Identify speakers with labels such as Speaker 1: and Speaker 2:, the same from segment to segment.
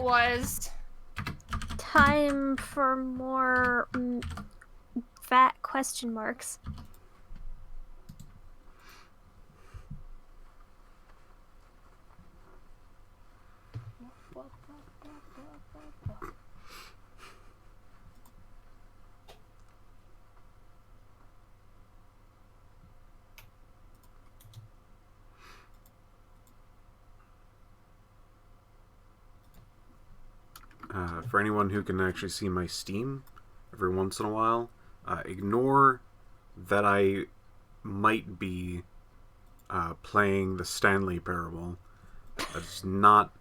Speaker 1: was...
Speaker 2: Time for more fat question marks.
Speaker 3: For anyone who can actually see my Steam every once in a while, ignore that I might be playing the Stanley Parable. That's not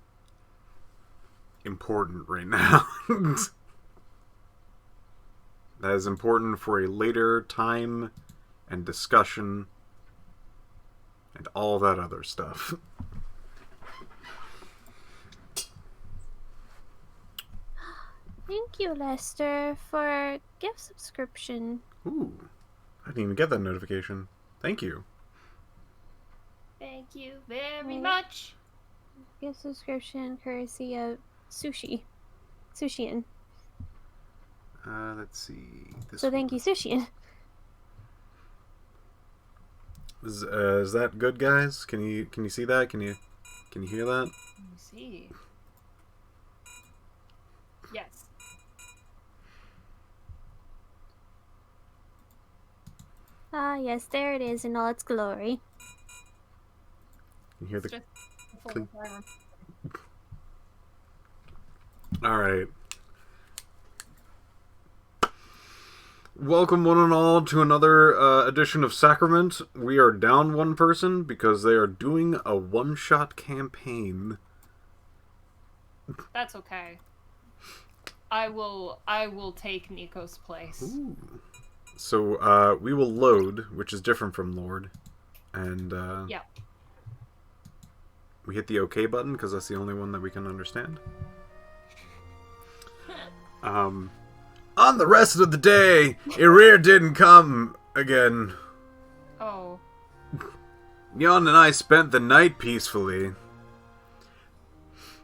Speaker 3: important right now. That is important for a later time and discussion and all that other stuff.
Speaker 2: Thank you, Lester, for gift subscription.
Speaker 3: Ooh, I didn't even get that notification. Thank you.
Speaker 1: Thank you very much.
Speaker 2: Gift subscription courtesy of Sushi. Sushian.
Speaker 3: Let's see.
Speaker 2: So thank you, Sushian.
Speaker 3: Is that good, guys? Can you see that? Can you hear that?
Speaker 1: Let me see. Yes.
Speaker 2: Ah, yes, there it is in all its glory.
Speaker 3: You hear the
Speaker 1: Just
Speaker 3: clink. All right. Welcome, one and all, to another edition of Sacrament. We are down one person because they are doing a one-shot campaign.
Speaker 1: That's okay. I will take Nico's place.
Speaker 3: Ooh. So we will load, which is different from Lord, and
Speaker 1: Yeah.
Speaker 3: we hit the OK button because that's the only one that we can understand. On the rest of the day, Irir didn't come again.
Speaker 1: Oh.
Speaker 3: Nyan and I spent the night peacefully.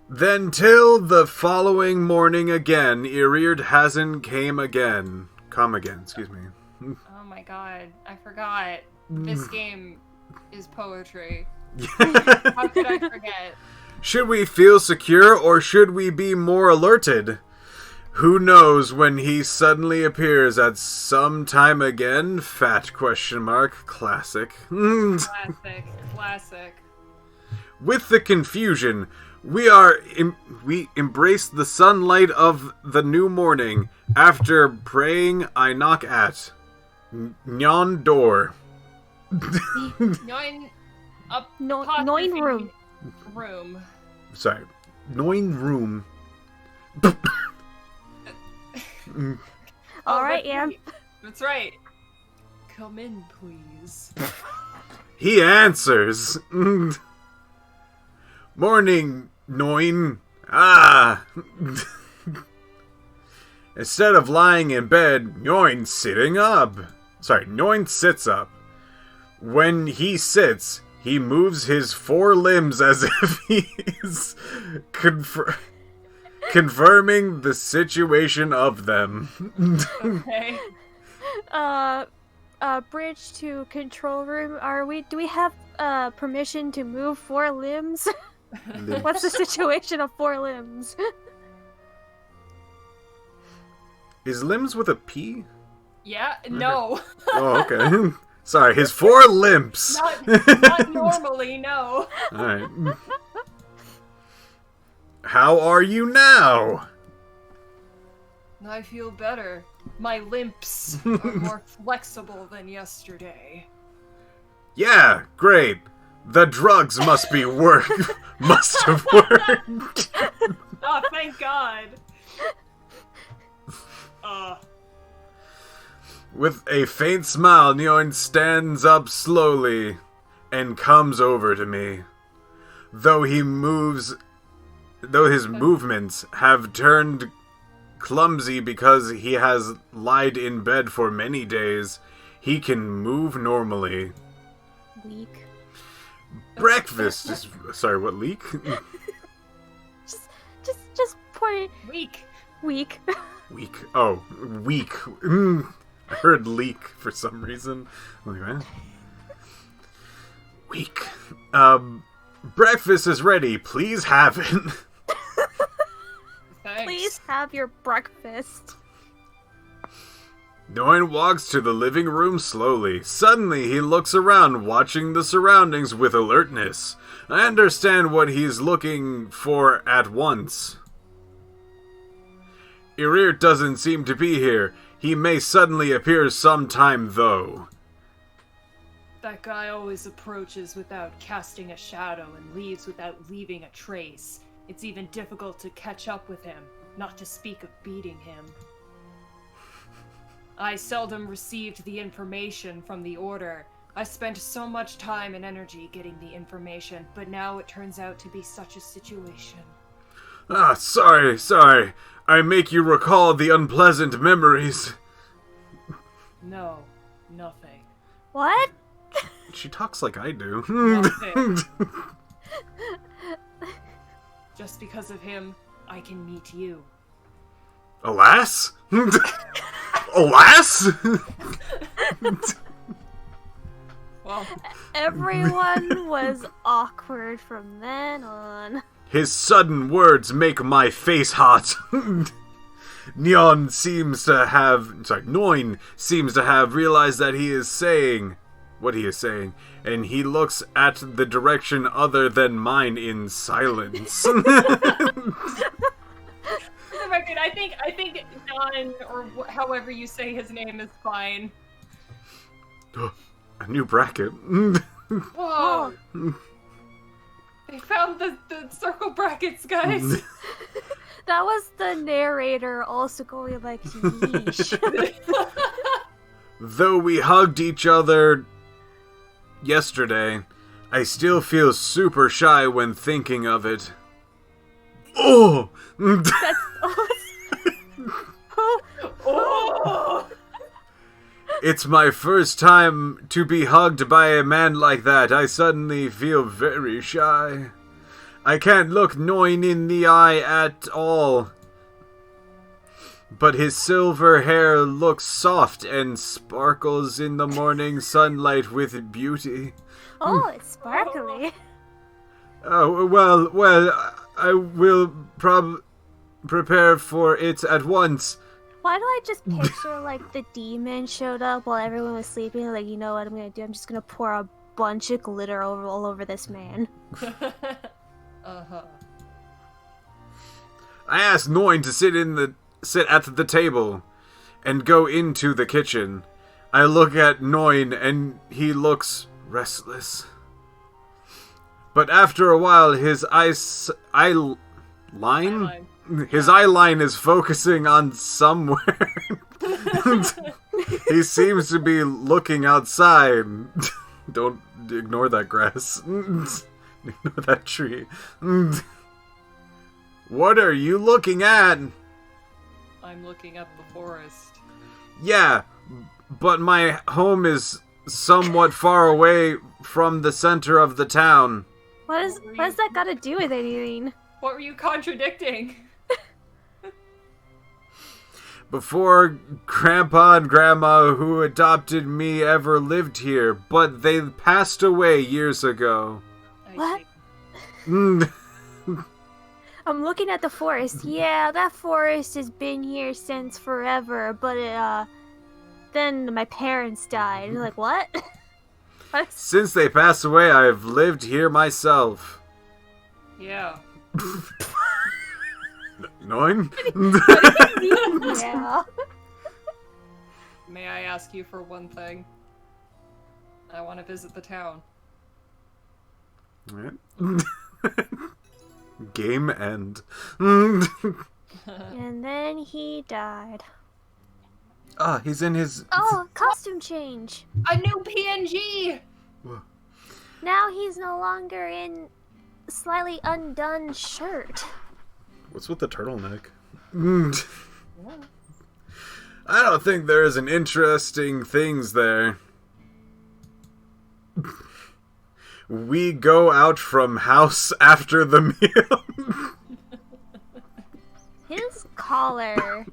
Speaker 3: Then till the following morning again, Irir hasn't come again, excuse me.
Speaker 1: Oh my god, I forgot. This game is poetry.
Speaker 3: Yeah.
Speaker 1: How could I forget?
Speaker 3: Should we feel secure or should we be more alerted? Who knows when he suddenly appears at some time again? Fat question mark. Classic.
Speaker 1: Classic.
Speaker 3: With the confusion, we embrace the sunlight of the new morning. After praying, I knock at Nyan door.
Speaker 1: Noin room.
Speaker 3: Sorry. Noin room.
Speaker 2: Alright, yeah.
Speaker 1: That's right. Come in, please.
Speaker 3: He answers. Morning, Noin. Ah. Instead of lying in bed, Noin sitting up. Sorry, Noin sits up. When he sits, he moves his four limbs as if he's confirming the situation of them.
Speaker 1: Okay.
Speaker 2: Bridge to control room. Do we have permission to move four limbs? What's the situation of four limbs?
Speaker 3: Is limbs with a P?
Speaker 1: Yeah, no.
Speaker 3: Oh, okay. Sorry, his four limps.
Speaker 1: Not normally, no.
Speaker 3: Alright. How are you now?
Speaker 1: I feel better. My limps are more flexible than yesterday.
Speaker 3: Yeah, great. The drugs must have worked.
Speaker 1: Oh, thank God.
Speaker 3: With a faint smile, Nyorn stands up slowly and comes over to me. Though his movements have turned clumsy because he has lied in bed for many days, he can move normally.
Speaker 2: Leak.
Speaker 3: Breakfast is... Sorry, what leak?
Speaker 2: Just
Speaker 1: Weak.
Speaker 2: Weak.
Speaker 3: Weak. Oh, weak. I heard leak for some reason. I'm like, what? Weak. Breakfast is ready. Please have it.
Speaker 1: Thanks.
Speaker 2: Please have your breakfast.
Speaker 3: Noin walks to the living room slowly. Suddenly, he looks around, watching the surroundings with alertness. I understand what he's looking for at once. Irir doesn't seem to be here. He may suddenly appear sometime, though.
Speaker 1: That guy always approaches without casting a shadow and leaves without leaving a trace. It's even difficult to catch up with him, not to speak of beating him. I seldom received the information from the Order. I spent so much time and energy getting the information, but now it turns out to be such a situation.
Speaker 3: Ah, sorry. I make you recall the unpleasant memories.
Speaker 1: No, nothing.
Speaker 2: What?
Speaker 3: She talks like I do.
Speaker 1: Nothing. Just because of him, I can meet you.
Speaker 3: Alas? Alas?
Speaker 1: Well,
Speaker 2: Everyone was awkward from then on.
Speaker 3: His sudden words make my face hot. Noin seems to have realized that he is saying what he is saying, and he looks at the direction other than mine in silence.
Speaker 1: for the record, I think Don, or however you say his name, is fine.
Speaker 3: A new bracket.
Speaker 1: Whoa! They found the circle brackets, guys.
Speaker 2: That was the narrator also going like, yeesh.
Speaker 3: Though we hugged each other yesterday, I still feel super shy when thinking of it. Oh!
Speaker 2: That's awesome.
Speaker 1: Oh!
Speaker 3: It's my first time to be hugged by a man like that. I suddenly feel very shy. I can't look Noin in the eye at all. But his silver hair looks soft and sparkles in the morning sunlight with beauty.
Speaker 2: Oh, it's sparkly.
Speaker 3: Oh, well, I will prepare for it at once.
Speaker 2: Why do I just picture, like, the demon showed up while everyone was sleeping? Like, you know what I'm gonna do? I'm just gonna pour a bunch of glitter all over this man.
Speaker 1: Uh-huh.
Speaker 3: I asked Noin to sit at the table and go into the kitchen. I look at Noin and he looks restless. But after a while, his eyeline is focusing on somewhere. He seems to be looking outside. Don't ignore that grass. Ignore that tree. What are you looking at?
Speaker 1: I'm looking at the forest.
Speaker 3: Yeah, but my home is somewhat far away from the center of the town.
Speaker 2: What does that got to do with anything?
Speaker 1: What were you contradicting?
Speaker 3: Before Grandpa and Grandma who adopted me ever lived here, but they passed away years ago.
Speaker 2: What?
Speaker 3: Mm.
Speaker 2: I'm looking at the forest. Yeah, that forest has been here since forever, but then my parents died. Like, what? What?
Speaker 3: Since they passed away, I've lived here myself.
Speaker 1: Yeah.
Speaker 3: Noin?
Speaker 2: Yeah.
Speaker 1: May I ask you for one thing? I want to visit the town.
Speaker 3: Game end.
Speaker 2: And then he died.
Speaker 3: Ah, he's in his...
Speaker 2: Oh, costume change.
Speaker 1: A new PNG!
Speaker 2: Now he's no longer in slightly undone shirt.
Speaker 3: What's with the turtleneck? I don't think there's an interesting things there. We go out from house after the meal.
Speaker 2: His collar.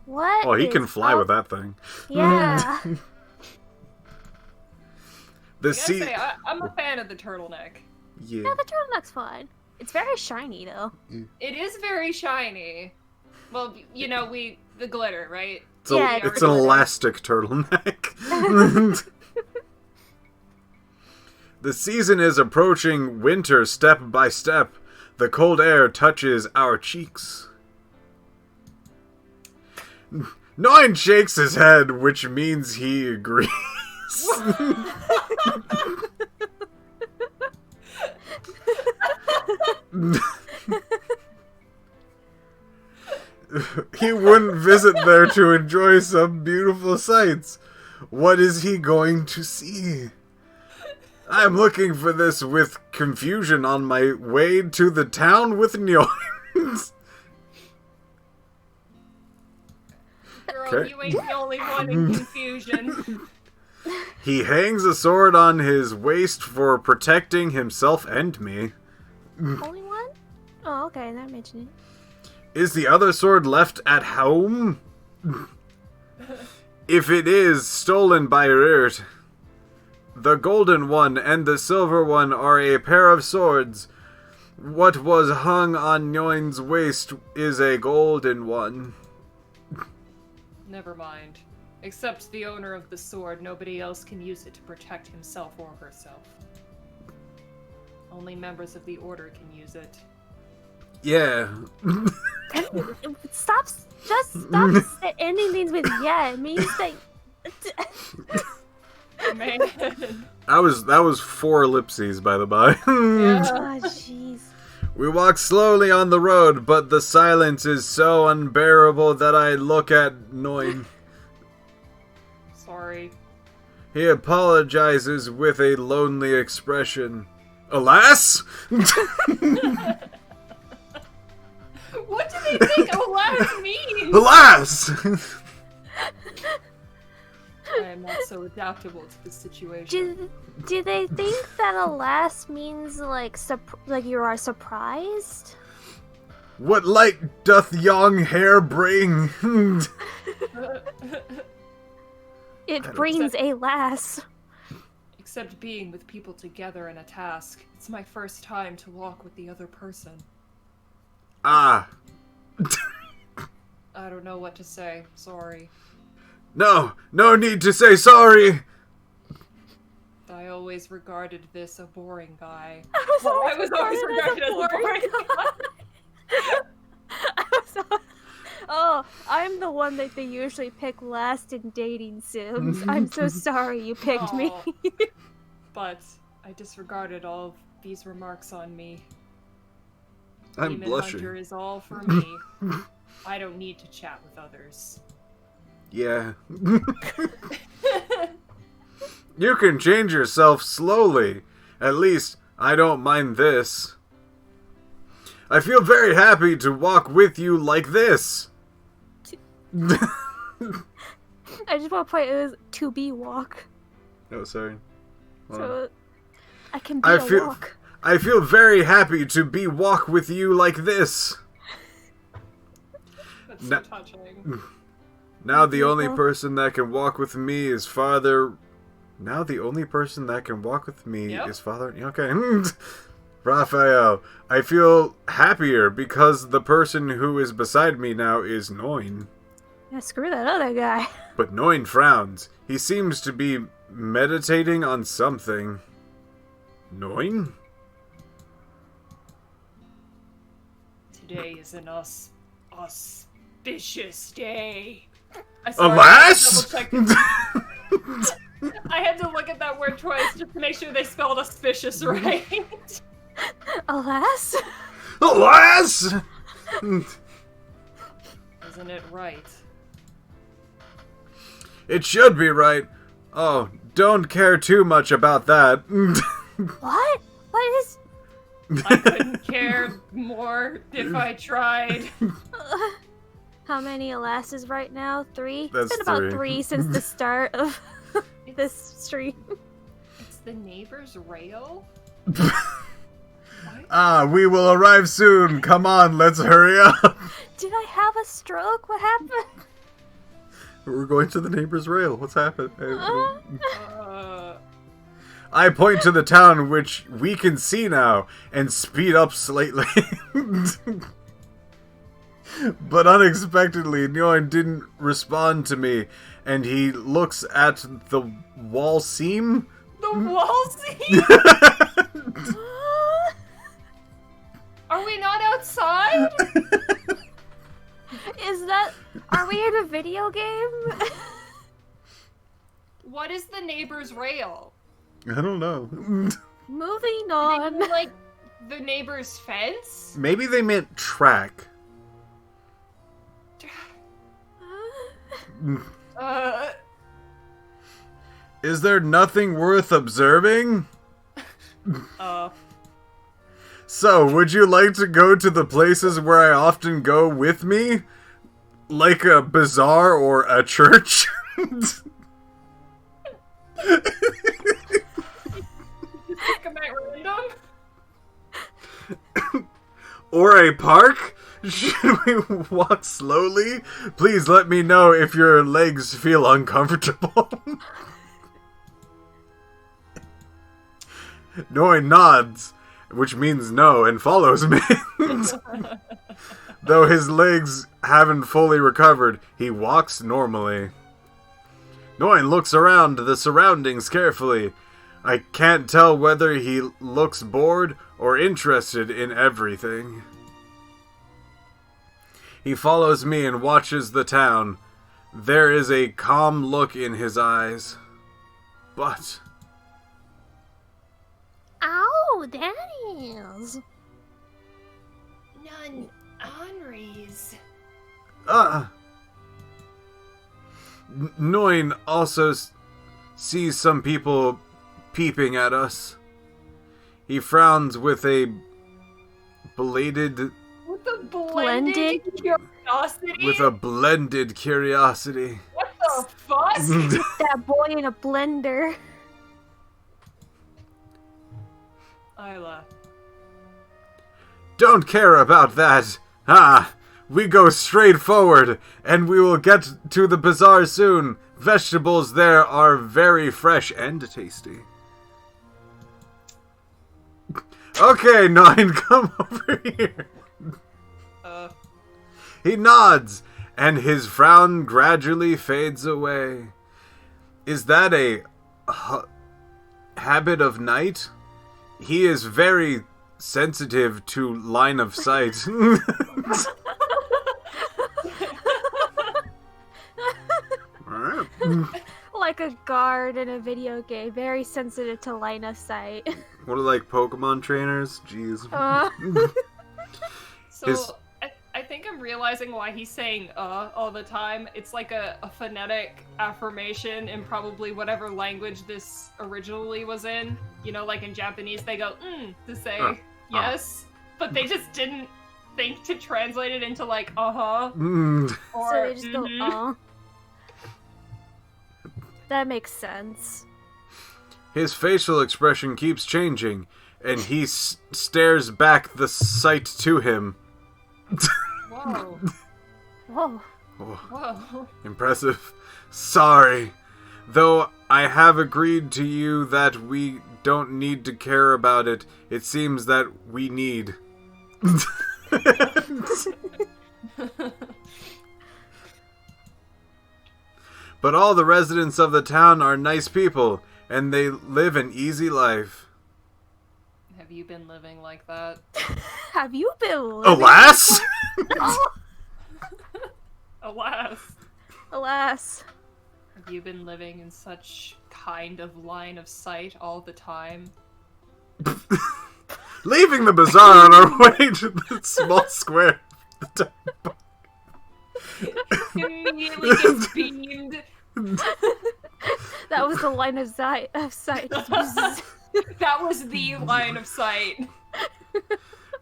Speaker 2: What?
Speaker 3: Oh, he can
Speaker 2: is
Speaker 3: fly
Speaker 2: up-
Speaker 3: with that thing.
Speaker 2: Yeah.
Speaker 3: The
Speaker 1: I gotta
Speaker 3: sea.
Speaker 1: say, I'm a fan of the turtleneck.
Speaker 3: Yeah.
Speaker 2: Yeah, the turtleneck's fine. It's very shiny though.
Speaker 1: It is very shiny. Well, you know, the glitter, right?
Speaker 3: It's,
Speaker 2: Yeah,
Speaker 3: it's an elastic turtleneck. The season is approaching winter step by step. The cold air touches our cheeks. Nine shakes his head, which means he agrees. He wouldn't visit there to enjoy some beautiful sights. What is he going to see? I'm looking for this with confusion on my way to the town with Njoins.
Speaker 1: Girl,
Speaker 3: Okay.
Speaker 1: you ain't the only one in confusion.
Speaker 3: He hangs a sword on his waist for protecting himself and me.
Speaker 2: Only one? Oh, okay. That mentioned it.
Speaker 3: Is the other sword left at home? If it is, stolen by Rirt. The golden one and the silver one are a pair of swords. What was hung on Njoin's waist is a golden one.
Speaker 1: Never mind. Except the owner of the sword, nobody else can use it to protect himself or herself. Only members of the order can use it.
Speaker 3: Yeah.
Speaker 2: Stop ending things with yeah. It means that.
Speaker 1: Man.
Speaker 3: That was 4 ellipses, by the by.
Speaker 1: Yeah.
Speaker 2: Oh, jeez.
Speaker 3: We walk slowly on the road, but the silence is so unbearable that I look at Njoin.
Speaker 1: Sorry.
Speaker 3: He apologizes with a lonely expression. Alas?
Speaker 1: What do they think alas means?
Speaker 3: Alas!
Speaker 1: I am not so adaptable to the situation.
Speaker 2: Do they think that alas means like you are surprised?
Speaker 3: What light doth yon hair bring?
Speaker 2: It brings a lass.
Speaker 1: Except being with people together in a task. It's my first time to walk with the other person.
Speaker 3: Ah.
Speaker 1: I don't know what to say. Sorry.
Speaker 3: No need to say sorry.
Speaker 1: I always regarded this a boring guy.
Speaker 2: I
Speaker 1: was always regarded as a boring guy.
Speaker 2: Oh, I'm the one that they usually pick last in dating sims. I'm so sorry you picked me.
Speaker 1: Aw. But I disregarded all of these remarks on me.
Speaker 3: I'm
Speaker 1: Demon
Speaker 3: blushing.
Speaker 1: Hunter is all for me. I don't need to chat with others.
Speaker 3: Yeah. You can change yourself slowly. At least, I don't mind this. I feel very happy to walk with you like this.
Speaker 2: I just want to point it was to be walk.
Speaker 3: Oh, sorry. Hold on.
Speaker 2: So I can be
Speaker 3: I
Speaker 2: a
Speaker 3: feel-
Speaker 2: walk.
Speaker 3: I feel very happy to be walk with you like this.
Speaker 1: That's so
Speaker 3: Na-
Speaker 1: touching.
Speaker 3: Now the only
Speaker 2: Beautiful.
Speaker 3: person that can walk with me is Father... Now the only person that can walk with me
Speaker 1: Yep.
Speaker 3: is Father... Okay. Raphael, I feel happier because the person who is beside me now is Njoin.
Speaker 2: Yeah, screw that other guy.
Speaker 3: But Njoin frowns. He seems to be meditating on something. Njoin?
Speaker 1: Today is an auspicious day.
Speaker 3: Alas?
Speaker 1: I had to look at that word twice just to make sure they spelled auspicious right.
Speaker 2: Alas?
Speaker 3: Alas!
Speaker 1: Isn't it right?
Speaker 3: It should be right. Oh, don't care too much about that.
Speaker 2: What? What is...
Speaker 1: I couldn't care more if I tried.
Speaker 2: How many alasses right now? 3?
Speaker 3: That's
Speaker 2: It's been about
Speaker 3: 3.
Speaker 2: 3 since the start of this stream.
Speaker 1: It's the neighbor's rail?
Speaker 3: Ah, we will arrive soon. Come on, let's hurry up.
Speaker 2: Did I have a stroke? What happened?
Speaker 3: We're going to the neighbor's rail. What's happened?
Speaker 1: Uh,
Speaker 3: I point to the town which we can see now and speed up slightly. But unexpectedly, Nyoin didn't respond to me, and he looks at the wall seam.
Speaker 1: the wall scene? Are we not outside?
Speaker 2: Are we in a video game?
Speaker 1: What is the neighbor's rail?
Speaker 3: I don't know.
Speaker 2: Moving
Speaker 1: They
Speaker 2: on.
Speaker 1: mean, like the neighbor's fence?
Speaker 3: Maybe they meant track.
Speaker 1: Uh,
Speaker 3: Is there nothing worth observing?
Speaker 1: uh,
Speaker 3: So, would you like to go to the places where I often go with me? Like a bazaar or a church?
Speaker 1: am I random?
Speaker 3: Or a park? Should we walk slowly? Please let me know if your legs feel uncomfortable. Noi nods, which means no, and follows me. Though his legs haven't fully recovered, he walks normally. Noin looks around the surroundings carefully. I can't tell whether he looks bored or interested in everything. He follows me and watches the town. There is a calm look in his eyes. But...
Speaker 2: Ow, that is.
Speaker 1: None Henri's.
Speaker 3: Noin also sees some people peeping at us. He frowns with a blended
Speaker 1: With a
Speaker 2: Blended?
Speaker 1: curiosity?
Speaker 3: with a blended curiosity.
Speaker 1: What the fuck?
Speaker 2: That boy in a blender.
Speaker 1: Isla.
Speaker 3: Don't care about that. We go straight forward, and we will get to the bazaar soon. Vegetables there are very fresh and tasty. Okay, Nine, come over here. He nods, and his frown gradually fades away. Is that a habit of night? He is very sensitive to line of sight.
Speaker 2: Like a guard in a video game, very sensitive to line of sight.
Speaker 3: What are like Pokemon trainers? Jeez.
Speaker 1: So,
Speaker 3: His-
Speaker 1: I think I'm realizing why he's saying all the time. It's like a phonetic affirmation in probably whatever language this originally was in. You know, like in Japanese, they go to say yes, but they just didn't think to translate it into like or
Speaker 2: So they just go,
Speaker 1: mhm.
Speaker 2: oh. That makes sense.
Speaker 3: His facial expression keeps changing, and he stares back the sight to him.
Speaker 1: Whoa.
Speaker 2: Whoa.
Speaker 1: Whoa.
Speaker 3: Impressive. Sorry. Though I have agreed to you that we don't need to care about it, it seems that we need. But all the residents of the town are nice people, and they live an easy life.
Speaker 1: Have you been living like that?
Speaker 2: Have you been living?
Speaker 3: Alas!
Speaker 1: Alas.
Speaker 2: Alas.
Speaker 1: Have you been living in such kind of line of sight all the time?
Speaker 3: Leaving the bazaar on our way to the small square.
Speaker 1: Immediately gets beamed.
Speaker 2: That was the line of sight.
Speaker 1: That was the line of sight.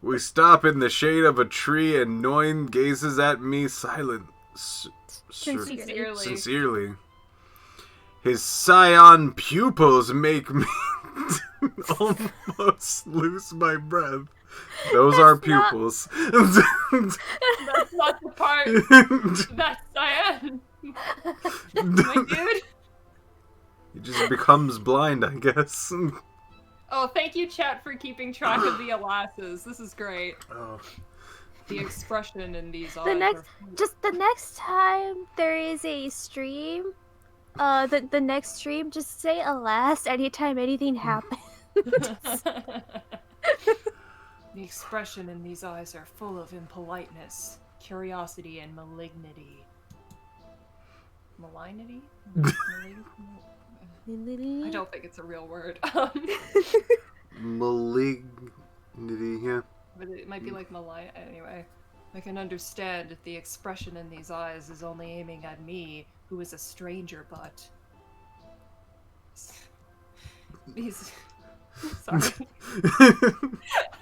Speaker 3: We stop in the shade of a tree, and Noin gazes at me sincerely. His scion pupils make me almost lose my breath. Those are
Speaker 2: That's not-
Speaker 3: pupils.
Speaker 1: That's not the part. That's Cyan. My dude.
Speaker 3: He just becomes blind, I guess.
Speaker 1: Oh, thank you, chat, for keeping track of the alasses. This is great.
Speaker 3: Oh.
Speaker 1: The expression in these eyes.
Speaker 2: the next time there is a stream, the next stream, just say alas anytime anything happens.
Speaker 1: The expression in these eyes are full of impoliteness, curiosity, and malignity. Malignity? I don't think it's a real word.
Speaker 3: Malignity, yeah.
Speaker 1: But it might be like malign. Anyway, I can understand that the expression in these eyes is only aiming at me, who is a stranger, but these. Sorry.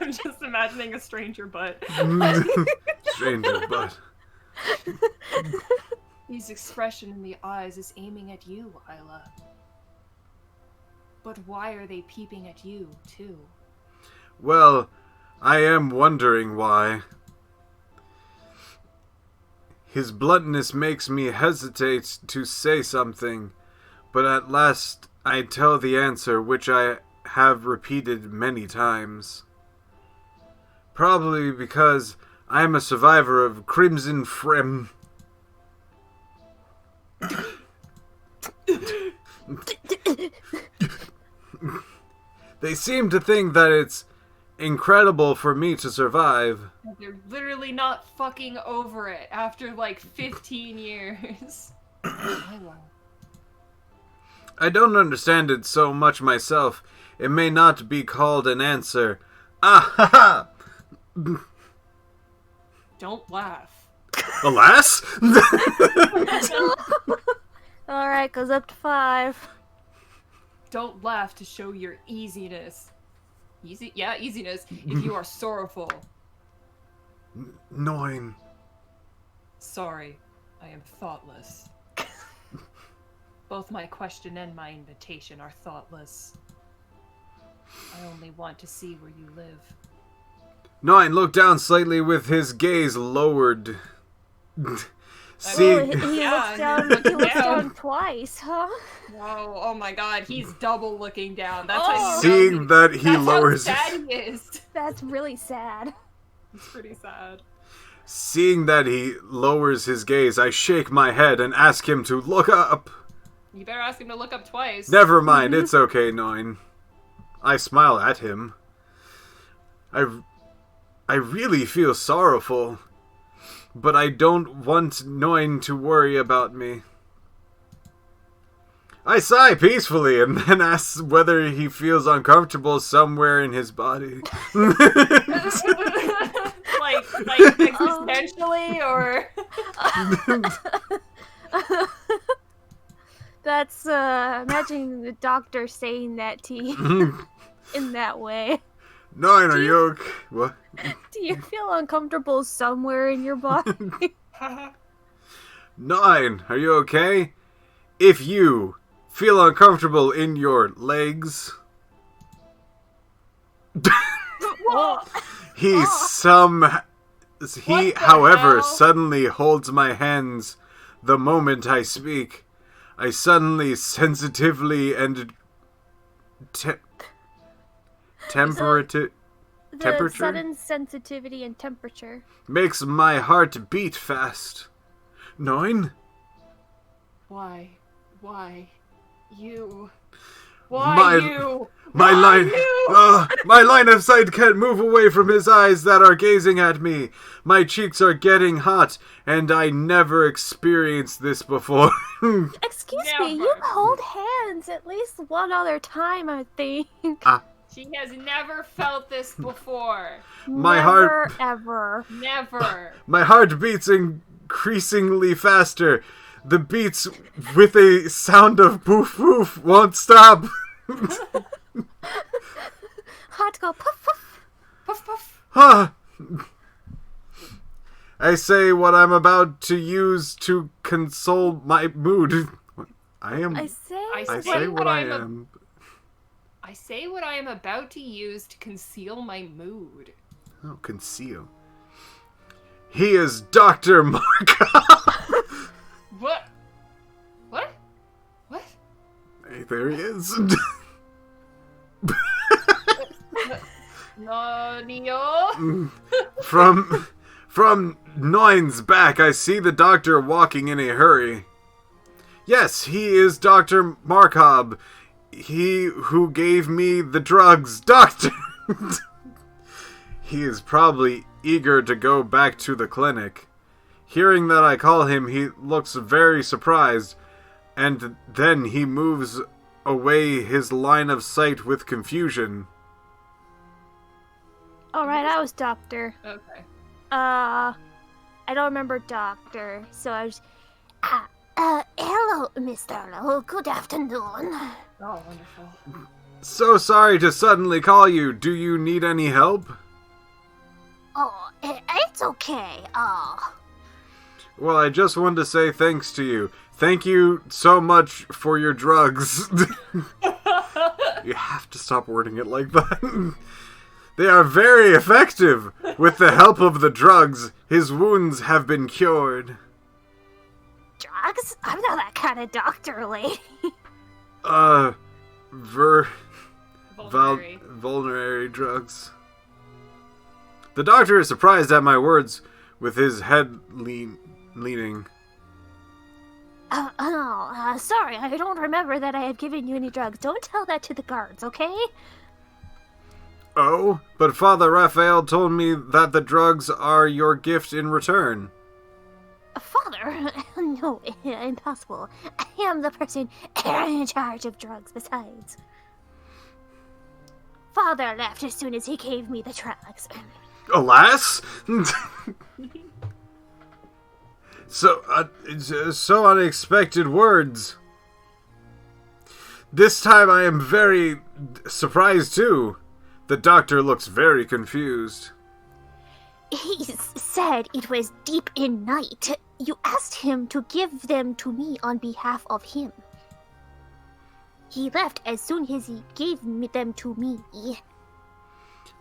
Speaker 1: I'm just imagining a stranger butt.
Speaker 3: Stranger butt.
Speaker 1: His expression in the eyes is aiming at you, Isla. But why are they peeping at you, too?
Speaker 3: Well, I am wondering why. His bluntness makes me hesitate to say something, but at last I tell the answer, which I have repeated many times. Probably because I am a survivor of Crimson Frem. They seem to think that it's incredible for me to survive.
Speaker 1: They're literally not fucking over it after like 15 years.
Speaker 3: I don't understand it so much myself. It may not be called an answer. Ah ha ha!
Speaker 1: Don't laugh.
Speaker 3: Alas?
Speaker 2: Alright, goes up to 5.
Speaker 1: Don't laugh to show your easiness. Easiness, if you are sorrowful.
Speaker 3: 9.
Speaker 1: Sorry, I am thoughtless. Both my question and my invitation are thoughtless. I only want to see where you live.
Speaker 3: 9 looked down slightly with his gaze lowered. See,
Speaker 2: Oh, he looks down twice, huh?
Speaker 1: Whoa, oh my god, he's double looking down. That's how you
Speaker 3: seeing that he
Speaker 1: that's
Speaker 3: lowers,
Speaker 1: how sad he is.
Speaker 2: That's really sad.
Speaker 1: It's pretty sad.
Speaker 3: seeing that he lowers his gaze, I shake my head and ask him to look up.
Speaker 1: You better ask him to look up twice.
Speaker 3: Never mind, it's okay, 9. I smile at him. I really feel sorrowful, but I don't want 9 to worry about me. I sigh peacefully and then ask whether he feels uncomfortable somewhere in his body.
Speaker 1: like existentially, or
Speaker 2: That's imagine the doctor saying that to you in that way.
Speaker 3: 9, are you okay? What?
Speaker 2: Do you feel uncomfortable somewhere in your body?
Speaker 3: 9, are you okay? If you feel uncomfortable in your legs, he however
Speaker 1: hell?
Speaker 3: suddenly holds my hands the moment I speak. I suddenly sensitively and temperature
Speaker 2: The sudden sensitivity and temperature.
Speaker 3: makes my heart beat fast. 9?
Speaker 1: why you?
Speaker 3: My my line of sight can't move away from his eyes that are gazing at me. My cheeks are getting hot, and I never experienced this before.
Speaker 2: Excuse
Speaker 1: Never.
Speaker 2: me, you hold hands at least one other time, I think.
Speaker 1: She has never felt this before.
Speaker 3: My
Speaker 2: Never,
Speaker 3: heart-
Speaker 2: ever.
Speaker 1: Never.
Speaker 3: My heart beats increasingly faster. The beats with a sound of poof poof won't stop.
Speaker 2: Heart go puff puff.
Speaker 1: Puff puff.
Speaker 3: Huh. I say what I'm about to use to console my mood.
Speaker 2: I say
Speaker 3: I say what I am.
Speaker 1: I say what I am about to use to conceal my mood.
Speaker 3: Oh, conceal. He is Dr. Markov!
Speaker 1: What? What? What?
Speaker 3: Hey, there he is.
Speaker 1: No, Neo.
Speaker 3: From Nine's back, I see the doctor walking in a hurry. Yes, he is Dr. Markov. He who gave me the drugs. Doctor! He is probably eager to go back to the clinic. Hearing that I call him, he looks very surprised, and then he moves away his line of sight with confusion.
Speaker 2: Alright, I was doctor.
Speaker 1: Okay.
Speaker 2: I don't remember doctor, so I was... hello, Mr. Lowe. Good afternoon.
Speaker 1: Oh, wonderful.
Speaker 3: So sorry to suddenly call you. Do you need any help?
Speaker 2: Oh, it's okay.
Speaker 3: Well, I just wanted to say thanks to you. Thank you so much for your drugs. You have to stop wording it like that. They are very effective. With the help of the drugs, his wounds have been cured.
Speaker 2: Drugs? I'm not that kind of doctor, lady.
Speaker 1: Vulnerary.
Speaker 3: Drugs. The doctor is surprised at my words, with his head leaning.
Speaker 2: Sorry, I don't remember that I had given you any drugs. Don't tell that to the guards, okay?
Speaker 3: Oh, but Father Raphael told me that the drugs are your gift in return.
Speaker 2: Father? No, impossible. I am the person in charge of drugs besides. Father left as soon as he gave me the drugs.
Speaker 3: Alas? So unexpected words. This time I am very surprised too. The doctor looks very confused.
Speaker 2: He said it was deep in night. You asked him to give them to me on behalf of him. He left as soon as he gave them to me.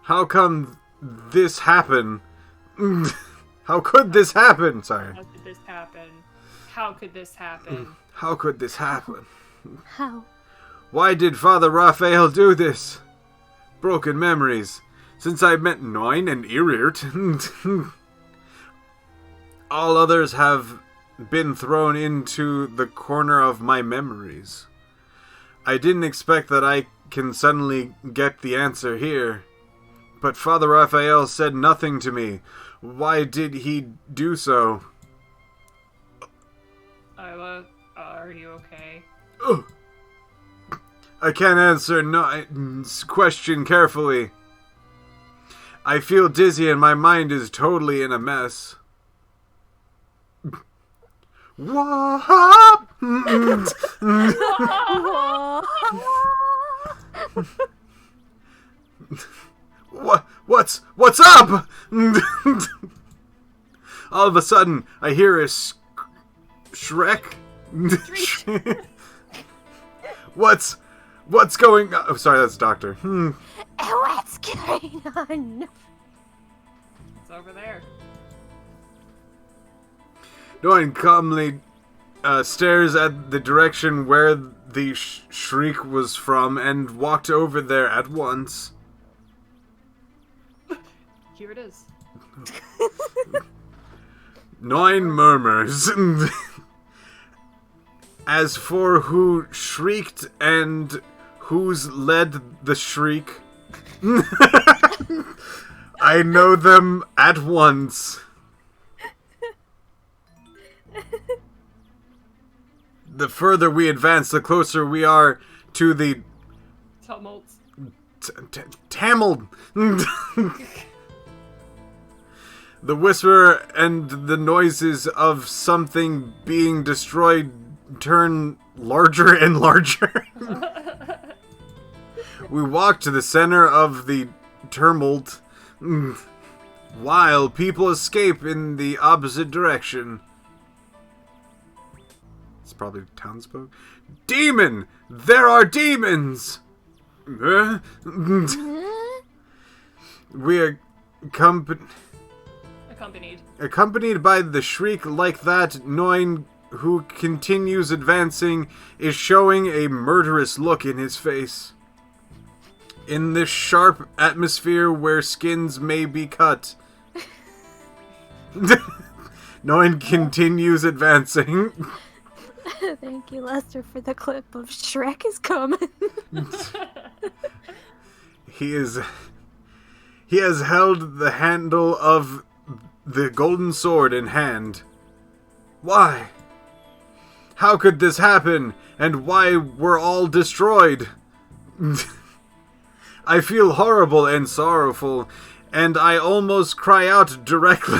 Speaker 3: How come this happened? How could this happen? Sorry.
Speaker 1: How could this happen? How could this happen?
Speaker 3: How could this happen?
Speaker 2: How?
Speaker 3: Why did Father Raphael do this? Broken memories. Since I met Nine and Irirt, all others have been thrown into the corner of my memories. I didn't expect that I can suddenly get the answer here. But Father Raphael said nothing to me. Why did he do so?
Speaker 1: Isla, are you okay?
Speaker 3: Ugh. I can't answer Nine's question carefully. I feel dizzy and my mind is totally in a mess. What? What's up? All of a sudden, I hear a Shrek. What's going on? Oh, sorry, that's Doctor.
Speaker 2: What's going on?
Speaker 1: It's over there.
Speaker 3: Noin calmly stares at the direction where the shriek was from and walked over there at once.
Speaker 1: Here it is.
Speaker 3: Noin murmurs. As for who shrieked and who's led the shriek, I know them at once. The further we advance, the closer we are to the
Speaker 1: Tumult.
Speaker 3: Tamil. The whisper and the noises of something being destroyed turn larger and larger. We walk to the center of the tumult, while people escape in the opposite direction. It's probably townsfolk. Demon! There are demons! Accompanied by the shriek like that, Noin, who continues advancing, is showing a murderous look in his face. In this sharp atmosphere where skins may be cut, Noin continues advancing.
Speaker 2: Thank you, Lester, for the clip of Shrek is coming.
Speaker 3: He has held the handle of the golden sword in hand. Why? How could this happen? And why were all destroyed? I feel horrible and sorrowful, and I almost cry out directly.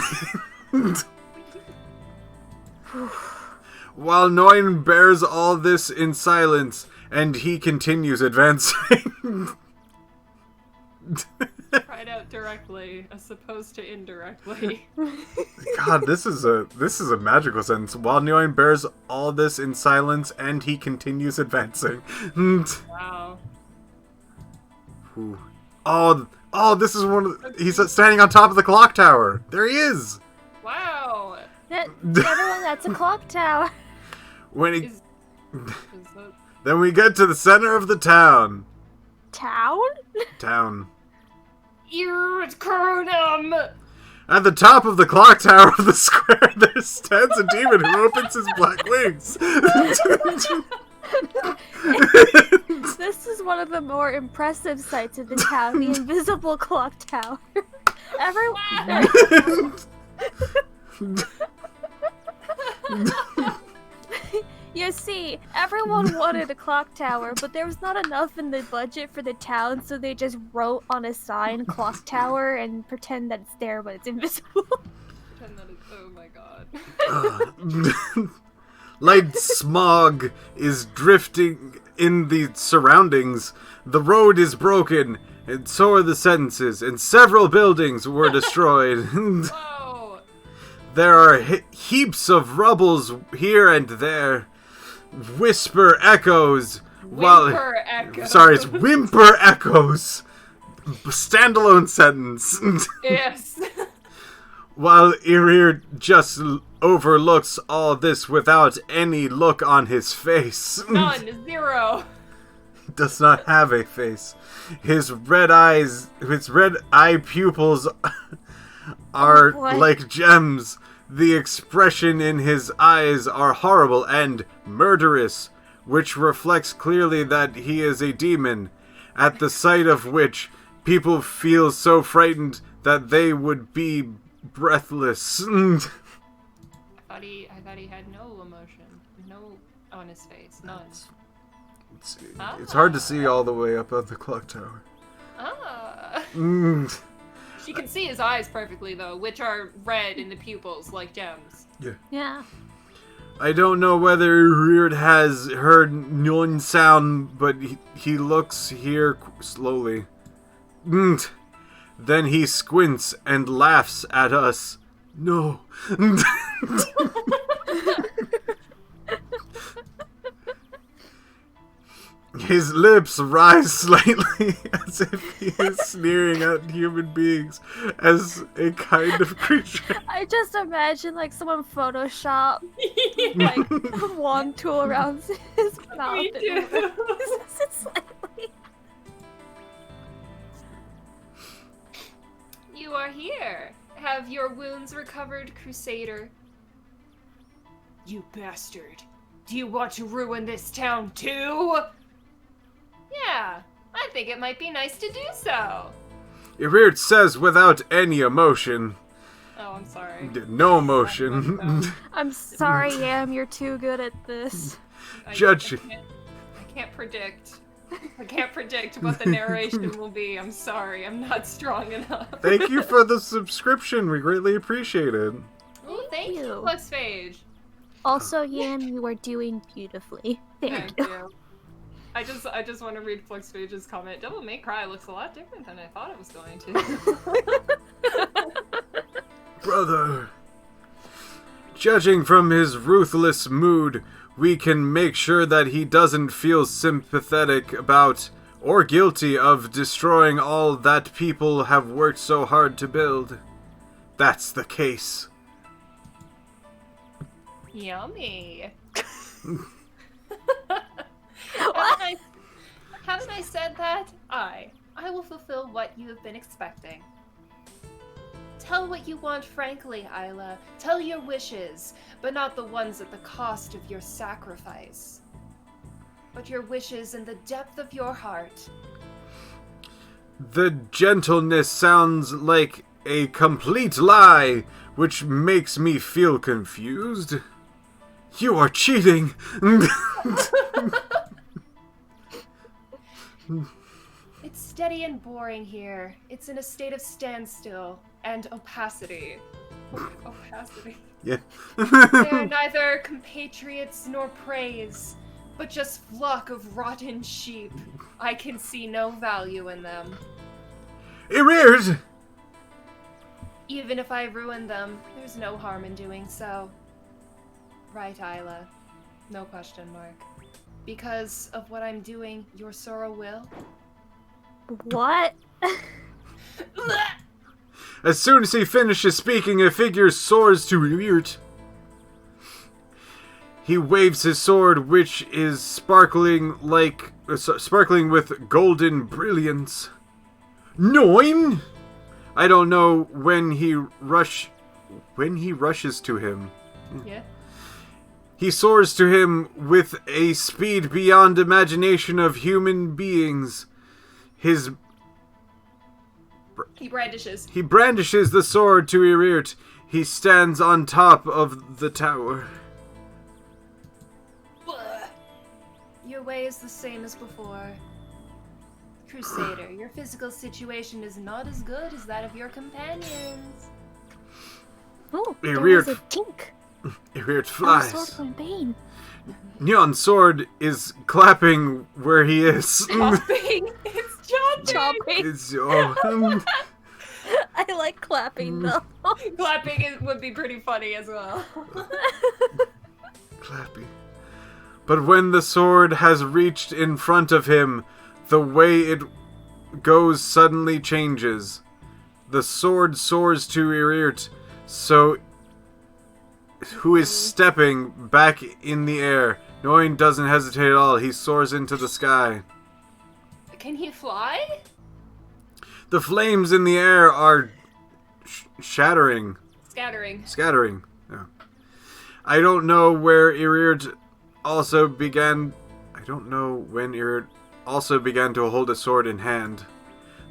Speaker 3: While Noin bears all this in silence, and he continues advancing.
Speaker 1: Cried out directly, as opposed to indirectly.
Speaker 3: God, this is a magical sentence. While Noin bears all this in silence, and he continues advancing.
Speaker 1: Wow.
Speaker 3: Ooh. Oh, this is one of he's standing on top of the clock tower. There he is.
Speaker 1: Wow.
Speaker 2: Everyone, that's a clock tower.
Speaker 3: When he,
Speaker 1: Is that...
Speaker 3: Then we get to the center of the town.
Speaker 2: Town?
Speaker 1: It's Coronum!
Speaker 3: At the top of the clock tower of the square, there stands a demon who opens his black wings.
Speaker 2: This is one of the more impressive sights of the town, the invisible clock tower. You see, everyone wanted a clock tower, but there was not enough in the budget for the town, so they just wrote on a sign clock tower and pretend that it's there, but it's invisible.
Speaker 1: Pretend that it's... Oh my god.
Speaker 3: Light smog is drifting in the surroundings. The road is broken, and so are the sentences, and several buildings were destroyed.
Speaker 1: Whoa!
Speaker 3: There are heaps of rubbles here and there. Whisper echoes.
Speaker 1: Whimper echoes.
Speaker 3: Sorry, it's whimper echoes. Standalone sentence.
Speaker 1: Yes.
Speaker 3: While Irir just overlooks all this without any look on his face.
Speaker 1: None. Zero.
Speaker 3: He does not have a face. His red eye pupils are like gems. The expression in his eyes are horrible and murderous, which reflects clearly that he is a demon, at the sight of which people feel so frightened that they would be breathless.
Speaker 1: I thought he had no emotion. No on his face. None.
Speaker 3: It's hard to see all the way up on the clock tower.
Speaker 1: Ah. You can see his eyes perfectly, though, which are red in the pupils, like gems.
Speaker 2: Yeah.
Speaker 3: I don't know whether Reard has heard none sound, but he looks here slowly. Then he squints and laughs at us. No. His lips rise slightly as if he is sneering at human beings as a kind of creature.
Speaker 2: I just imagine like someone Photoshop like a wand tool around his mouth.
Speaker 1: Me too.
Speaker 2: It slightly.
Speaker 1: You are here. Have your wounds recovered, Crusader? You bastard. Do you want to ruin this town too? Yeah, I think it might be nice to do so.
Speaker 3: Irir says without any emotion.
Speaker 1: Oh, I'm sorry.
Speaker 3: No emotion.
Speaker 2: I'm sorry, Yam, you're too good at this.
Speaker 3: Judge.
Speaker 1: I can't predict. I can't predict what the narration will be. I'm sorry. I'm not strong enough.
Speaker 3: Thank you for the subscription. We greatly appreciate it.
Speaker 1: Oh, thank you, Pluxphage.
Speaker 2: Also, Yam, you are doing beautifully. Thank you.
Speaker 1: I just want to read Pluxphage's comment. Devil May Cry looks a lot different than I thought it was going to.
Speaker 3: Brother, judging from his ruthless mood, we can make sure that he doesn't feel sympathetic about or guilty of destroying all that people have worked so hard to build. That's the case.
Speaker 1: Yummy.
Speaker 2: What?
Speaker 1: Haven't I said that? I will fulfill what you have been expecting. Tell what you want frankly, Isla. Tell your wishes, but not the ones at the cost of your sacrifice. But your wishes in the depth of your heart.
Speaker 3: The gentleness sounds like a complete lie, which makes me feel confused. You are cheating!
Speaker 1: It's steady and boring here. It's in a state of standstill and opacity. Opacity.
Speaker 3: Yeah.
Speaker 1: They are neither compatriots nor praise, but just flock of rotten sheep. I can see no value in them.
Speaker 3: Ears!
Speaker 1: Even if I ruin them, there's no harm in doing so. Right, Isla. No question mark. Because of what I'm doing, your sorrow will.
Speaker 2: What?
Speaker 3: As soon as he finishes speaking, a figure soars to Yurt. He waves his sword, which is sparkling with golden brilliance. 9! I don't know when he rushes to him.
Speaker 1: Yeah.
Speaker 3: He soars to him with a speed beyond imagination of human beings.
Speaker 1: He brandishes.
Speaker 3: He brandishes the sword to Irirt. He stands on top of the tower.
Speaker 1: Your way is the same as before. Crusader, your physical situation is not as good as that of your companions.
Speaker 2: Oh, there was a tink.
Speaker 3: Irirt
Speaker 2: Oh,
Speaker 3: flies.
Speaker 2: sword from Bane.
Speaker 3: Neon's sword is clapping where he is.
Speaker 1: Chopping! It's chopping!
Speaker 2: Chopping.
Speaker 3: It's, oh.
Speaker 2: I like clapping though.
Speaker 1: Clapping would be pretty funny as well.
Speaker 3: Clappy. But when the sword has reached in front of him, the way it goes suddenly changes. The sword soars to Irirt, who is stepping back in the air. Noin doesn't hesitate at all. He soars into the sky.
Speaker 1: Can he fly?
Speaker 3: The flames in the air are shattering.
Speaker 1: Scattering.
Speaker 3: Yeah. I don't know where Irirt also began. I don't know when Irirt also began to hold a sword in hand.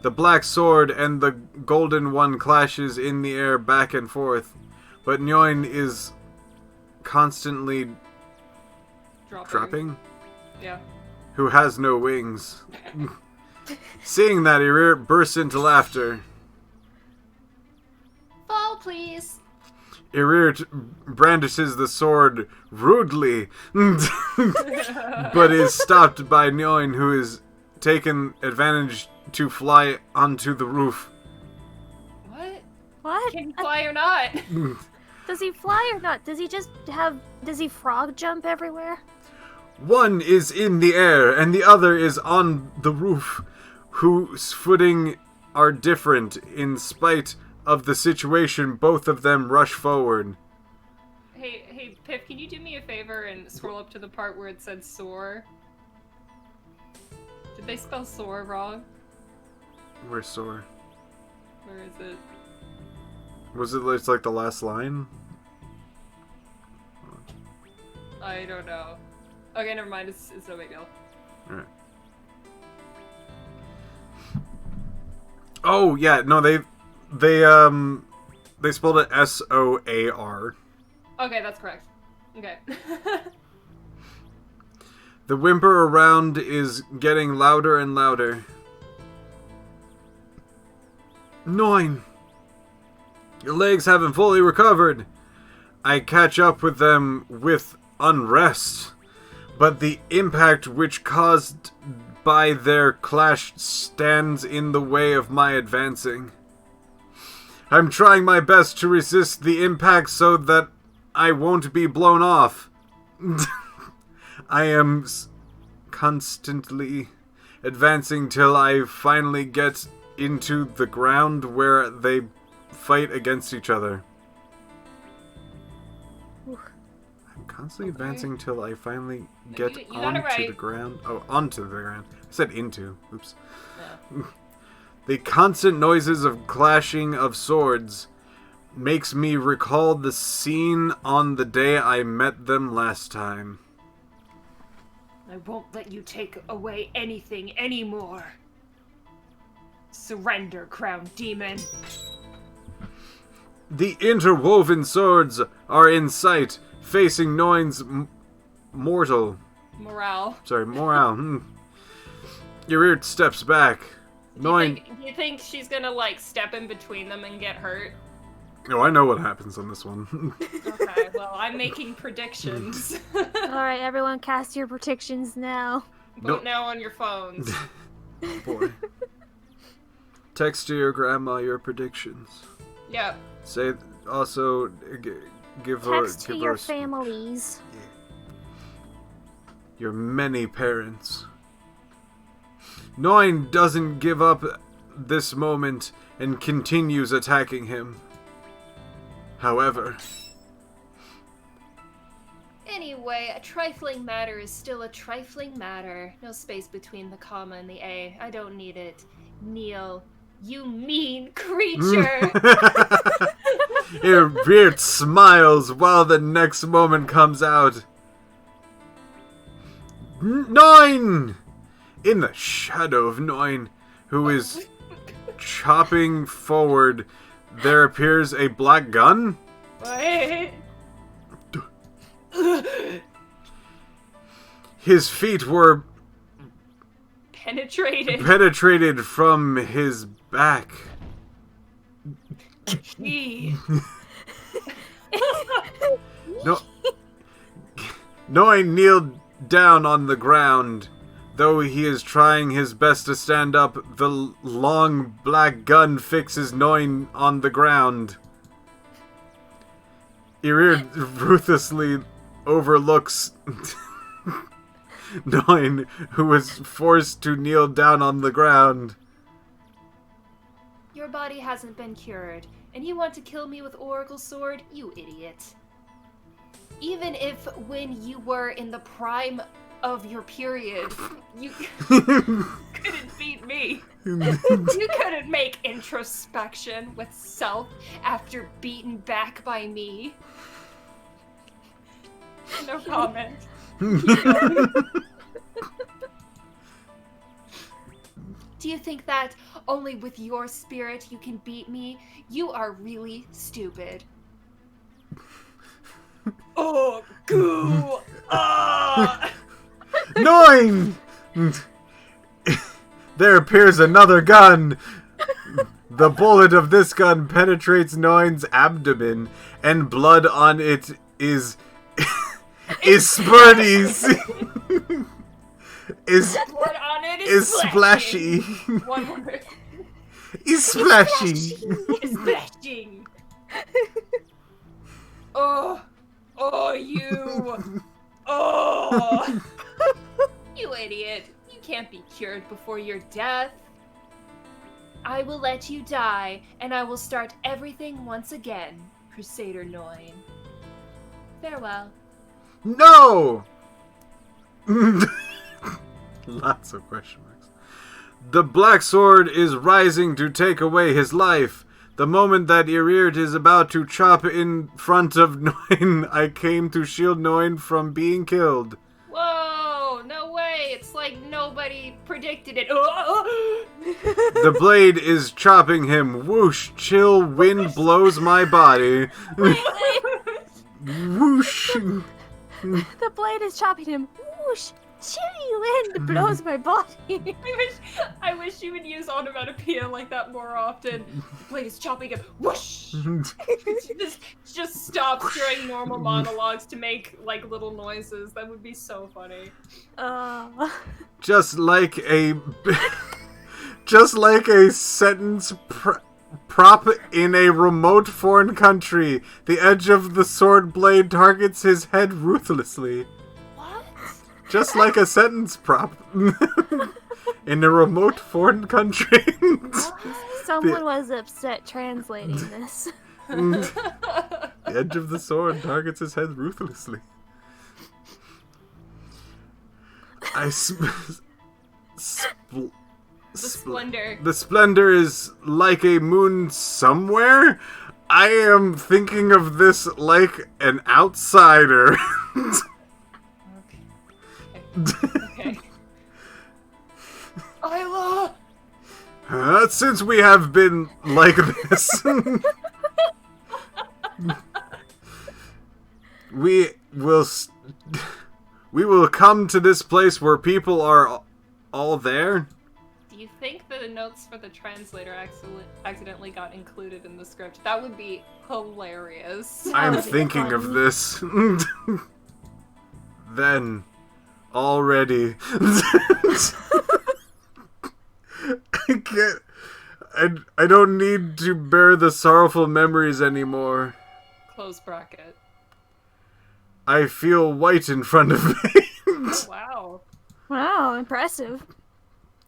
Speaker 3: The black sword and the golden one clashes in the air back and forth, but Nyoin is constantly dropping.
Speaker 1: Yeah.
Speaker 3: Who has no wings. Seeing that, Irirt bursts into laughter.
Speaker 1: Fall, please.
Speaker 3: Irirt brandishes the sword rudely, but is stopped by Nyoin, who has taken advantage to fly onto the roof.
Speaker 1: What? Can he fly or not?
Speaker 2: Does he fly or not? Does he frog jump everywhere?
Speaker 3: One is in the air, and the other is on the roof, whose footing are different. In spite of the situation, both of them rush forward.
Speaker 1: Hey, Piff, can you do me a favor and scroll up to the part where it said soar? Did they spell soar wrong?
Speaker 3: Where's soar?
Speaker 1: Where is it?
Speaker 3: Was it's like the last line?
Speaker 1: I don't know. Okay, never mind. It's no big deal.
Speaker 3: Alright. Oh yeah, no, they spelled it S-O-A-R.
Speaker 1: Okay, that's correct. Okay.
Speaker 3: The whimper around is getting louder and louder. 9. Your legs haven't fully recovered. I catch up with them with unrest, but the impact which caused by their clash stands in the way of my advancing. I'm trying my best to resist the impact so that I won't be blown off. I am constantly advancing till I finally get into the ground where they fight against each other. I'm constantly advancing till I finally get
Speaker 1: You got it
Speaker 3: onto
Speaker 1: right.
Speaker 3: the ground. Oh, onto the ground. I said into. Oops.
Speaker 1: Yeah.
Speaker 3: The constant noises of clashing of swords makes me recall the scene on the day I met them last time.
Speaker 1: I won't let you take away anything anymore. Surrender, Crown Demon.
Speaker 3: The interwoven swords are in sight, facing Noin's mortal.
Speaker 1: Morale.
Speaker 3: Morale. Yrrit steps back.
Speaker 1: Do you think she's gonna, like, step in between them and get hurt?
Speaker 3: Oh, I know what happens on this one.
Speaker 1: Okay, well, I'm making predictions.
Speaker 2: Alright, everyone cast your predictions now.
Speaker 1: Vote now on your phones.
Speaker 3: Boy. Text to your grandma your predictions.
Speaker 1: Yep.
Speaker 3: Say, also, give her...
Speaker 2: Text to your families.
Speaker 3: Your many parents. Noin doesn't give up this moment and continues attacking him. However...
Speaker 1: Anyway, a trifling matter is still a trifling matter. No space between the comma and the A. I don't need it. Neil, you mean creature!
Speaker 3: Yrrit smiles while the next moment comes out. 9! In the shadow of Noin, who is chopping forward, there appears a black gun?
Speaker 1: What?
Speaker 3: His feet were
Speaker 1: penetrated
Speaker 3: from his back. No. Noin kneeled down on the ground. Though he is trying his best to stand up, the long black gun fixes Noin on the ground. Yrrit ruthlessly overlooks Noin, who was forced to kneel down on the ground.
Speaker 1: Your body hasn't been cured, and you want to kill me with Oracle Sword? You idiot. Even if when you were in the prime of your period, you couldn't beat me. You couldn't make introspection with self after beaten back by me. No comment. Do you think that only with your spirit you can beat me? You are really stupid. Oh, goo! Ah!
Speaker 3: 9! There appears another gun. The bullet of this gun penetrates Noin's abdomen, and blood on it is spurties.
Speaker 1: Blood on it is
Speaker 3: splashy.
Speaker 1: One word.
Speaker 3: Is splashy.
Speaker 1: It's splashing. Oh, you. Oh. You idiot. You can't be cured before your death. I will let you die, and I will start everything once again, Crusader Noin. Farewell.
Speaker 3: No! Lots of question marks. The Black Sword is rising to take away his life. The moment that Yrrit is about to chop in front of Noin, I came to shield Noin from being killed.
Speaker 1: Whoa, no way. It's like nobody predicted it.
Speaker 3: The blade is chopping him. Whoosh, chill wind blows my body. Whoosh.
Speaker 2: The blade is chopping him. Whoosh! Chilly wind blows my body.
Speaker 1: I wish you would use onomatopoeia like that more often. The blade is chopping him. Whoosh! just stops during normal monologues to make like little noises. That would be so funny.
Speaker 3: Just like a sentence prop in a remote foreign country. The edge of the sword blade targets his head ruthlessly.
Speaker 1: What?
Speaker 3: Just like a sentence prop. In a remote foreign country.
Speaker 2: Someone was upset translating this.
Speaker 3: The edge of the sword targets his head ruthlessly. The
Speaker 1: splendor.
Speaker 3: The splendor is like a moon somewhere. I am thinking of this like an outsider.
Speaker 1: Okay. Isla!
Speaker 3: Since we have been like this, we will come to this place where people are all there.
Speaker 1: Do you think the notes for the translator accidentally got included in the script? That would be hilarious.
Speaker 3: I'm thinking of this. Then, already. I can't. I don't need to bear the sorrowful memories anymore.
Speaker 1: Close bracket.
Speaker 3: I feel white in front of me.
Speaker 1: Oh, wow.
Speaker 2: Wow, impressive.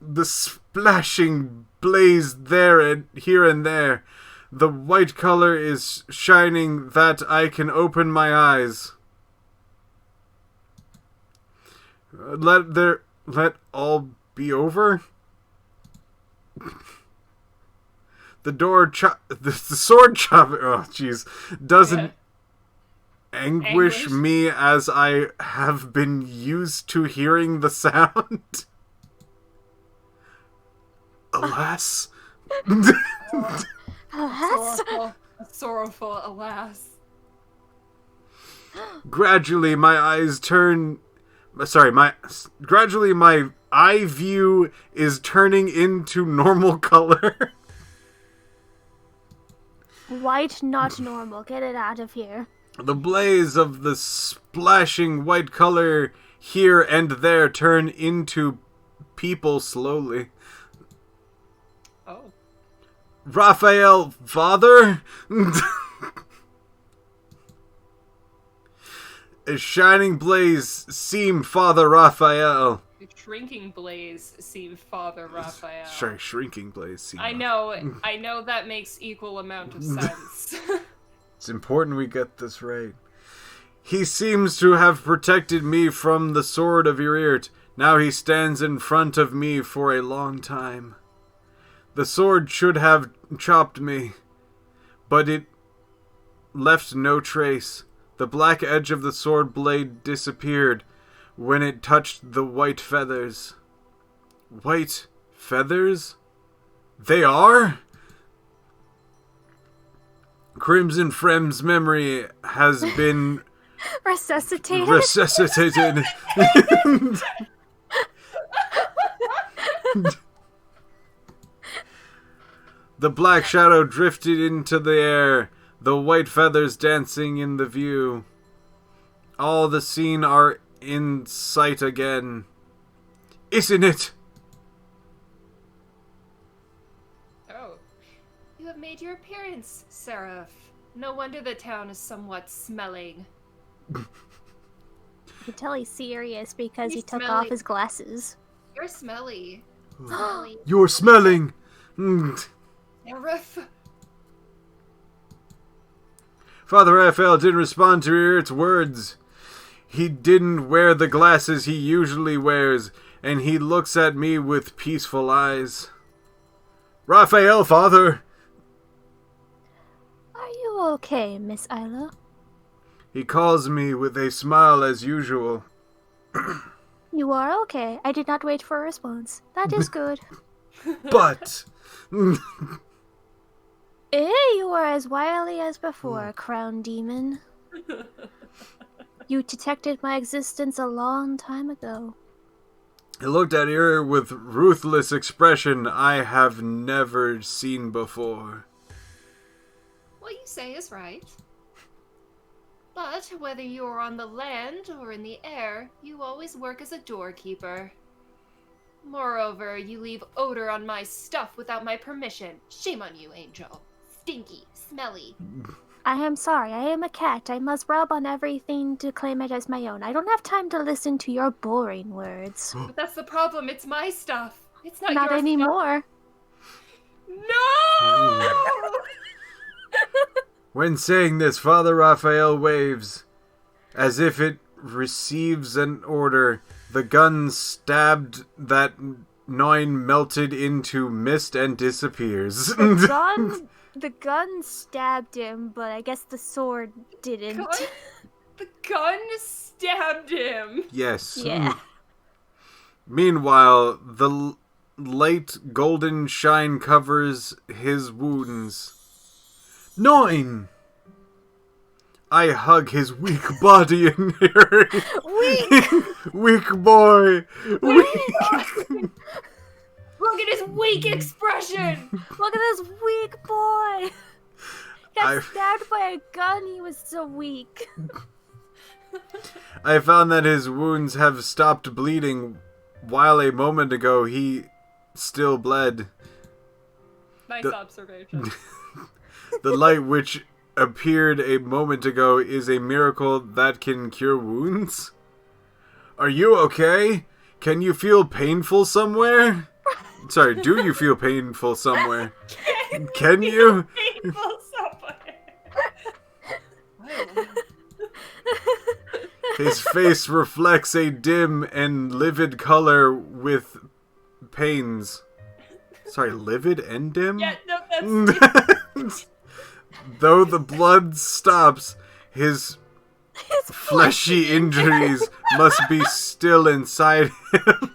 Speaker 3: The splashing blaze there and here and there. The white color is shining that I can open my eyes. Let all be over. The sword chop. Oh, jeez, doesn't anguish me as I have been used to hearing the sound. Alas.
Speaker 2: Alas.
Speaker 1: Sorrowful, alas.
Speaker 3: Gradually, my eyes turn. Gradually, my eye view is turning into normal color.
Speaker 2: White, not normal. Get it out of here.
Speaker 3: The blaze of the splashing white color here and there turn into people slowly.
Speaker 1: Oh.
Speaker 3: Raphael, father? A shining blaze seem Father Raphael.
Speaker 1: A shrinking blaze seem Father Raphael.
Speaker 3: Shrinking blaze seem.
Speaker 1: I know that makes equal amount of sense.
Speaker 3: It's important we get this right. He seems to have protected me from the sword of Urirt. Now he stands in front of me for a long time. The sword should have chopped me, but it left no trace. The black edge of the sword blade disappeared when it touched the white feathers. White feathers? They are? Crimson Frem's memory has been
Speaker 2: resuscitated.
Speaker 3: The black shadow drifted into the air, the white feathers dancing in the view. All the scene are in sight again. Isn't it?
Speaker 1: Oh. You have made your appearance, Seraph. No wonder the town is somewhat smelling.
Speaker 2: You can tell he's serious because he took
Speaker 1: smelly.
Speaker 2: off his glasses.
Speaker 1: You're smelly. Smelly.
Speaker 3: You're smelling.
Speaker 1: Seraph.
Speaker 3: Father Raphael didn't respond to Urird's words. He didn't wear the glasses he usually wears, and he looks at me with peaceful eyes. Raphael, father!
Speaker 2: Are you okay, Miss Isla?
Speaker 3: He calls me with a smile as usual.
Speaker 2: You are okay. I did not wait for a response. That is good.
Speaker 3: But...
Speaker 2: You are as wily as before, Crown Demon. You detected my existence a long time ago.
Speaker 3: He looked at her with ruthless expression I have never seen before.
Speaker 1: What you say is right. But whether you are on the land or in the air, you always work as a doorkeeper. Moreover, you leave odor on my stuff without my permission. Shame on you, Angel. Stinky, smelly.
Speaker 2: I am sorry. I am a cat. I must rub on everything to claim it as my own. I don't have time to listen to your boring words.
Speaker 1: But that's the problem. It's my stuff. It's not
Speaker 2: Not
Speaker 1: your stuff.
Speaker 2: anymore.
Speaker 1: No!
Speaker 3: When saying this, Father Raphael waves. As if it receives an order, the gun stabbed that Nine melted into mist and disappears.
Speaker 2: The gun stabbed him, but I guess the sword didn't.
Speaker 1: The gun stabbed him.
Speaker 3: Yes.
Speaker 2: Yeah.
Speaker 3: Meanwhile, the light golden shine covers his wounds. Nine! I hug his weak body in here.
Speaker 2: Weak!
Speaker 3: Weak boy! Weak!
Speaker 1: Look at his weak expression!
Speaker 2: Look at this weak boy! Got stabbed by a gun, he was so weak.
Speaker 3: I found that his wounds have stopped bleeding, while a moment ago he still bled.
Speaker 1: Nice observation.
Speaker 3: The light which appeared a moment ago is a miracle that can cure wounds? Are you okay? Can you feel painful somewhere? Sorry, do you feel painful somewhere? Can you?
Speaker 1: Painful somewhere.
Speaker 3: His face reflects a dim and livid color with pains. Sorry, livid and dim?
Speaker 1: Yeah, no, that's...
Speaker 3: Though the blood stops, his fleshy injuries must be still inside him.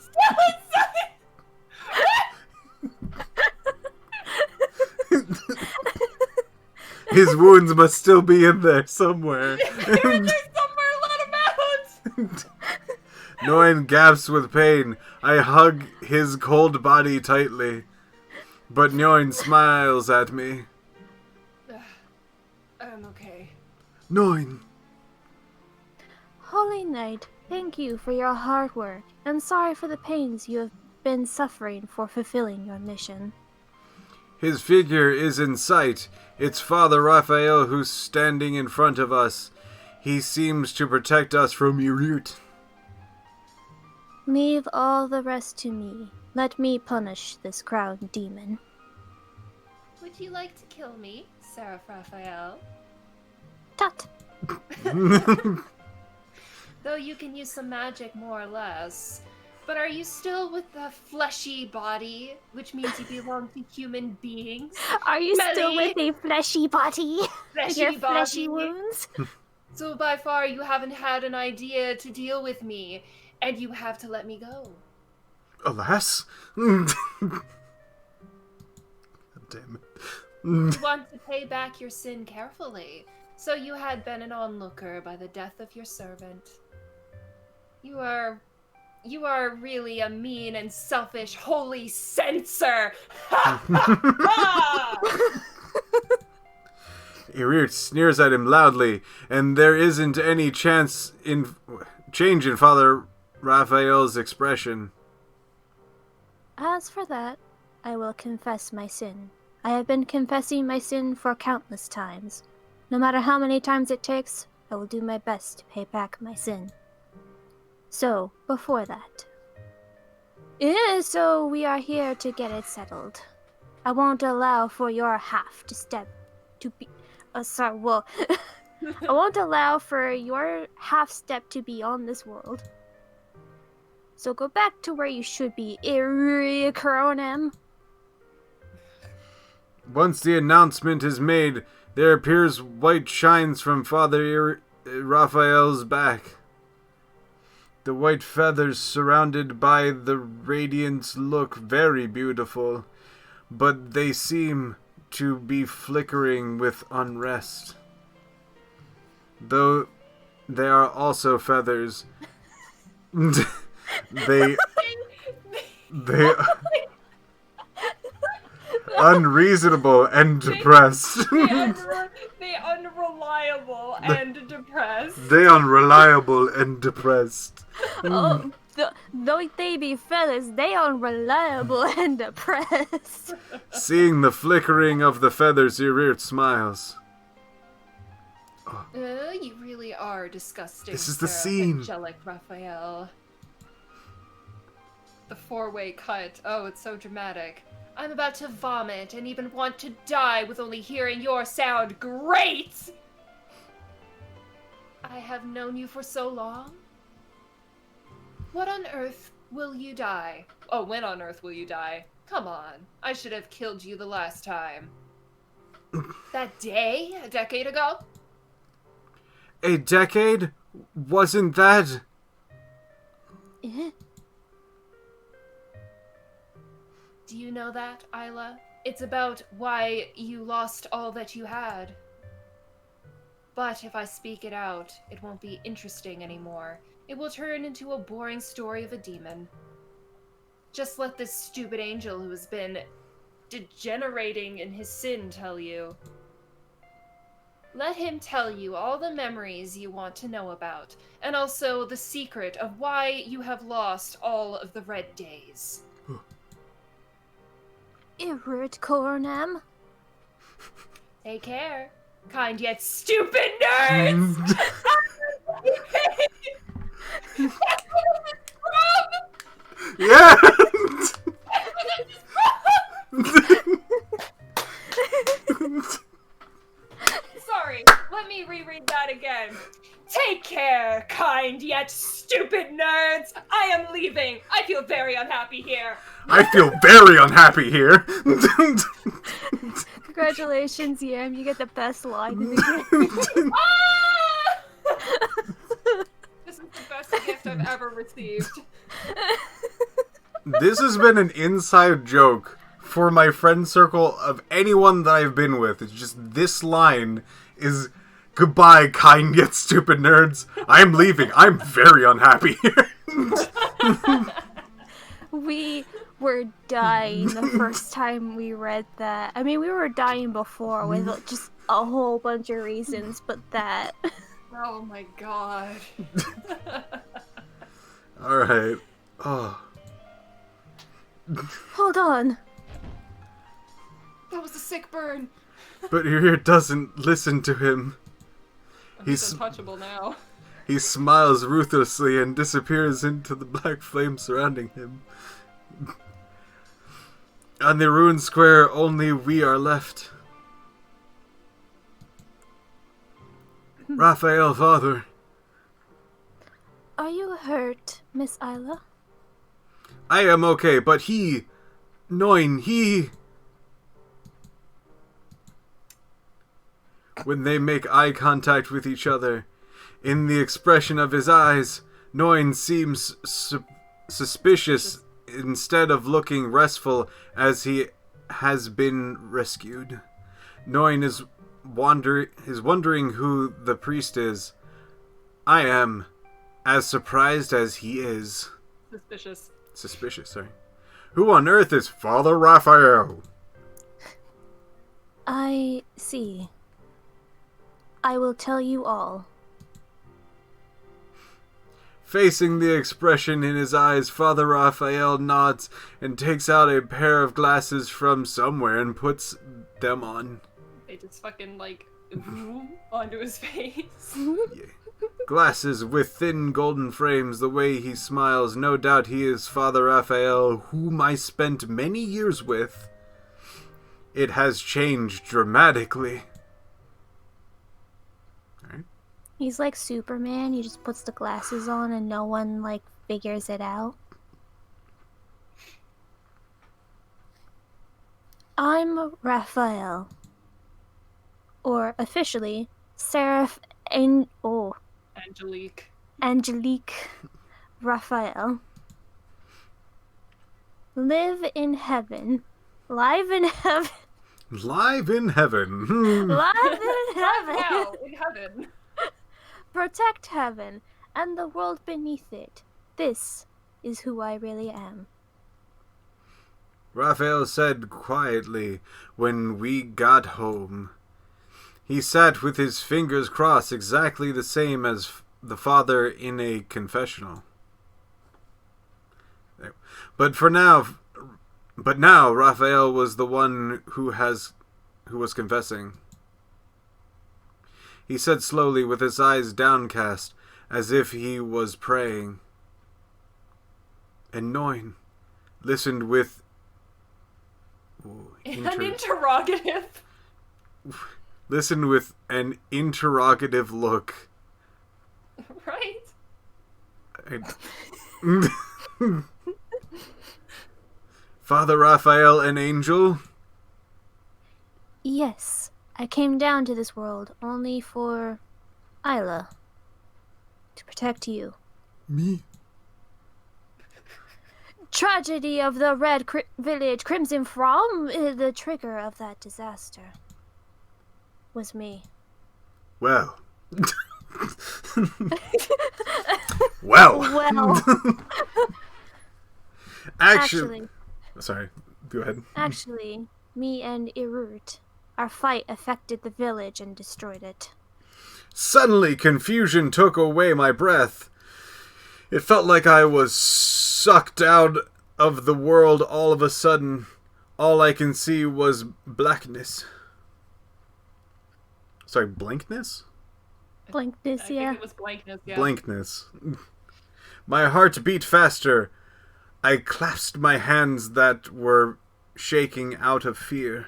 Speaker 3: His wounds must still be in there somewhere.
Speaker 1: They're in there somewhere, let him out!
Speaker 3: Noin gasps with pain. I hug his cold body tightly. But Noin smiles at me.
Speaker 1: I'm okay.
Speaker 3: Noin.
Speaker 2: Holy Knight, thank you for your hard work, and sorry for the pains you have been suffering for fulfilling your mission.
Speaker 3: His figure is in sight. It's Father Raphael who's standing in front of us. He seems to protect us from Yrut.
Speaker 2: Leave all the rest to me. Let me punish this crowned demon.
Speaker 1: Would you like to kill me, Seraph Raphael?
Speaker 2: Tut!
Speaker 1: Though you can use some magic more or less. But are you still with the fleshy body, which means you belong to human beings?
Speaker 2: Are you still
Speaker 1: Melly?
Speaker 2: with a fleshy body?
Speaker 1: Fleshy
Speaker 2: Your
Speaker 1: body.
Speaker 2: fleshy wounds?
Speaker 1: So by far you haven't had an idea to deal with me, and you have to let me go.
Speaker 3: Alas. Damn it.
Speaker 1: You want to pay back your sin carefully, so you had been an onlooker by the death of your servant. You are really a mean and selfish holy censor! Ha ha ha!
Speaker 3: Yrut sneers at him loudly, and there isn't any change in Father Raphael's expression.
Speaker 2: As for that, I will confess my sin. I have been confessing my sin for countless times. No matter how many times it takes, I will do my best to pay back my sin. So, before that. So we are here to get it settled. I won't allow for your half to be... I won't allow for your half step to be on this world. So go back to where you should be, Cronem.
Speaker 3: Once the announcement is made, there appears white shines from Father Raphael's back. The white feathers surrounded by the radiance look very beautiful, but they seem to be flickering with unrest. Though they are also feathers. they unreasonable and depressed.
Speaker 1: They unreliable and depressed.
Speaker 3: They unreliable and depressed.
Speaker 2: Oh, though they be feathers, they unreliable and depressed.
Speaker 3: Seeing the flickering of the feathers, Yrut smiles.
Speaker 1: You really are disgusting.
Speaker 3: This is the
Speaker 1: Sarah.
Speaker 3: scene.
Speaker 1: Angelic Raphael. The four-way cut. Oh, it's so dramatic. I'm about to vomit and even want to die with only hearing your sound. Great! I have known you for so long. What on earth will you die? Oh, when on earth will you die? Come on. I should have killed you the last time. That day? A decade ago?
Speaker 3: A decade? Wasn't that...
Speaker 2: Eh?
Speaker 1: Do you know that, Isla? It's about why you lost all that you had. But if I speak it out, it won't be interesting anymore. It will turn into a boring story of a demon. Just let this stupid angel who has been degenerating in his sin tell you. Let him tell you all the memories you want to know about, and also the secret of why you have lost all of the red days.
Speaker 2: Irrit Coronam?
Speaker 1: Take care, kind yet stupid nerds!
Speaker 3: Yeah!
Speaker 1: Sorry, let me reread that again. Take care, kind yet stupid nerds! I am leaving! I feel very unhappy here!
Speaker 3: I feel very unhappy here!
Speaker 2: Congratulations, Yam. You get the best line in the game.
Speaker 1: This is the best gift I've ever received.
Speaker 3: This has been an inside joke for my friend circle of anyone that I've been with. It's just this line is, goodbye, kind yet stupid nerds. I'm leaving. I'm very unhappy here.
Speaker 2: We were dying the first time we read that. I mean, we were dying before with just a whole bunch of reasons, but that.
Speaker 1: Oh my god.
Speaker 3: Alright. Oh.
Speaker 2: Hold on.
Speaker 1: That was a sick burn.
Speaker 3: But Ymir doesn't listen to him.
Speaker 1: He's untouchable now.
Speaker 3: He smiles ruthlessly and disappears into the black flame surrounding him. On the ruined square, only we are left. Raphael, father.
Speaker 2: Are you hurt, Miss Isla?
Speaker 3: I am okay, but he... Noin, he... When they make eye contact with each other, in the expression of his eyes, Noin seems suspicious instead of looking restful as he has been rescued. Noin is wondering who the priest is. I am as surprised as he is. Suspicious, sorry. Who on earth is Father Raphael?
Speaker 2: I see. I will tell you all.
Speaker 3: Facing the expression in his eyes, Father Raphael nods and takes out a pair of glasses from somewhere and puts them on.
Speaker 1: They just fucking, like, onto his face.
Speaker 3: Yeah. Glasses with thin golden frames. The way he smiles, no doubt he is Father Raphael, whom I spent many years with. It has changed dramatically.
Speaker 2: He's like Superman. He just puts the glasses on and no one, like, figures it out. I'm Raphael. Or, officially, Angelique Raphael. Live in heaven. Live in heaven.
Speaker 3: Live in heaven.
Speaker 2: Live in heaven.
Speaker 1: Now, in heaven.
Speaker 2: Protect heaven and the world beneath it. This is who I really am.
Speaker 3: Raphael said quietly when we got home. He sat with his fingers crossed, exactly the same as the father in a confessional. But now Raphael was the one who was confessing. He said slowly, with his eyes downcast, as if he was praying. And Noin listened with...
Speaker 1: An interrogative.
Speaker 3: Listened with an interrogative look.
Speaker 1: Right?
Speaker 3: Father Raphael, an angel?
Speaker 2: Yes, I came down to this world only for Isla. To protect you.
Speaker 3: Me?
Speaker 2: Tragedy of the Red Village Crimson From, the trigger of that disaster was me.
Speaker 3: Well. Well.
Speaker 2: Well.
Speaker 3: Actually. Sorry, go ahead.
Speaker 2: Actually, me and Irut, our fight affected the village and destroyed it.
Speaker 3: Suddenly, confusion took away my breath. It felt like I was sucked out of the world all of a sudden. All I can see was blackness. Sorry, blankness?
Speaker 2: Blankness,
Speaker 1: I
Speaker 2: yeah.
Speaker 1: think it was blankness, yeah.
Speaker 3: Blankness. My heart beat faster. I clasped my hands that were shaking out of fear.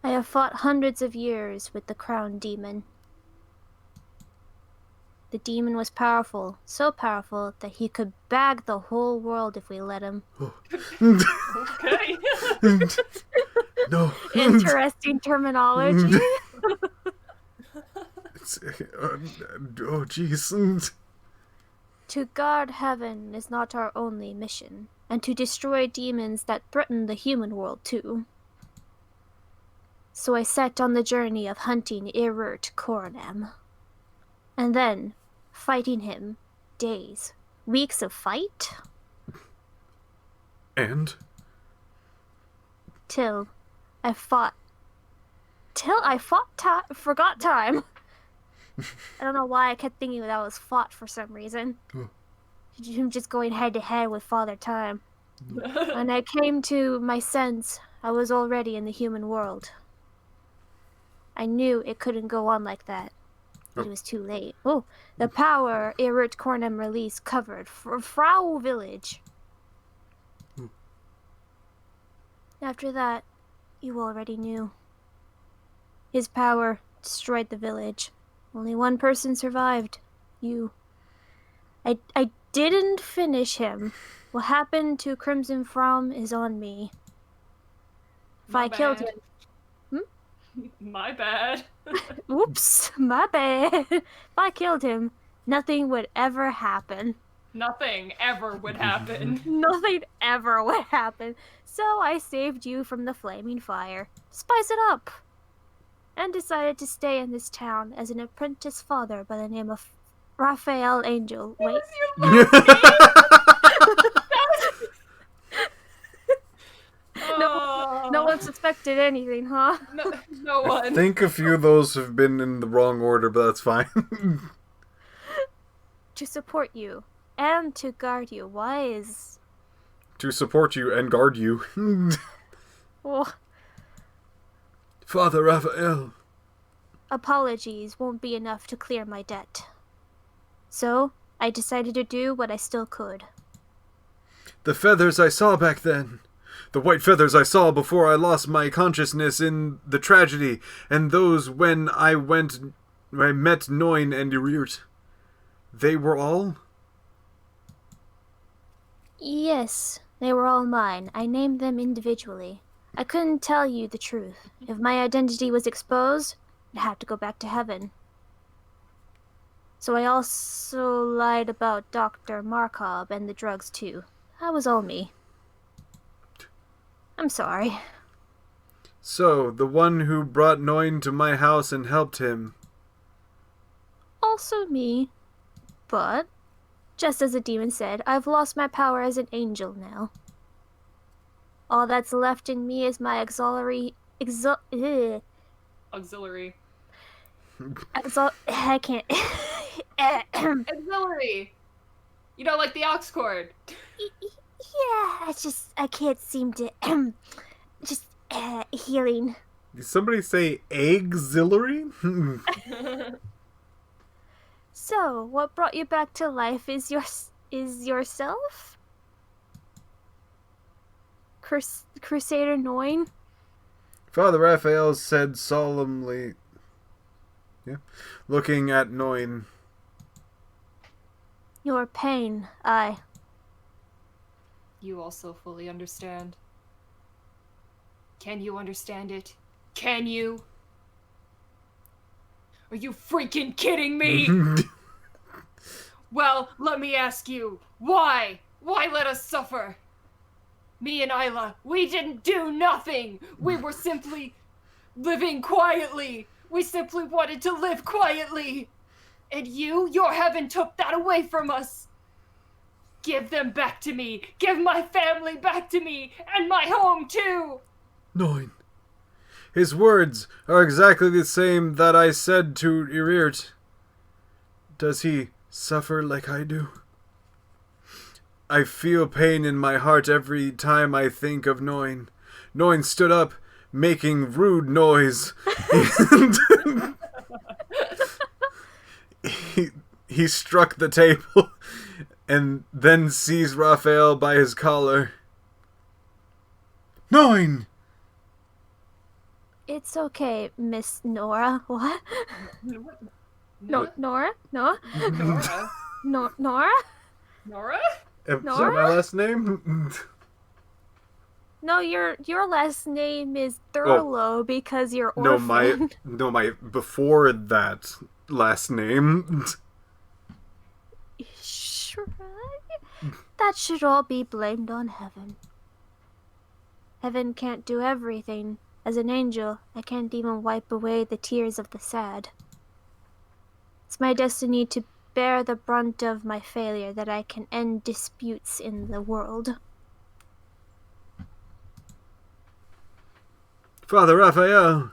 Speaker 2: I have fought hundreds of years with the crown demon. The demon was powerful, so powerful that he could bag the whole world if we let him.
Speaker 1: Okay.
Speaker 3: No.
Speaker 2: Interesting terminology.
Speaker 3: Oh, jeez.
Speaker 2: To guard heaven is not our only mission, and to destroy demons that threaten the human world too. So I set on the journey of hunting Irut Coronam. And then, fighting him, days, weeks of fight,
Speaker 3: And?
Speaker 2: till I fought forgot time. I don't know why I kept thinking that was fought for some reason. Him just going head to head with Father Time. When I came to my sense, I was already in the human world. I knew it couldn't go on like that. It was too late. Oh, the power Irut Cornum release covered for Frau Village. After that, you already knew. His power destroyed the village. Only one person survived. You. I didn't finish him. What happened to Crimson From is on me. If I killed him...
Speaker 1: My bad.
Speaker 2: Oops, my bad. If I killed him, nothing would ever happen.
Speaker 1: Nothing ever would happen.
Speaker 2: Nothing ever would happen. So I saved you from the flaming fire. Spice it up. And decided to stay in this town as an apprentice father by the name of Raphael Angel. Wait. No one suspected anything, huh?
Speaker 1: No one.
Speaker 3: I think a few of those have been in the wrong order, but that's fine.
Speaker 2: To support you and to guard you. Why is...
Speaker 3: To support you and guard you.
Speaker 2: Well,
Speaker 3: Father Raphael.
Speaker 2: apologies won't be enough to clear my debt. So, I decided to do what I still could.
Speaker 3: The feathers I saw back then. The white feathers I saw before I lost my consciousness in the tragedy, and those when I met Noin and Irut. They were all?
Speaker 2: Yes, they were all mine. I named them individually. I couldn't tell you the truth. If my identity was exposed, I'd have to go back to heaven. So I also lied about Dr. Markov and the drugs too. That was all me. I'm sorry.
Speaker 3: So, the one who brought Noin to my house and helped him.
Speaker 2: Also me. But, just as the demon said, I've lost my power as an angel now. All that's left in me is my auxiliary...
Speaker 1: Auxiliary.
Speaker 2: I can't...
Speaker 1: Auxiliary! You know, like the aux cord.
Speaker 2: Yeah, I can't seem to... healing.
Speaker 3: Did somebody say auxiliary?
Speaker 2: So, what brought you back to life is yourself? Crusader Noin?
Speaker 3: Father Raphael said solemnly, looking at Noin.
Speaker 2: Your pain, I.
Speaker 1: You also fully understand. Can you understand it? Can you? Are you freaking kidding me? Well, let me ask you, why? Why let us suffer? Me and Isla, we didn't do nothing! We were simply living quietly! We simply wanted to live quietly! And your heaven took that away from us! Give them back to me! Give my family back to me! And my home, too!
Speaker 3: Noin. His words are exactly the same that I said to Irirt. Does he suffer like I do? I feel pain in my heart every time I think of Noin. Noin stood up, making rude noise. he struck the table and then seized Raphael by his collar. Noin!
Speaker 2: It's okay, Miss Nora. What?
Speaker 1: Nora?
Speaker 2: Nora? No?
Speaker 1: Nora?
Speaker 2: Nora?
Speaker 1: Nora?
Speaker 3: Is that
Speaker 2: Nora?
Speaker 3: my last name?
Speaker 2: No, your last name is Thurlow because you're orphan.
Speaker 3: my before that last name.
Speaker 2: Shrug? That should all be blamed on heaven. Heaven can't do everything. As an angel, I can't even wipe away the tears of the sad. It's my destiny to bear the brunt of my failure that I can end disputes in the world.
Speaker 3: Father Raphael.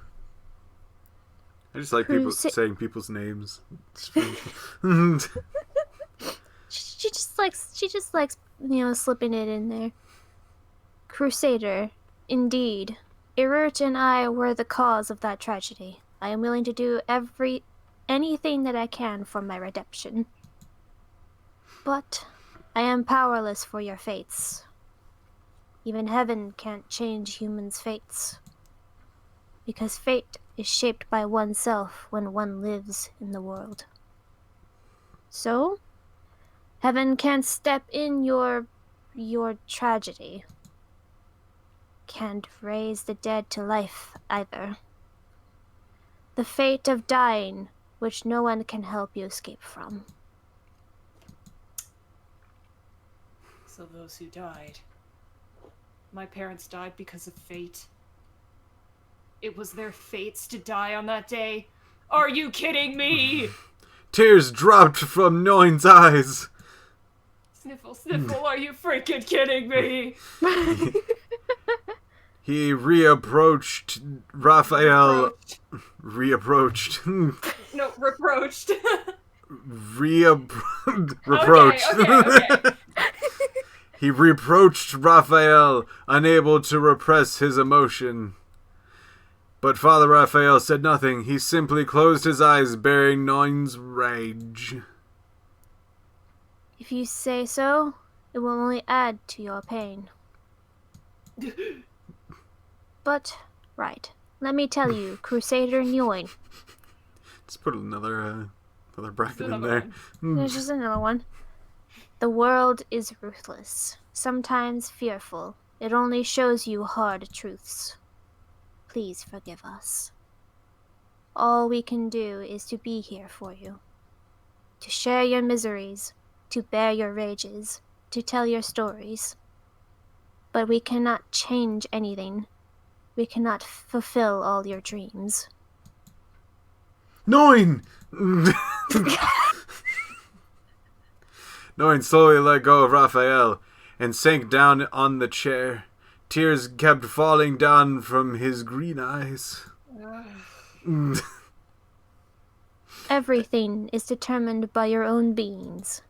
Speaker 3: I just like people
Speaker 2: Crusa-
Speaker 3: saying people's names.
Speaker 2: She just likes, slipping it in there. Crusader, indeed. Irirt and I were the cause of that tragedy. I am willing to do anything that I can for my redemption. But I am powerless for your fates. Even heaven can't change humans' fates. Because fate is shaped by oneself when one lives in the world. So, heaven can't step in your tragedy. Can't raise the dead to life either. The fate of dying, which no one can help you escape from.
Speaker 1: So those who died. My parents died because of fate. It was their fates to die on that day. Are you kidding me?
Speaker 3: Tears dropped from Noin's eyes.
Speaker 1: Sniffle, sniffle, are you freaking kidding me?
Speaker 3: He reapproached Raphael. Reapproached.
Speaker 1: No, reproached.
Speaker 3: Reproached.
Speaker 1: Okay.
Speaker 3: He reproached Raphael, unable to repress his emotion. But Father Raphael said nothing. He simply closed his eyes, bearing Noin's rage.
Speaker 2: If you say so, it will only add to your pain. But, right. Let me tell you, Crusader Nguyen.
Speaker 3: Just put another bracket in
Speaker 1: another
Speaker 3: there.
Speaker 2: There's just another one. The world is ruthless, sometimes fearful. It only shows you hard truths. Please forgive us. All we can do is to be here for you. To share your miseries, to bear your rages, to tell your stories. But we cannot change anything. We cannot fulfill all your dreams.
Speaker 3: Noin! Noin slowly let go of Raphael and sank down on the chair. Tears kept falling down from his green eyes.
Speaker 2: Everything is determined by your own beings.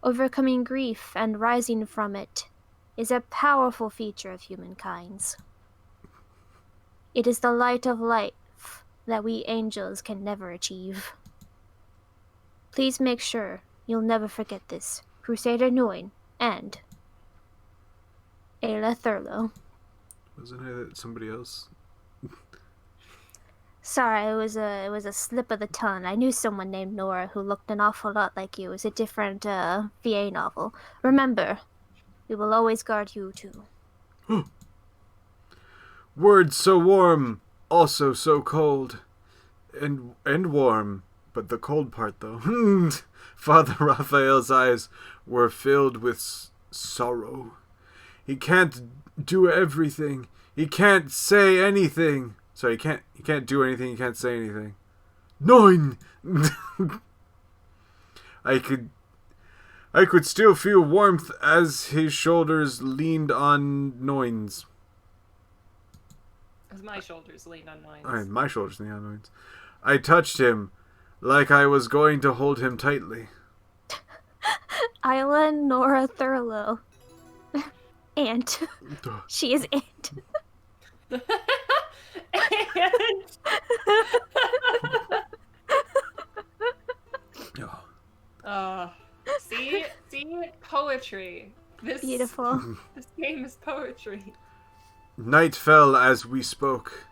Speaker 2: Overcoming grief and rising from it is a powerful feature of humankind's. It is the light of life that we angels can never achieve. Please make sure you'll never forget this, Crusader Nguyen and Ayla Thurlow.
Speaker 3: Wasn't it somebody else?
Speaker 2: Sorry, it was a slip of the tongue. I knew someone named Nora who looked an awful lot like you. It was a different VA novel. Remember, we will always guard you too.
Speaker 3: Words so warm, also so cold. And warm, but the cold part though. Father Raphael's eyes were filled with sorrow. He can't do everything. He can't say anything. Sorry, he can't do anything, he can't say anything. Nine! I could still feel warmth as his shoulders leaned on Noin's.
Speaker 1: As my shoulders leaned on mine.
Speaker 3: Alright, my shoulders leaned on Noin's. I touched him like I was going to hold him tightly.
Speaker 2: Isla Nora Thurlow. Aunt. She is Aunt.
Speaker 1: See poetry.
Speaker 2: Beautiful.
Speaker 1: This game is poetry.
Speaker 3: Night fell as we spoke.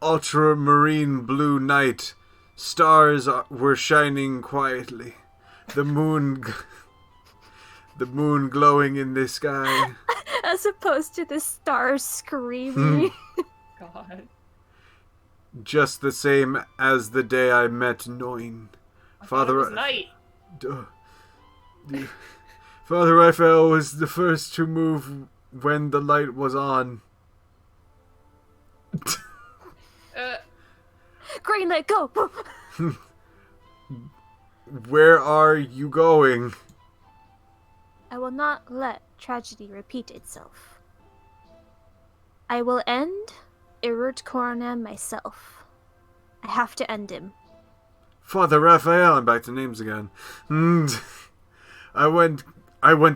Speaker 3: Ultramarine blue night. Stars were shining quietly. The moon glowing in the sky.
Speaker 2: As opposed to the stars screaming.
Speaker 1: God.
Speaker 3: Just the same as the day I met Noin.
Speaker 1: Father, it was night.
Speaker 3: Father Raphael was the first to move when the light was on.
Speaker 2: Green light, go!
Speaker 3: Where are you going?
Speaker 2: I will not let tragedy repeat itself. I will end Irut Coronam myself. I have to end him.
Speaker 3: Father Raphael, I'm back to names again. I went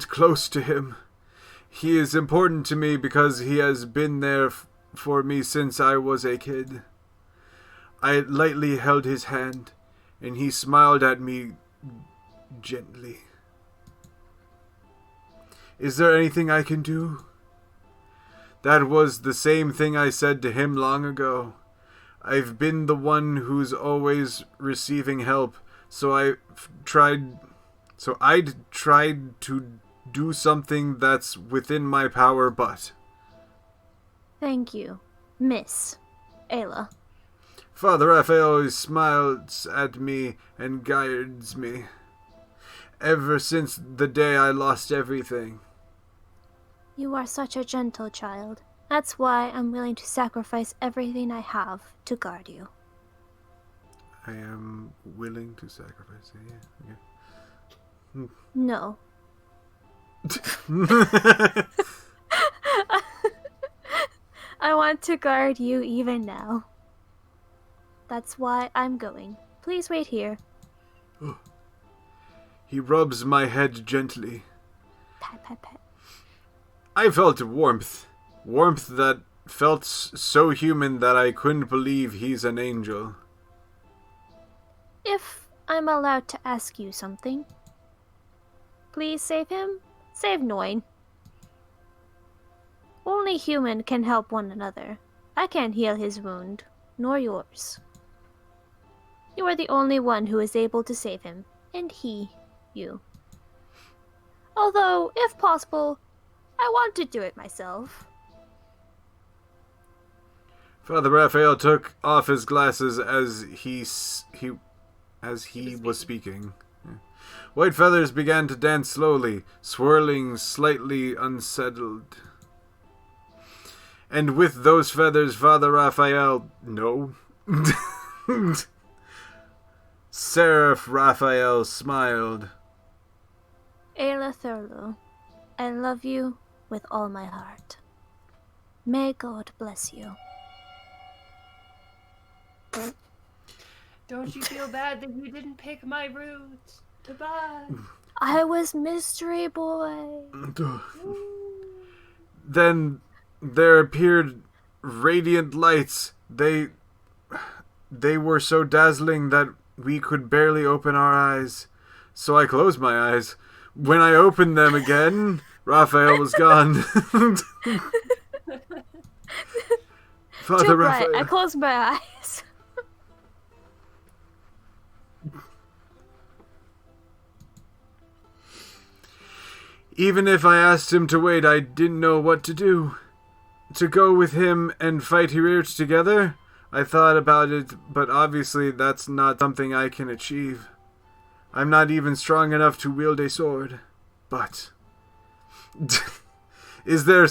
Speaker 3: close to him. He is important to me because he has been there for me since I was a kid. I lightly held his hand, and he smiled at me gently. Is there anything I can do? That was the same thing I said to him long ago. I've been the one who's always receiving help, so I'd tried to do something that's within my power, but...
Speaker 2: Thank you, Miss Ayla.
Speaker 3: Father Raphael always smiles at me and guides me. Ever since the day I lost everything.
Speaker 2: You are such a gentle child. That's why I'm willing to sacrifice everything I have to guard you.
Speaker 3: I am willing to sacrifice it, yeah. Okay.
Speaker 2: No. I want to guard you even now. That's why I'm going. Please wait here.
Speaker 3: He rubs my head gently.
Speaker 2: Pat, pat, pat.
Speaker 3: I felt warmth. Warmth that felt so human that I couldn't believe he's an angel.
Speaker 2: If I'm allowed to ask you something, please save him. Save Noin. Only human can help one another. I can't heal his wound, nor yours. You are the only one who is able to save him, and you. Although, if possible, I want to do it myself.
Speaker 3: Father Raphael took off his glasses as he was speaking. White feathers began to dance slowly, swirling slightly unsettled. And with those feathers, Father Raphael... No. Seraph Raphael smiled.
Speaker 2: Ayla Thurlow, I love you with all my heart. May God bless you.
Speaker 1: Don't you feel bad that you didn't pick my route? Goodbye.
Speaker 2: I was mystery boy.
Speaker 3: Then there appeared radiant lights. They were so dazzling that we could barely open our eyes. So I closed my eyes. When I opened them again, Raphael was gone. Father
Speaker 2: Too
Speaker 3: Raphael.
Speaker 2: bright. I closed my eyes.
Speaker 3: Even if I asked him to wait, I didn't know what to do. To go with him and fight Hirirt together? I thought about it, but obviously that's not something I can achieve. I'm not even strong enough to wield a sword. But... is there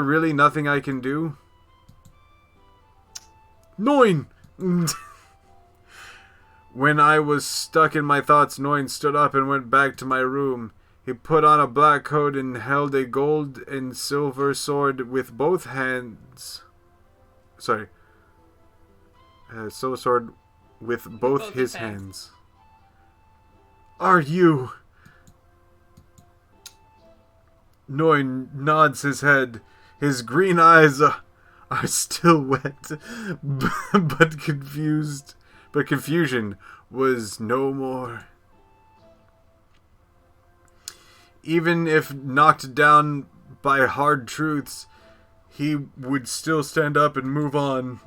Speaker 3: really nothing I can do? Noin! When I was stuck in my thoughts, Noin stood up and went back to my room. He put on a black coat and held a gold and silver sword with both hands. Sorry. Silver sword with both his hands. Are you? Noin nods his head. His green eyes are still wet, but confused. But confusion was no more. Even if knocked down by hard truths, he would still stand up and move on.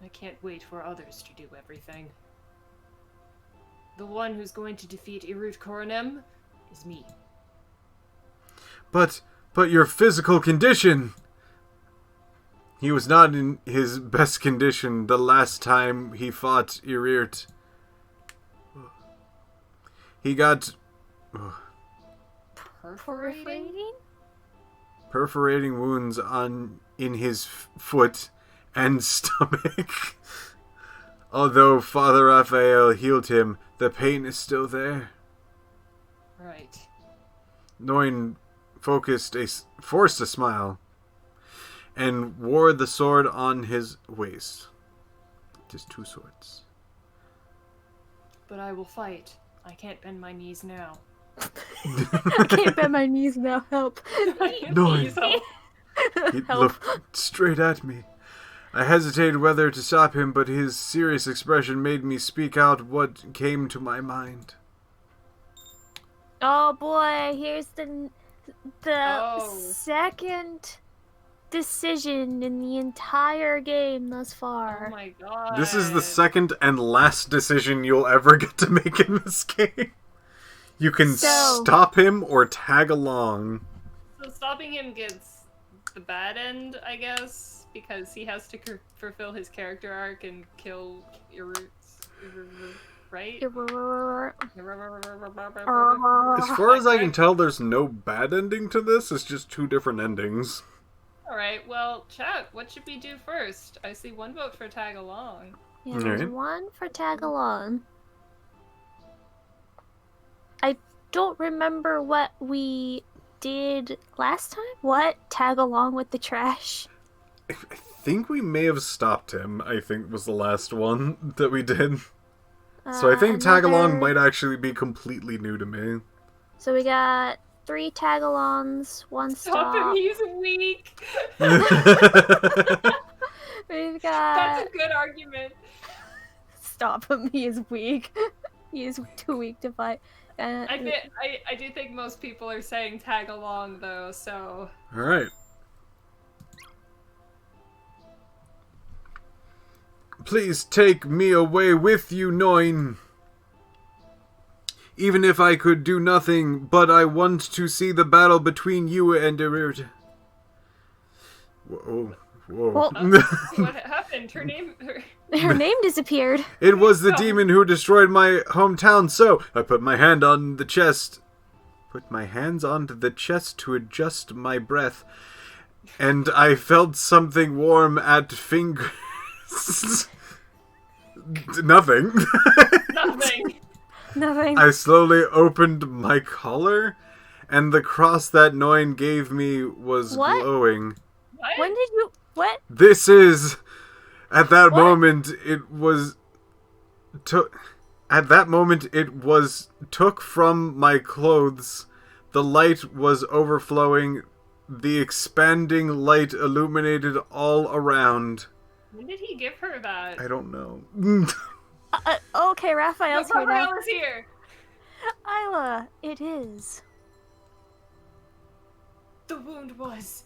Speaker 1: I can't wait for others to do everything. The one who's going to defeat Irut Koronem is me.
Speaker 3: But your physical condition... He was not in his best condition the last time he fought Irirt. He got... perforating wounds in his foot and stomach. Although Father Raphael healed him, the pain is still there.
Speaker 1: Right.
Speaker 3: Noin forced a smile and wore the sword on his waist. Just two swords.
Speaker 1: But I will fight. I can't bend my knees now.
Speaker 2: I can't bend my knees now. Help.
Speaker 3: Noin. He looked straight at me. I hesitated whether to stop him, but his serious expression made me speak out what came to my mind.
Speaker 2: Oh boy, here's the
Speaker 1: Oh.
Speaker 2: second decision in the entire game thus
Speaker 1: Oh
Speaker 2: far.
Speaker 1: my god.
Speaker 3: This is the second and last decision you'll ever get to make in this game. You can stop him or tag along.
Speaker 1: So stopping him gets the bad end, I guess, because he has to fulfill his character arc and kill Irut, right?
Speaker 3: As far as I can tell, there's no bad ending to this. It's just two different endings.
Speaker 1: Alright, well, chat, what should we do first? I see one vote for tag along.
Speaker 2: Yeah, there's
Speaker 3: Alright.
Speaker 2: one for tag along. I don't remember what we did last time. What? Tag along with the trash?
Speaker 3: I think we may have stopped him, I think was the last one that we did. So I think tag along might actually be completely new to me.
Speaker 2: So we got 3 tag alongs, 1
Speaker 1: Stop him,
Speaker 2: stop.
Speaker 1: he's weak!
Speaker 2: We've got...
Speaker 1: That's a good argument.
Speaker 2: Stop him, he is weak. He is too weak to fight.
Speaker 1: I do think most people are saying tag along, though, so...
Speaker 3: Alright. Please take me away with you, Noin. Even if I could do nothing, but I want to see the battle between you and Irut. Whoa.
Speaker 2: Well,
Speaker 1: What happened? Her name...
Speaker 2: her name disappeared.
Speaker 3: It was the demon who destroyed my hometown, so I put my hand on the chest. Put my hands onto the chest to adjust my breath. And I felt something warm at fingers. Nothing.
Speaker 1: Nothing.
Speaker 2: Nothing.
Speaker 3: I slowly opened my collar, and the cross that Noin gave me was
Speaker 2: What?
Speaker 3: glowing.
Speaker 1: What?
Speaker 2: When did you... What?
Speaker 3: This is... At that
Speaker 2: What?
Speaker 3: moment, it was... At that moment, it was took from my clothes. The light was overflowing the expanding light illuminated all around.
Speaker 1: When did he give her that?
Speaker 3: I don't know.
Speaker 2: Okay, Raphael's here now.
Speaker 1: Raphael is here!
Speaker 2: Isla, it is.
Speaker 1: The wound was...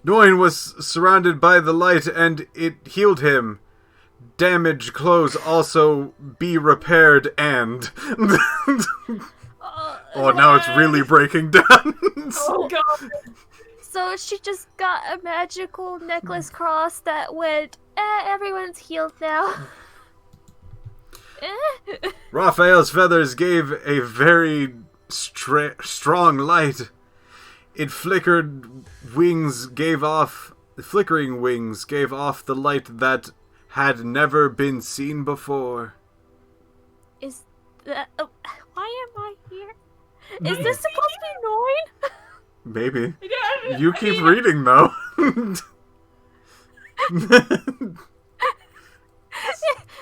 Speaker 3: Noin was surrounded by the light and it healed him. Damaged clothes also be repaired and... Oh, now it's really breaking down.
Speaker 1: Oh god!
Speaker 2: So she just got a magical necklace cross that went, everyone's healed now.
Speaker 3: Raphael's feathers gave a very strong light. It flickering wings gave off the light that had never been seen before.
Speaker 2: Is that... why am I here? Is this supposed to be Noin?
Speaker 3: Maybe.
Speaker 1: Yeah,
Speaker 3: You keep reading, though.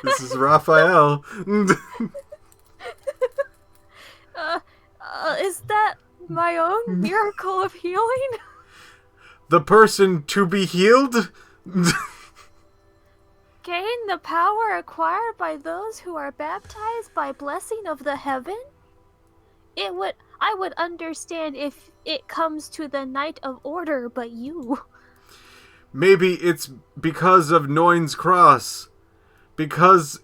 Speaker 3: This is Raphael.
Speaker 2: Is that my own miracle of healing?
Speaker 3: The person to be healed?
Speaker 2: Gain the power acquired by those who are baptized by blessing of the heaven? I would understand if it comes to the Knight of Order, but you...
Speaker 3: Maybe it's because of Noin's cross. Because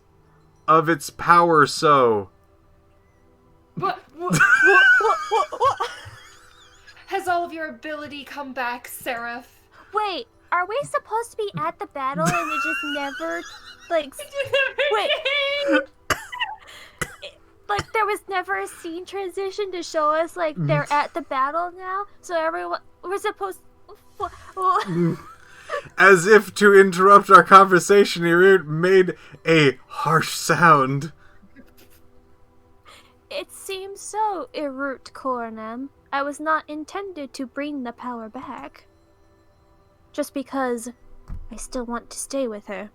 Speaker 3: of its power so.
Speaker 1: What? Has all of your ability come back, Seraph?
Speaker 2: Wait, are we supposed to be at the battle and it just never, like... Wait... Like, there was never a scene transition to show us, like, they're at the battle now? So everyone... We're supposed...
Speaker 3: As if to interrupt our conversation, Irut made a harsh sound.
Speaker 2: It seems so, Irut Cornam. I was not intended to bring the power back. Just because I still want to stay with her.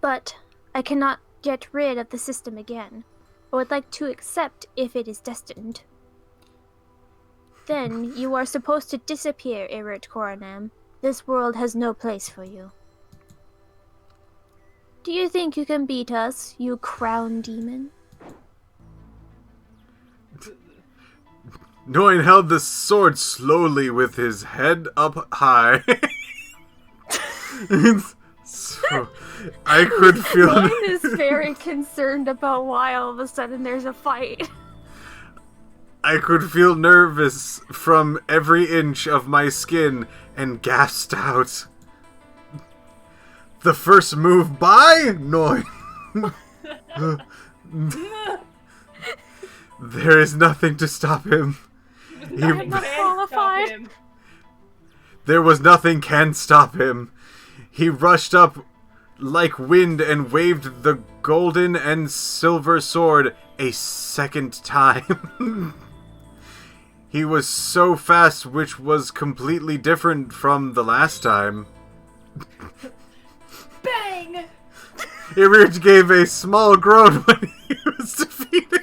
Speaker 2: But I cannot get rid of the system again. I would like to accept if it is destined. Then you are supposed to disappear, Irut Cornam. This world has no place for you. Do you think you can beat us, you crown demon?
Speaker 3: Noin held the sword slowly with his head up high. So, I could feel...
Speaker 2: Noin is very concerned about why all of a sudden there's a fight.
Speaker 3: I could feel nervous from every inch of my skin and gasped out. The first move by Noin. There is nothing to stop him.
Speaker 2: I'm not qualified.
Speaker 3: There was nothing can stop him. He rushed up like wind and waved the golden and silver sword a second time. He was so fast, which was completely different from the last time.
Speaker 1: Bang!
Speaker 3: Irut gave a small groan when he was defeated.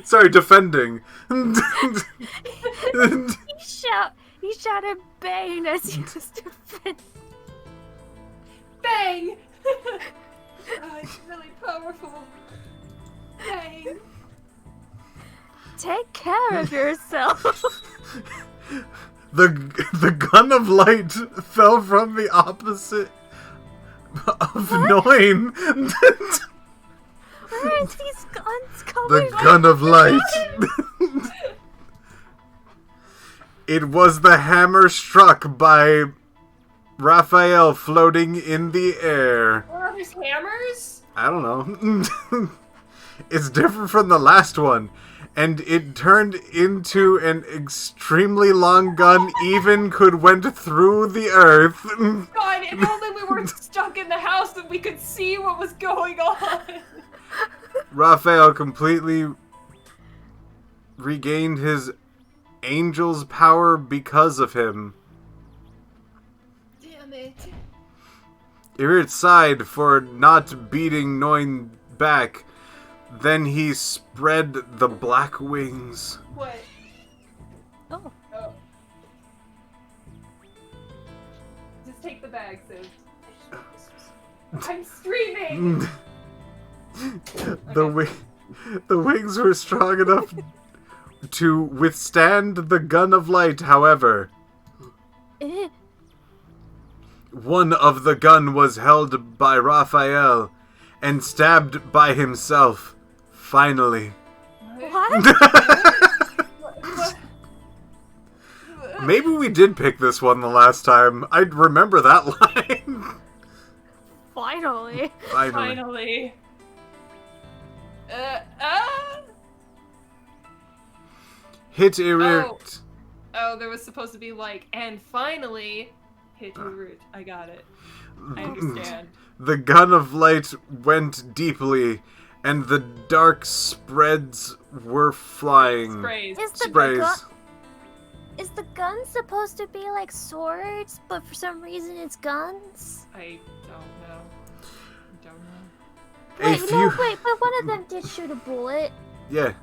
Speaker 3: Sorry, defending.
Speaker 2: He shouted bang as he was defending.
Speaker 1: Bang! Oh, it's really powerful. Bang!
Speaker 2: Take care of yourself.
Speaker 3: The gun of light fell from the opposite of Noin.
Speaker 2: Where is these guns coming
Speaker 3: The
Speaker 2: from?
Speaker 3: gun of light. It was the hammer struck by Raphael floating in the air.
Speaker 1: Where are his hammers?
Speaker 3: I don't know. It's different from the last one. And it turned into an extremely long gun, even could went through the earth.
Speaker 1: God, if only we weren't stuck in the house and we could see what was going on.
Speaker 3: Raphael completely regained his angel's power because of him.
Speaker 1: Damn it.
Speaker 3: Irut sighed for not beating Noin back, Then he spread the black wings.
Speaker 1: What?
Speaker 2: Oh.
Speaker 1: Oh. Just take the bag, Sis. I'm streaming!
Speaker 3: The wings were strong enough to withstand the gun of light, however.
Speaker 2: Eh.
Speaker 3: One of the gun was held by Raphael and stabbed by himself. Finally.
Speaker 2: What?
Speaker 3: Maybe we did pick this one the last time. I remember that line.
Speaker 2: Finally.
Speaker 1: Finally.
Speaker 3: Hit Irirt.
Speaker 1: Oh, there was supposed to be like, and finally, hit your root. I got it. I understand.
Speaker 3: The gun of light went deeply, and the dark spreads were flying.
Speaker 1: Sprays.
Speaker 2: Is the gun supposed to be like swords, but for some reason it's guns?
Speaker 1: I don't know.
Speaker 2: Wait, but one of them did shoot a bullet.
Speaker 3: Yeah.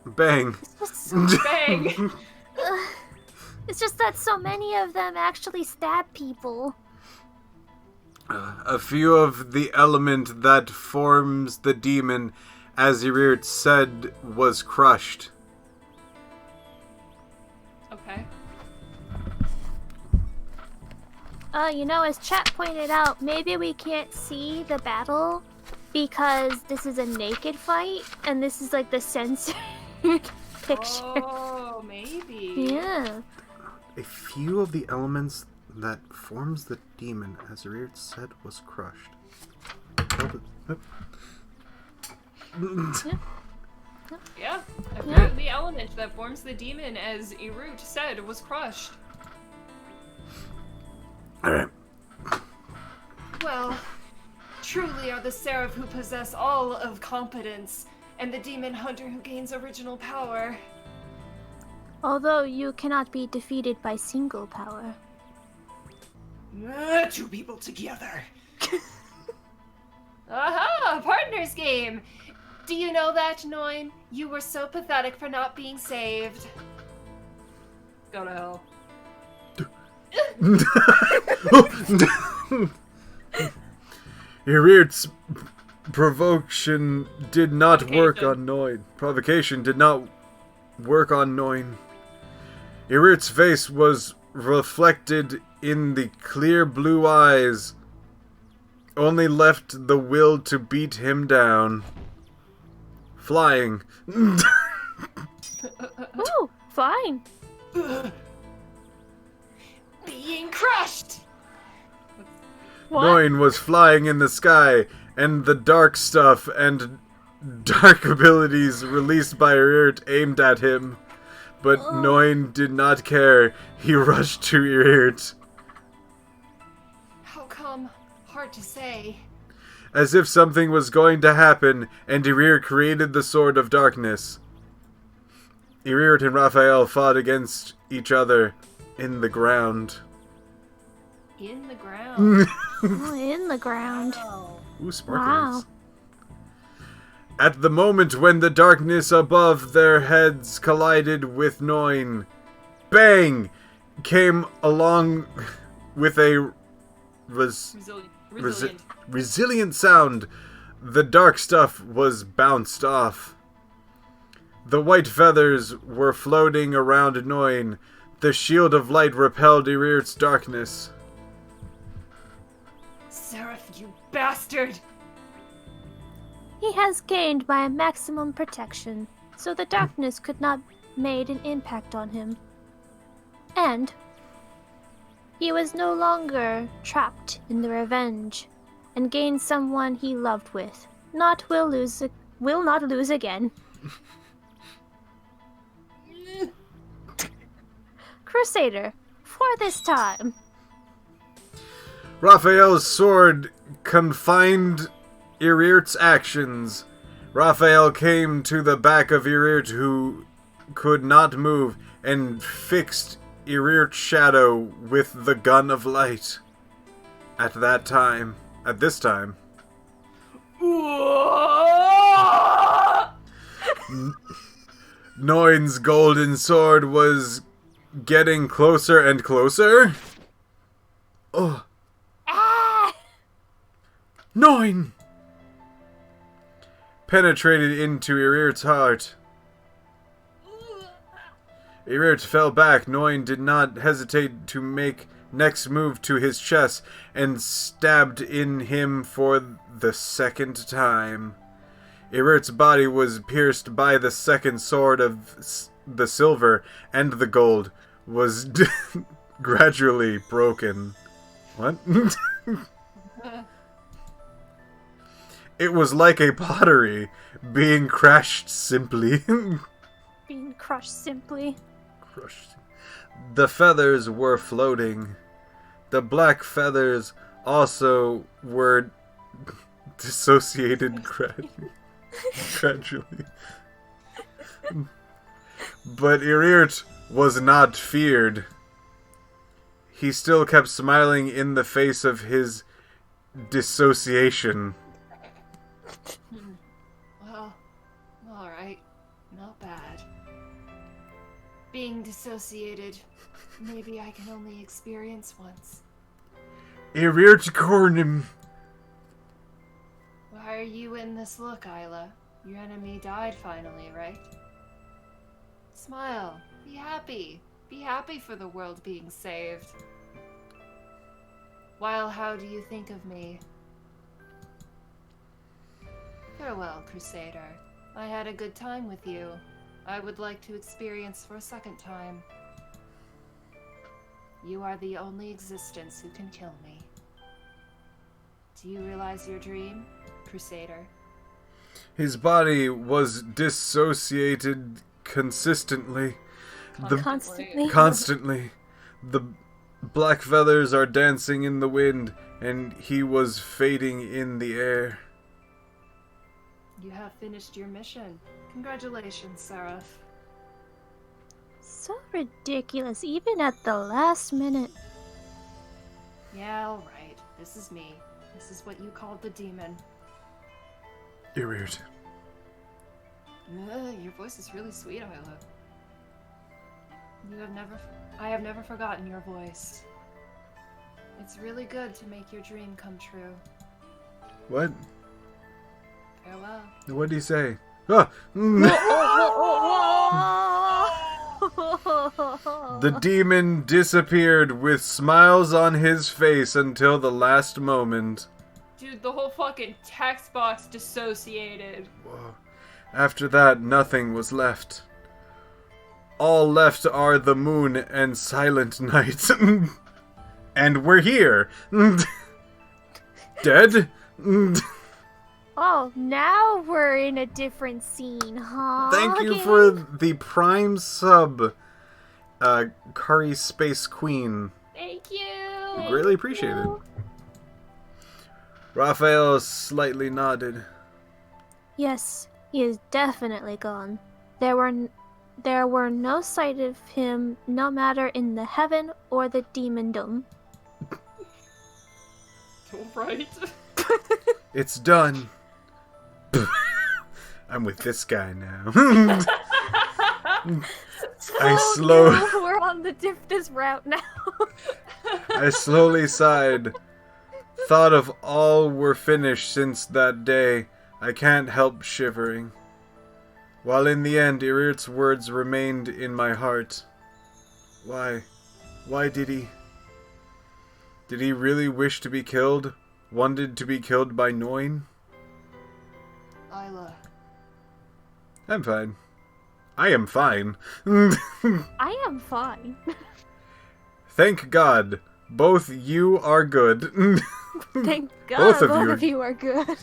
Speaker 3: Bang.
Speaker 2: It's just,
Speaker 1: Bang!
Speaker 2: it's just that so many of them actually stab people.
Speaker 3: A few of the element that forms the demon, as Irirt said, was crushed.
Speaker 1: Okay.
Speaker 2: As chat pointed out, maybe we can't see the battle because this is a naked fight, and this is like the censored picture.
Speaker 1: Oh, maybe.
Speaker 2: Yeah.
Speaker 3: A few of the elements that forms the demon, as Irirt said, was crushed.
Speaker 1: Yeah. A few of the element that forms the demon, as Irut said, was crushed.
Speaker 3: Alright.
Speaker 1: Well, truly are the Seraph who possess all of competence, and the demon hunter who gains original power.
Speaker 2: Although you cannot be defeated by single power.
Speaker 4: Two people together.
Speaker 1: Aha! Partners game! Do you know that, Noin? You were so pathetic for not being saved. Go to hell.
Speaker 3: Irirt's provocation did not work on Noin. Provocation did not work on Noin. Irirt's face was reflected in the clear blue eyes, only left the will to beat him down. Flying.
Speaker 2: Ooh, fine.
Speaker 1: Being crushed!
Speaker 2: What?
Speaker 3: Noin was flying in the sky, and the dark stuff and dark abilities released by Irirt aimed at him. But Noin did not care. He rushed to Irirt.
Speaker 1: How come? Hard to say.
Speaker 3: As if something was going to happen, and Irirt created the Sword of Darkness. Irirt and Raphael fought against each other in the ground.
Speaker 1: In the ground.
Speaker 2: Oh, in the ground.
Speaker 1: Oh.
Speaker 3: Ooh, sparklings.
Speaker 2: Wow.
Speaker 3: At the moment when the darkness above their heads collided with Noin, bang! Came along with a resilient sound. The dark stuff was bounced off. The white feathers were floating around Noin. The shield of light repelled Irirt's darkness.
Speaker 1: Seraph, you bastard!
Speaker 2: He has gained my maximum protection, so the darkness could not made an impact on him. And he was no longer trapped in the revenge, and gained someone he loved with. Will not lose again. Crusader, for this time.
Speaker 3: Raphael's sword confined Irirt's actions. Raphael came to the back of Irirt, who could not move, and fixed Irirt's shadow with the gun of light. At this time.
Speaker 1: Whoa!
Speaker 3: Noin's golden sword was getting closer and closer. Oh.
Speaker 2: Ah!
Speaker 3: Noin! Penetrated into Irirt's heart. Irirt fell back. Noin did not hesitate to make next move to his chest and stabbed in him for the second time. Irirt's body was pierced by the second sword of the silver, and the gold was gradually broken. What? It was like a pottery being crushed simply.
Speaker 2: Being crushed simply.
Speaker 3: Crushed. The feathers were floating. The black feathers also were dissociated gradually. But Irirt was not feared. He still kept smiling in the face of his dissociation.
Speaker 1: Well, alright. Not bad. Being dissociated, maybe I can only experience once.
Speaker 3: Irirt Cornum.
Speaker 1: Why are you in this look, Isla? Your enemy died finally, right? Smile. Be happy. Be happy for the world being saved. While how do you think of me? Farewell, Crusader. I had a good time with you. I would like to experience for a second time. You are the only existence who can kill me. Do you realize your dream, Crusader?
Speaker 3: His body was dissociated consistently. Constantly. The black feathers are dancing in the wind, and he was fading in the air.
Speaker 1: You have finished your mission. Congratulations, Seraph.
Speaker 2: So ridiculous, even at the last minute.
Speaker 1: Yeah, alright. This is me. This is what you called the demon.
Speaker 3: You're weird.
Speaker 1: Your voice is really sweet, Isla. I have never forgotten your voice. It's really good to make your dream come true.
Speaker 3: What?
Speaker 1: Farewell.
Speaker 3: What did he say? Ah! The demon disappeared with smiles on his face until the last moment.
Speaker 1: Dude, the whole fucking text box dissociated.
Speaker 3: Whoa. After that, nothing was left. All left are the moon and silent night. And we're here. Dead?
Speaker 2: Oh, now we're in a different scene, huh?
Speaker 3: Thank you for the prime sub, Curry Space Queen.
Speaker 1: Thank you!
Speaker 3: Greatly appreciated. Raphael slightly nodded.
Speaker 2: Yes, he is definitely gone. There were no sight of him, no matter in the heaven or the demondom.
Speaker 1: Right?
Speaker 3: It's done. I'm with this guy now.
Speaker 2: We're on the this route now.
Speaker 3: I slowly sighed. Thought of all were finished since that day. I can't help shivering. While in the end, Irirt's words remained in my heart. Why? Why did he? Did he really wish to be killed? Wanted to be killed by Noin?
Speaker 1: Isla.
Speaker 3: I'm fine. I am fine.
Speaker 2: I am fine.
Speaker 3: Thank God. Both you are good.
Speaker 2: Thank God
Speaker 3: Both
Speaker 2: both
Speaker 3: of
Speaker 2: of you are good.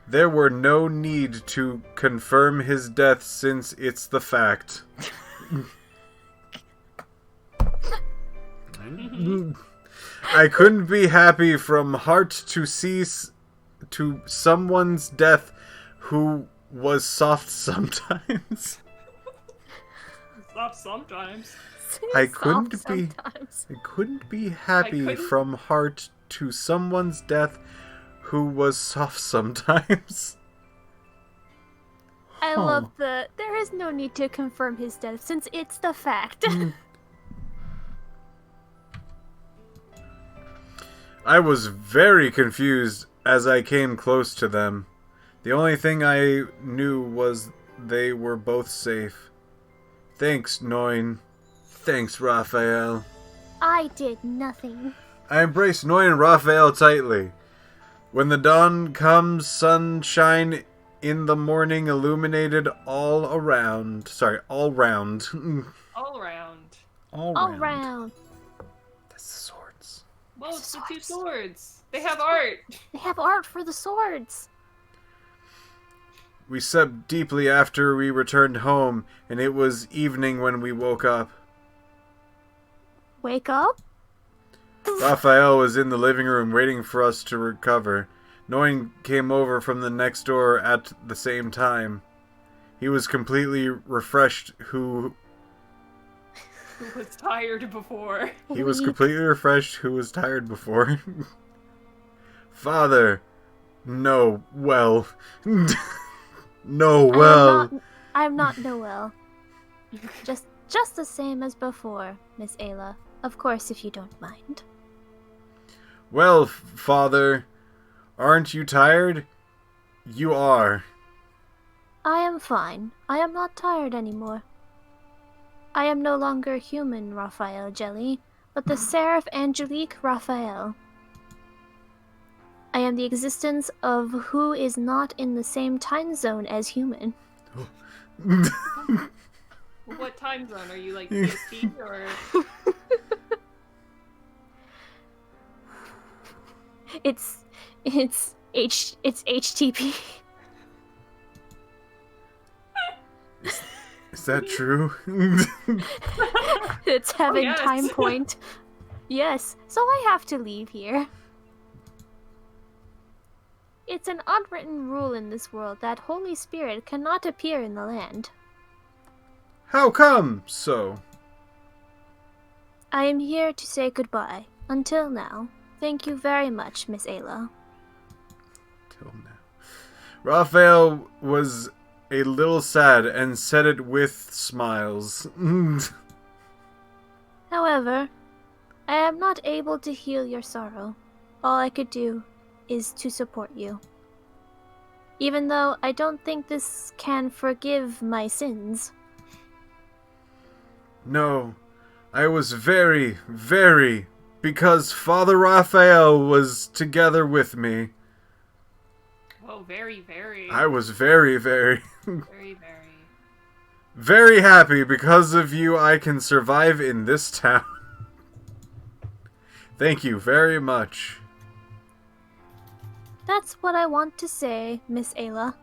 Speaker 3: There were no need to confirm his death since it's the fact. I couldn't be happy from heart to see to someone's death who was soft sometimes.
Speaker 1: Soft sometimes.
Speaker 3: I couldn't be happy from heart to someone's death who was soft sometimes.
Speaker 2: I love the. There is no need to confirm his death since it's the fact.
Speaker 3: I was very confused as I came close to them. The only thing I knew was they were both safe. Thanks, Noin. Thanks, Raphael.
Speaker 2: I did nothing.
Speaker 3: I embraced Noin and Raphael tightly. When the dawn comes, sunshine in the morning illuminated all around. Sorry, all round.
Speaker 1: All around.
Speaker 2: All round.
Speaker 3: That's the swords.
Speaker 1: Well,
Speaker 2: There's
Speaker 1: it's
Speaker 2: the
Speaker 1: the two
Speaker 2: swords.
Speaker 1: swords. They have art.
Speaker 2: They have art for the swords.
Speaker 3: We slept deeply after we returned home, and it was evening when we woke up.
Speaker 2: Wake up?
Speaker 3: Raphael was in the living room waiting for us to recover. Noin came over from the next door at the same time. He was completely refreshed who
Speaker 1: Was tired before.
Speaker 3: He was completely refreshed who was tired before. Father. No, well. No, well.
Speaker 2: I'm not Noel. Just the same as before, Miss Ayla. Of course, if you don't mind.
Speaker 3: Well, Father, aren't you tired? You are.
Speaker 2: I am fine. I am not tired anymore. I am no longer human Raphael Jelly, but the Seraph Angelique Raphael. I am the existence of who is not in the same time zone as human.
Speaker 1: What time zone? Are you like PST or?
Speaker 2: It's HTP.
Speaker 3: Is that true?
Speaker 2: It's heaven
Speaker 1: yes.
Speaker 2: time point. Yes, so I have to leave here. It's an unwritten rule in this world that Holy Spirit cannot appear in the land.
Speaker 3: How come so?
Speaker 2: I am here to say goodbye. Until now. Thank you very much, Miss Ayla.
Speaker 3: Till now. Raphael was a little sad and said it with smiles.
Speaker 2: However, I am not able to heal your sorrow. All I could do is to support you. Even though I don't think this can forgive my sins.
Speaker 3: No, I was very, because Father Raphael was together with me.
Speaker 1: Oh, very, very.
Speaker 3: I was very,
Speaker 1: Very,
Speaker 3: very happy because of you I can survive in this town. Thank you very much.
Speaker 2: That's what I want to say, Miss Ayla.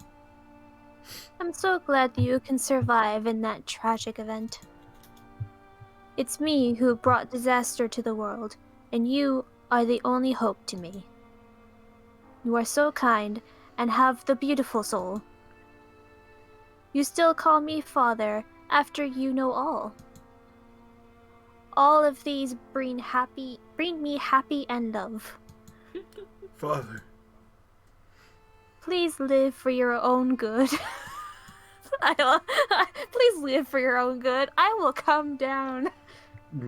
Speaker 2: I'm so glad that you can survive in that tragic event. It's me who brought disaster to the world, and you are the only hope to me. You are so kind and have the beautiful soul. You still call me father after you know all. All of these bring me happy and love.
Speaker 3: Father.
Speaker 2: Please live for your own good. Please live for your own good. I will come down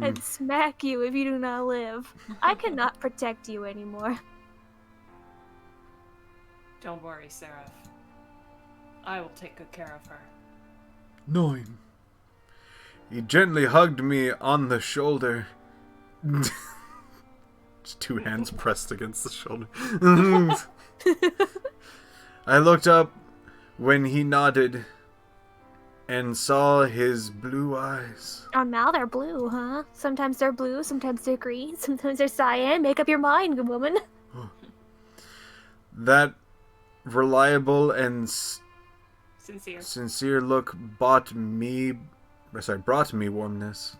Speaker 2: and smack you if you do not live. I cannot protect you anymore.
Speaker 1: Don't worry, Seraph. I will take good care of her.
Speaker 3: Noin. He gently hugged me on the shoulder. Just two hands pressed against the shoulder. I looked up when he nodded and saw his blue eyes.
Speaker 2: Oh, now they're blue, huh? Sometimes they're blue, sometimes they're green, sometimes they're cyan. Make up your mind, good woman.
Speaker 3: That reliable and
Speaker 1: Sincere
Speaker 3: look brought me warmness.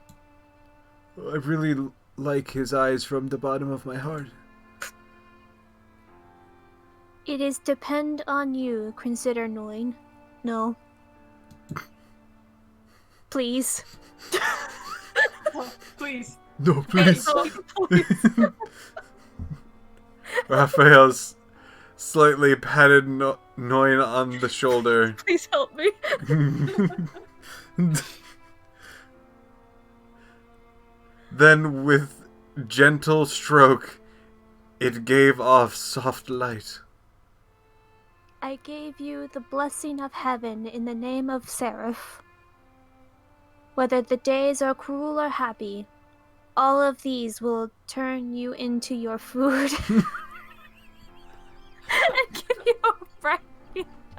Speaker 3: I really like his eyes from the bottom of my heart.
Speaker 2: It is depend on you, consider Noin. No. Please.
Speaker 1: Oh, please.
Speaker 3: No, please.
Speaker 1: Hey, please.
Speaker 3: Raphael's slightly patted Noin on the shoulder.
Speaker 2: Please help me.
Speaker 3: Then, with gentle stroke, it gave off soft light.
Speaker 2: I gave you the blessing of heaven in the name of Seraph. Whether the days are cruel or happy, all of these will turn you into your food. And give you a bright.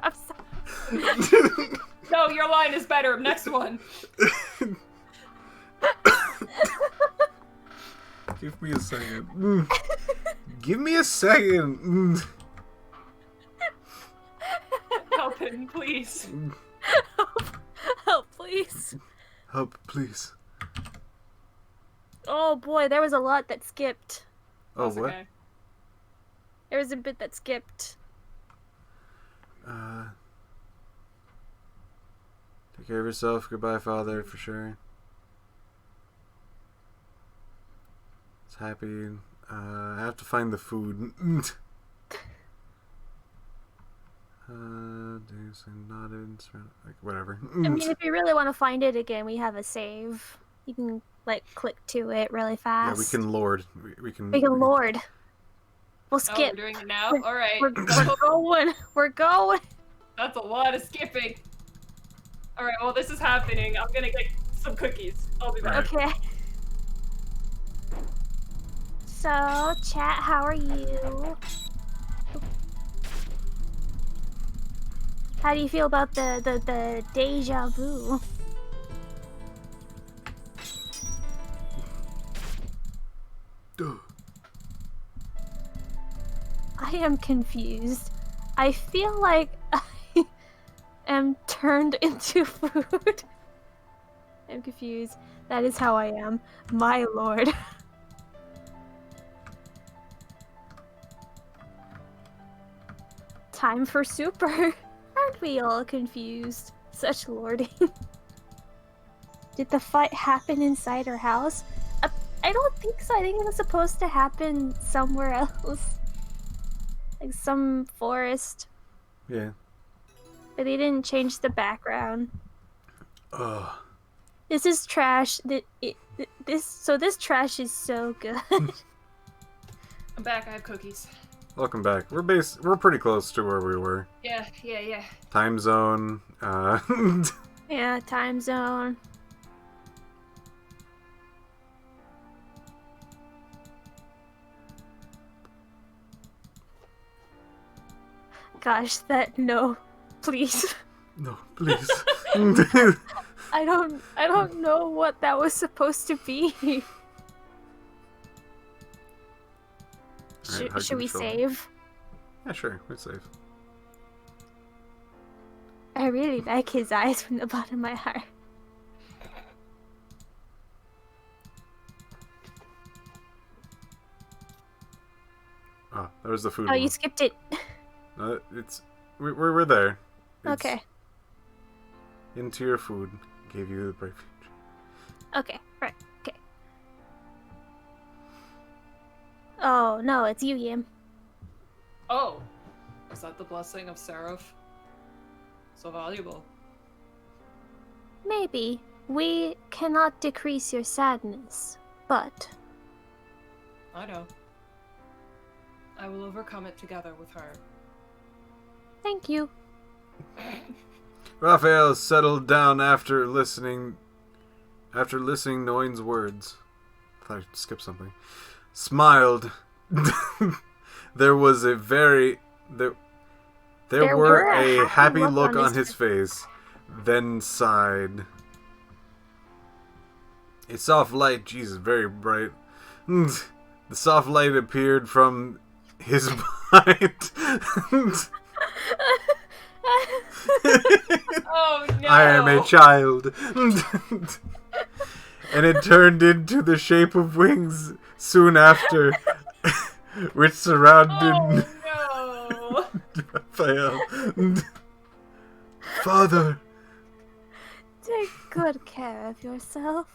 Speaker 2: I'm sorry.
Speaker 1: No, your line is better. Next one.
Speaker 3: Give me a second. Give me a second.
Speaker 1: Help him, please.
Speaker 2: Help, please.
Speaker 3: Help, please.
Speaker 2: Oh boy, there was a lot that skipped.
Speaker 3: Oh,
Speaker 1: That's
Speaker 3: what?
Speaker 1: okay.
Speaker 2: There was a bit that skipped.
Speaker 3: Take care of yourself. Goodbye, Father, for sure. It's happy. I have to find the food. Days and nodded, like whatever.
Speaker 2: I mean, if you really want to find it again, we have a save. You can like click to it really fast.
Speaker 3: Yeah, we can lord. We can.
Speaker 2: We can lord. We'll
Speaker 1: Oh,
Speaker 2: skip.
Speaker 1: we're doing it now? Alright.
Speaker 2: We're going. We're going.
Speaker 1: That's a lot of skipping. Alright, well this is happening. I'm gonna get some cookies. I'll be back.
Speaker 2: Okay. So, chat, how are you? How do you feel about the deja vu? I am confused. I feel like I am turned into food. I'm confused. That is how I am. My lord. Time for super. Aren't we all confused? Such lording. Did the fight happen inside her house? I don't think so. I think it was supposed to happen somewhere else. Like some forest.
Speaker 3: Yeah.
Speaker 2: But they didn't change the background.
Speaker 3: Ugh.
Speaker 2: This is trash. This trash is so good.
Speaker 1: I'm back, I have cookies.
Speaker 3: Welcome back. We're pretty close to where we were.
Speaker 1: Yeah.
Speaker 3: Time zone.
Speaker 2: Yeah, time zone. Gosh, no, please.
Speaker 3: No, please.
Speaker 2: I don't know what that was supposed to be.
Speaker 3: Alright,
Speaker 2: Should we save?
Speaker 3: Yeah, sure. We're safe.
Speaker 2: I really like his eyes from the bottom of my heart.
Speaker 3: Oh, that was the food.
Speaker 2: Oh, you
Speaker 3: one.
Speaker 2: skipped it.
Speaker 3: We're there. It's
Speaker 2: Okay.
Speaker 3: Into your food. Gave you the bright future.
Speaker 2: Okay. Right. Okay. Oh no, it's you, Yim.
Speaker 1: Oh. Is that the blessing of Seraph? So valuable.
Speaker 2: Maybe. We cannot decrease your sadness, but
Speaker 1: I know. I will overcome it together with her.
Speaker 2: thank you.
Speaker 3: Raphael settled down after listening Noin's words. I thought I skipped something. Smiled. There were a happy look on his face, then sighed. A soft light, Jesus, very bright. The soft light appeared from his mind.
Speaker 1: Oh no!
Speaker 3: I am a child. And it turned into the shape of wings soon after, which surrounded
Speaker 1: Oh
Speaker 3: Raphael. Father,
Speaker 2: Take good care of yourself.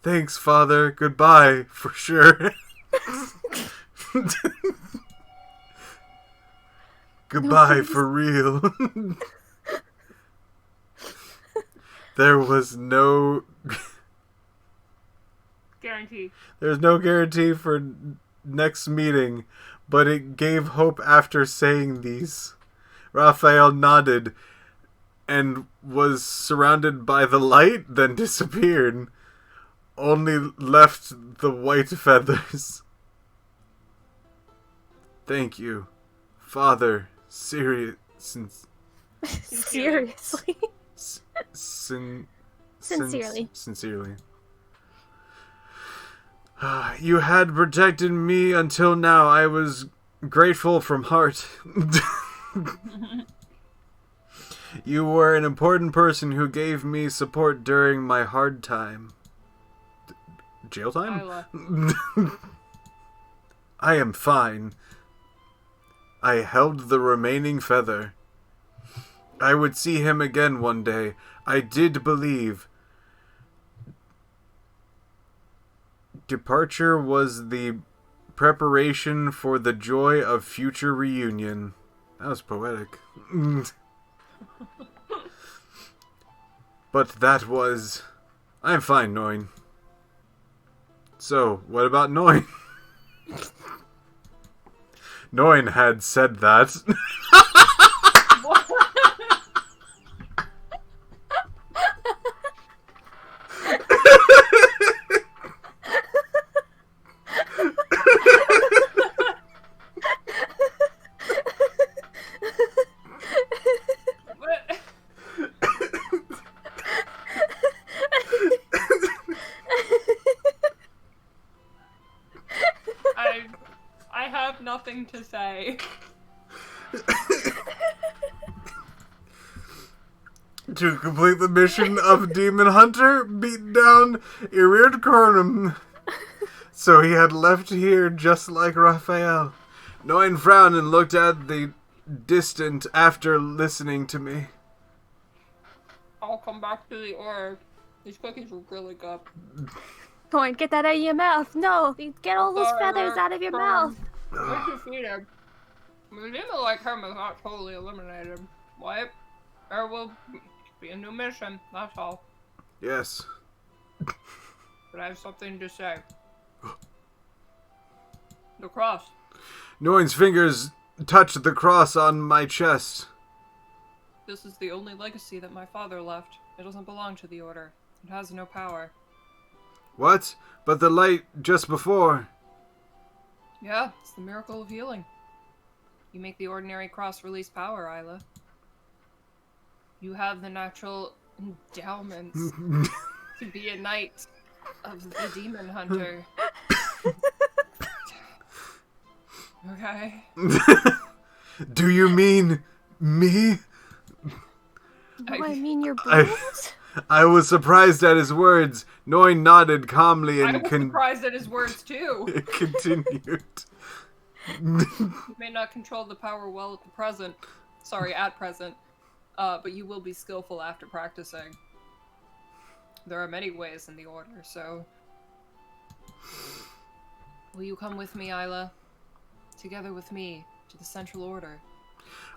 Speaker 3: thanks, Father. Goodbye, for sure. Goodbye
Speaker 2: please.
Speaker 3: for real. There was no
Speaker 1: Guarantee.
Speaker 3: there's no guarantee for next meeting, but it gave hope after saying these. Raphael nodded and was surrounded by the light, then disappeared. Only left the white feathers. Thank you, Father.
Speaker 2: Seriously. Sincerely.
Speaker 3: Sincerely. You had protected me until now. I was grateful from heart. You were an important person who gave me support during my hard time. Jail time?
Speaker 1: Isla.
Speaker 3: I am fine. I held the remaining feather. I would see him again one day. I did believe. Departure was the preparation for the joy of future reunion. That was poetic. But that was... I'm fine, Noin. So, what about Noin? Noin had said that.
Speaker 1: I have nothing to say.
Speaker 3: To complete the mission of Demon Hunter, beat down Irid Cornum. So he had left here just like Raphael. Noin frowned and looked at the distant after listening to me.
Speaker 1: I'll come back to the order. These cookies were really good.
Speaker 2: Don't get that out of your mouth. No, get all those feathers out of your mouth.
Speaker 1: We're defeated. The demon like him is not totally eliminated. What? There will be a new mission, that's all.
Speaker 3: Yes.
Speaker 1: But I have something to say. The cross.
Speaker 3: Noin's fingers touched the cross on my chest.
Speaker 1: This is the only legacy that my father left. It doesn't belong to the Order. It has no power.
Speaker 3: What? But the light just before.
Speaker 1: Yeah, it's the miracle of healing. You make the ordinary cross release power, Isla. You have the natural endowments to be a knight of the demon hunter. Okay.
Speaker 3: Do you mean me?
Speaker 2: Do I mean your boobs?
Speaker 3: I was surprised at his words. Noin nodded calmly and
Speaker 1: I was surprised at his words too.
Speaker 3: continued.
Speaker 1: You may not control the power well at present, but you will be skillful after practicing. There are many ways in the Order, so... Will you come with me, Isla? Together with me, to the Central Order.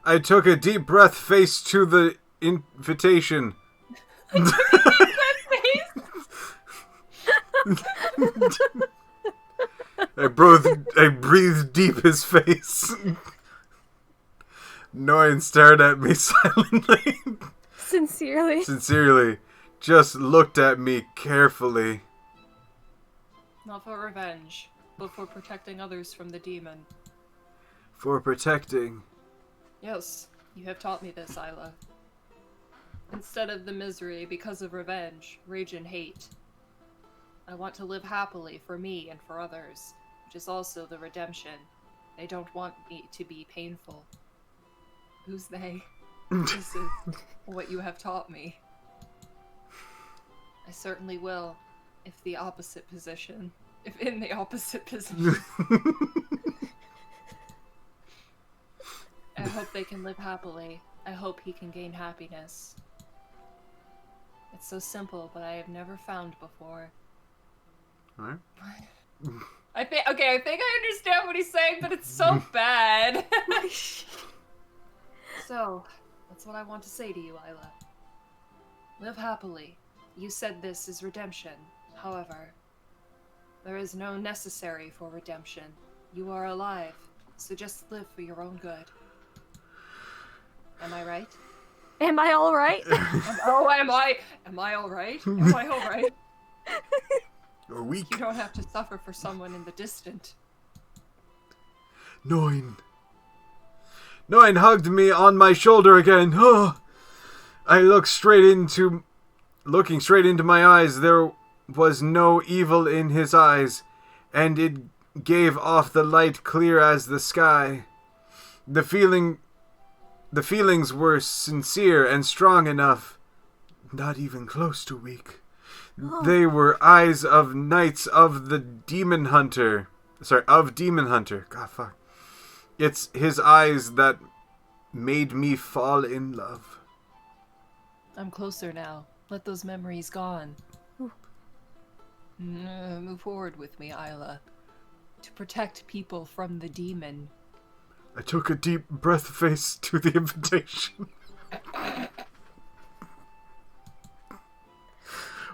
Speaker 3: I took a deep breath, face to the invitation. I breathed deep his face. Noin stared at me silently. Sincerely. Just looked at me carefully.
Speaker 1: Not for revenge, but for protecting others from the demon.
Speaker 3: For protecting.
Speaker 1: Yes, you have taught me this, Isla. Instead of the misery because of revenge, rage and hate, I want to live happily for me and for others, which is also the redemption. They don't want me to be painful. Who's they? This is what you have taught me. I certainly will, if in the opposite position. I hope they can live happily. I hope he can gain happiness. It's so simple, but I have never found before.
Speaker 3: Alright.
Speaker 1: I think I understand what he's saying, but it's so bad. So, that's what I want to say to you, Isla. Live happily. You said this is redemption. However, there is no necessary for redemption. You are alive, so just live for your own good. Am I right?
Speaker 2: Am I all right?
Speaker 1: Am I all right? Am I all right?
Speaker 3: You're weak.
Speaker 1: You don't have to suffer for someone in the distant.
Speaker 3: Nine hugged me on my shoulder again. Oh. I looked looking straight into my eyes. There was no evil in his eyes, and it gave off the light clear as the sky. The feelings were sincere and strong enough, not even close to weak.
Speaker 2: Oh.
Speaker 3: They were eyes of knights of the Demon Hunter. Of Demon Hunter. God, fuck. It's his eyes that made me fall in love.
Speaker 1: I'm closer now. Let those memories gone. Move forward with me, Isla. To protect people from the demon.
Speaker 3: I took a deep breath face to the invitation.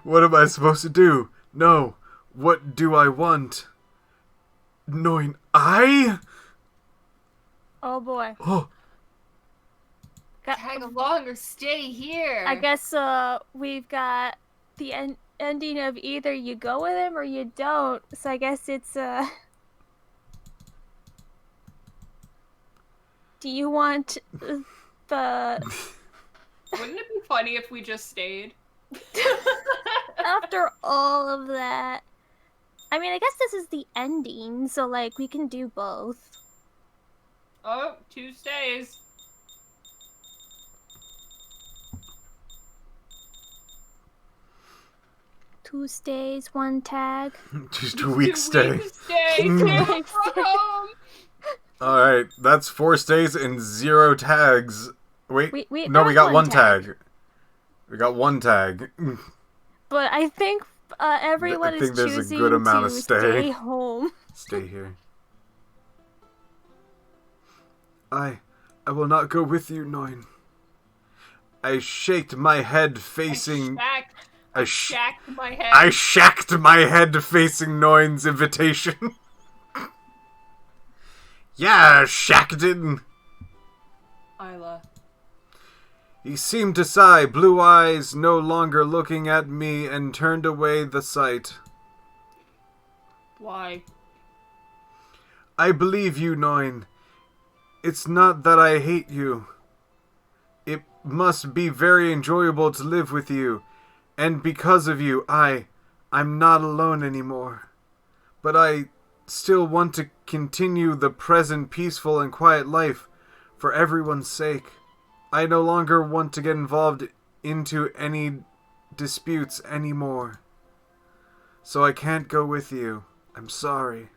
Speaker 3: What am I supposed to do? No. What do I want? Knowing
Speaker 2: Oh boy.
Speaker 3: Oh.
Speaker 1: Tag along or stay here.
Speaker 2: I guess we've got the ending of either you go with him or you don't. So I guess it's do you want the
Speaker 1: Wouldn't it be funny if we just stayed?
Speaker 2: after all of that? I mean, I guess this is the ending, so like we can do both.
Speaker 1: Oh, 2 stays.
Speaker 2: Two stays, one tag.
Speaker 3: Just a week stay.
Speaker 1: Week stay. Stay from home.
Speaker 3: Alright, that's 4 stays and 0 tags. Wait,
Speaker 2: We
Speaker 3: we got one tag. We got 1 tag.
Speaker 2: But I think everyone
Speaker 3: I think
Speaker 2: is
Speaker 3: there's a
Speaker 2: choosing
Speaker 3: good amount
Speaker 2: to
Speaker 3: of stay
Speaker 2: home.
Speaker 3: Stay here. I will not go with you, Noin. I shaked my head facing...
Speaker 1: I shacked my head.
Speaker 3: I shacked my head facing Noin's invitation. Yeah, shacked it.
Speaker 1: Isla.
Speaker 3: He seemed to sigh, blue eyes no longer looking at me, and turned away the sight.
Speaker 1: Why?
Speaker 3: I believe you, Noin. It's not that I hate you. It must be very enjoyable to live with you, and because of you, I'm not alone anymore. But I still want to continue the present peaceful and quiet life for everyone's sake. I no longer want to get involved into any disputes anymore. So I can't go with you. I'm sorry.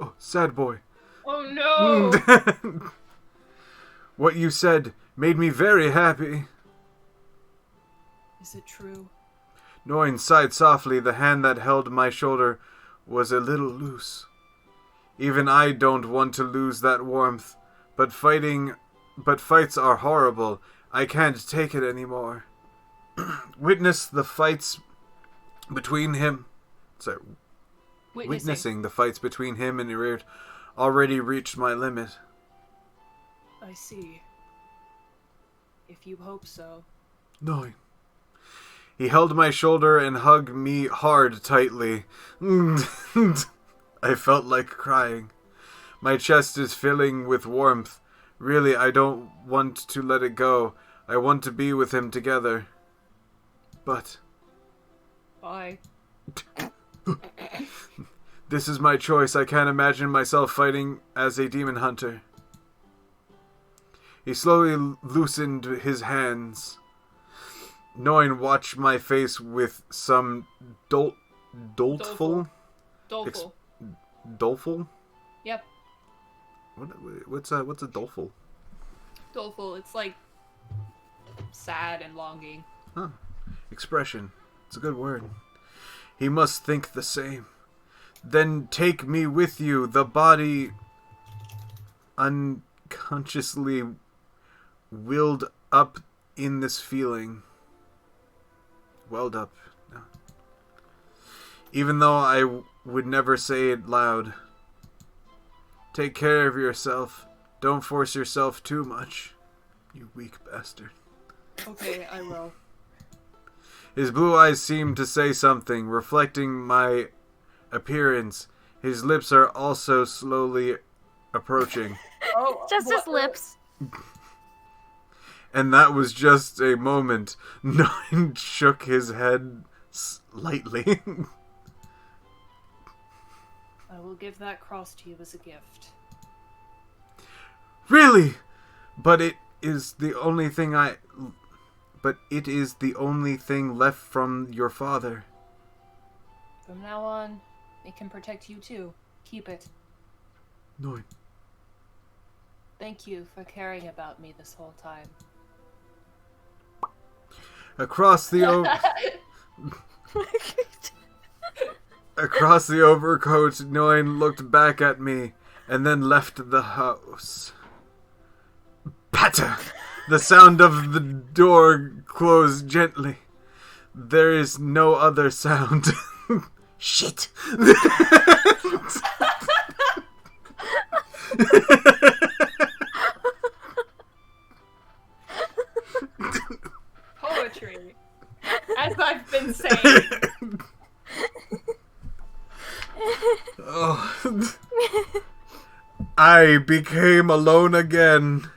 Speaker 3: Oh, sad boy.
Speaker 1: Oh no!
Speaker 3: What you said made me very happy.
Speaker 1: Is it true?
Speaker 3: Noin sighed softly. The hand that held my shoulder was a little loose. Even I don't want to lose that warmth, but fights are horrible. I can't take it anymore. Witnessing the fights between him and Irid already reached my limit.
Speaker 1: I see. If you hope so.
Speaker 3: Noin. He held my shoulder and hugged me hard, tightly. I felt like crying. My chest is filling with warmth. Really, I don't want to let it go. I want to be with him together. But...
Speaker 1: Bye.
Speaker 3: This is my choice. I can't imagine myself fighting as a demon hunter. He slowly loosened his hands. Noin watched my face with some doleful? Doleful?
Speaker 1: Yep.
Speaker 3: What's a doleful?
Speaker 1: Doleful. It's like sad and longing.
Speaker 3: Huh. Expression. It's a good word. He must think the same. Then take me with you. The body unconsciously welled up in this feeling. Welled up. No. Even though I would never say it loud. Take care of yourself. Don't force yourself too much. You weak bastard.
Speaker 1: Okay, I will.
Speaker 3: His blue eyes seem to say something, reflecting my appearance. His lips are also slowly approaching.
Speaker 1: Oh,
Speaker 2: Just his lips.
Speaker 3: And that was just a moment. Nine shook his head slightly.
Speaker 1: I will give that cross to you as a gift.
Speaker 3: Really? But it is the only thing left from your father.
Speaker 1: From now on, it can protect you too. Keep it.
Speaker 3: No.
Speaker 1: Thank you for caring about me this whole time.
Speaker 3: Across the overcoat, Noin looked back at me and then left the house. Patter! The sound of the door closed gently. There is no other sound. Shit!
Speaker 1: Poetry. As I've been saying.
Speaker 3: Oh. I became alone again.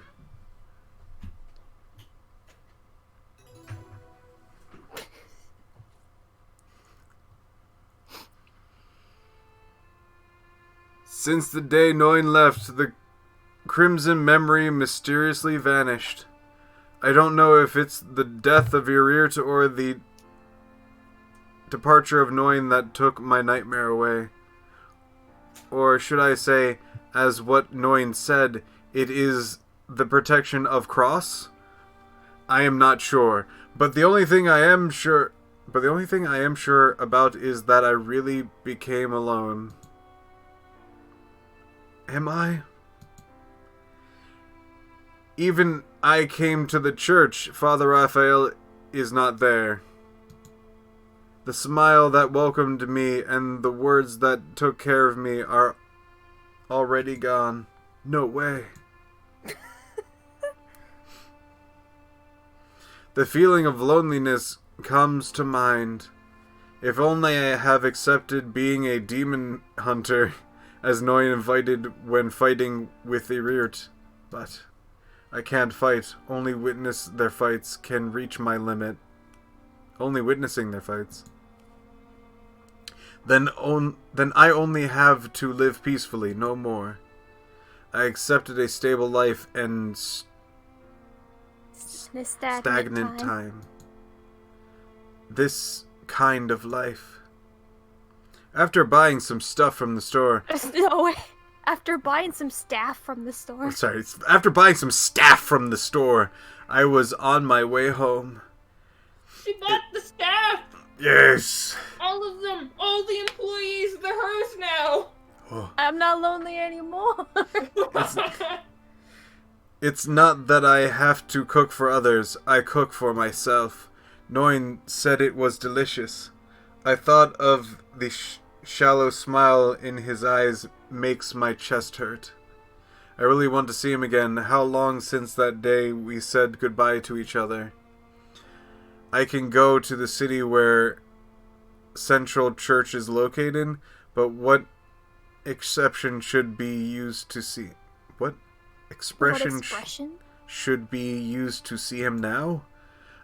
Speaker 3: Since the day Noin left, the crimson memory mysteriously vanished. I don't know if it's the death of Urirt or the departure of Noin that took my nightmare away. Or should I say, as what Noin said, it is the protection of Cross? I am not sure. But the only thing I am sure about is that I really became alone. Am I? Even I came to the church. Father Raphael is not there. The smile that welcomed me and the words that took care of me are already gone. No way. The feeling of loneliness comes to mind. If only I have accepted being a demon hunter, as Noin invited when fighting with Urirt. But I can't fight. Only witness their fights can reach my limit. Only witnessing their fights. Then I only have to live peacefully, no more. I accepted a stable life and stagnant time. This kind of life. After buying some stuff from the store...
Speaker 2: No way. After buying some staff from the store.
Speaker 3: After buying some staff from the store, I was on my way home.
Speaker 1: She bought the staff!
Speaker 3: Yes!
Speaker 1: All of them! All the employees! They're hers now!
Speaker 3: Oh.
Speaker 2: I'm not lonely anymore.
Speaker 3: It's not that I have to cook for others. I cook for myself. Noin said it was delicious. I thought of the shallow smile in his eyes makes my chest hurt. I really want to see him again. How long since that day we said goodbye to each other? I can go to the city where Central Church is located, but what exception should be used to see? What expression should be used to see him now?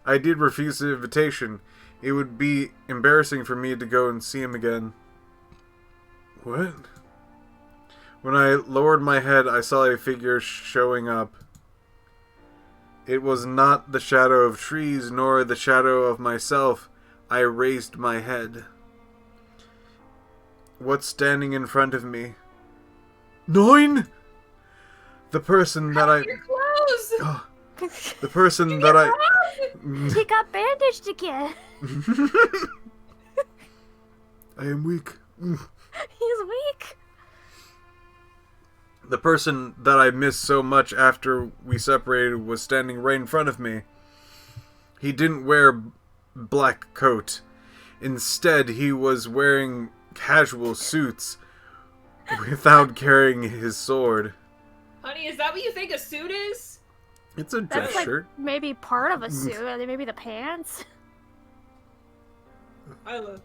Speaker 3: I did refuse the invitation. It would be embarrassing for me to go and see him again. What? When I lowered my head, I saw a figure showing up. It was not the shadow of trees, nor the shadow of myself. I raised my head. What's standing in front of me? Noin? The person that I...
Speaker 1: Your clothes!
Speaker 3: Oh, the person that I...
Speaker 2: He got bandaged again.
Speaker 3: I am weak.
Speaker 2: He's weak.
Speaker 3: The person that I missed so much after we separated was standing right in front of me. He didn't wear black coat. Instead, he was wearing casual suits without carrying his sword.
Speaker 1: Honey, is that what you think a suit is?
Speaker 3: It's a dress
Speaker 2: That's
Speaker 3: shirt.
Speaker 2: like maybe part of a suit. Maybe the pants.
Speaker 1: Isla.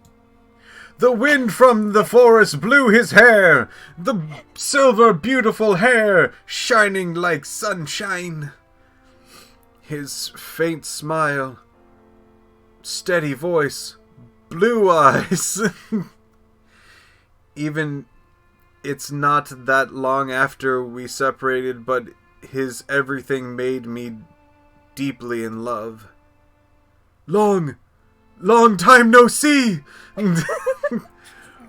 Speaker 3: The wind from the forest blew his hair, the silver beautiful hair shining like sunshine. His faint smile, steady voice, blue eyes. Even it's not that long after we separated, but his everything made me deeply in love. Long time no see!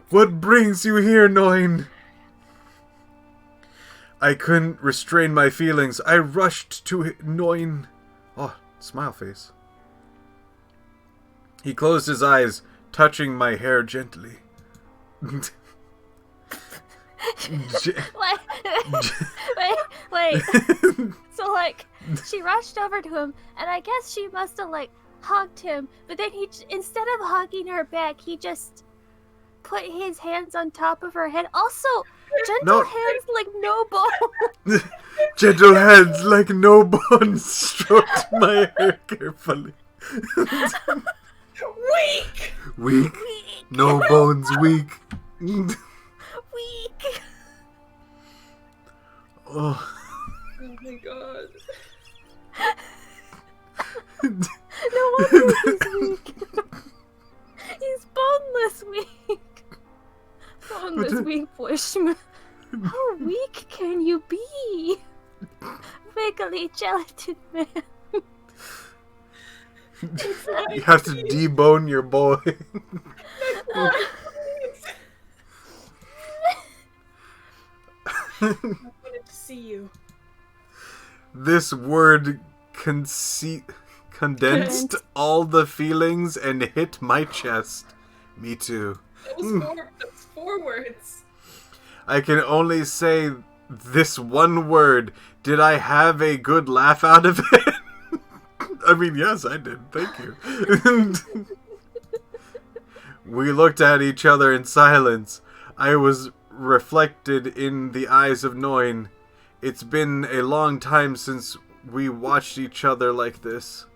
Speaker 3: What brings you here, Noin? I couldn't restrain my feelings. I rushed to Noin. Oh, smile face. He closed his eyes, touching my hair gently.
Speaker 2: Wait. So, like, she rushed over to him, and I guess she must have, like, hugged him, but then instead of hugging her back, he just put his hands on top of her head. Also, gentle hands like no bones.
Speaker 3: Gentle hands like no bones stroked my hair carefully. Weak. No bones, weak.
Speaker 2: Weak.
Speaker 3: Oh.
Speaker 1: Oh my god.
Speaker 2: No wonder he's weak. He's boneless weak. Boneless weak Bushman. How weak can you be? Wiggly gelatin man.
Speaker 3: You have to debone your boy.
Speaker 1: I wanted to see you.
Speaker 3: This word condensed all the feelings and hit my chest. Me too.
Speaker 1: That was four words.
Speaker 3: I can only say this one word. Did I have a good laugh out of it? I mean, yes, I did. Thank you. We looked at each other in silence. I was reflected in the eyes of Noin. It's been a long time since we watched each other like this.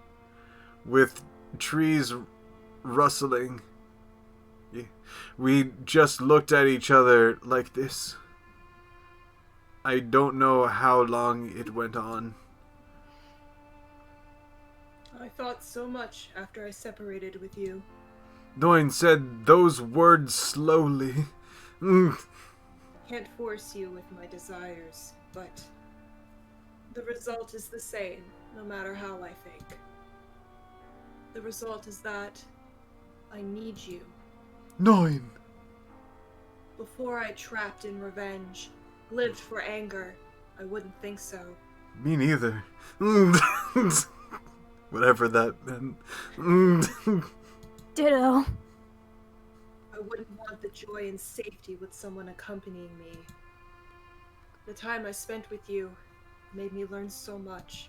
Speaker 3: With trees rustling. We just looked at each other like this. I don't know how long it went on.
Speaker 1: I thought so much after I separated with you.
Speaker 3: Noin said those words slowly.
Speaker 1: Can't force you with my desires, but the result is the same, no matter how I think. The result is that I need you.
Speaker 3: Noin.
Speaker 1: Before I trapped in revenge, lived for anger, I wouldn't think so.
Speaker 3: Me neither. Whatever that meant.
Speaker 2: Ditto.
Speaker 1: I wouldn't want the joy and safety with someone accompanying me. The time I spent with you made me learn so much.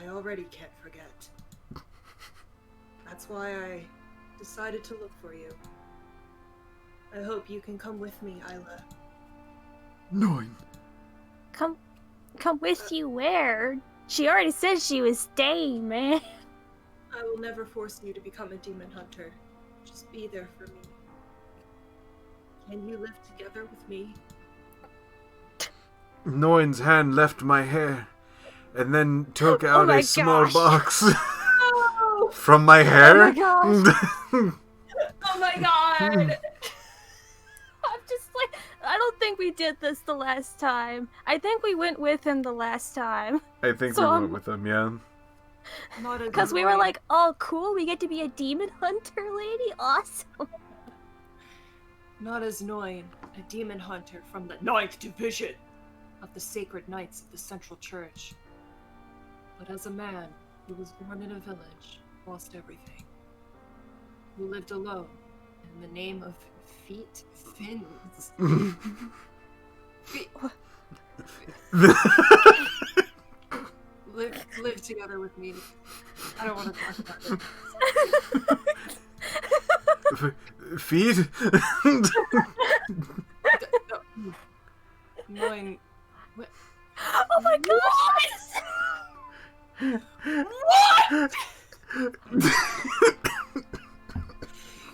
Speaker 1: I already can't forget. That's why I decided to look for you. I hope you can come with me, Isla.
Speaker 3: Noin.
Speaker 2: Come with you where? She already said she was staying, man.
Speaker 1: I will never force you to become a demon hunter. Just be there for me. Can you live together with me?
Speaker 3: Noin's hand left my hair, and then took out a small box from my hair.
Speaker 2: Oh my gosh.
Speaker 1: Oh my god!
Speaker 2: I'm just like, I don't think we did this the last time. I think we went with him the last time.
Speaker 3: I think
Speaker 2: So,
Speaker 3: we went with him, yeah.
Speaker 2: Because we were like, oh cool, we get to be a demon hunter lady? Awesome.
Speaker 1: Not as Noin, a demon hunter from the 9th Division of the Sacred Knights of the Central Church, but as a man who was born in a village, lost everything, who lived alone in the name of fins. Live together with me. I don't want to talk about it.
Speaker 3: Feed?
Speaker 1: Knowing what?
Speaker 2: Oh my gosh!
Speaker 1: What?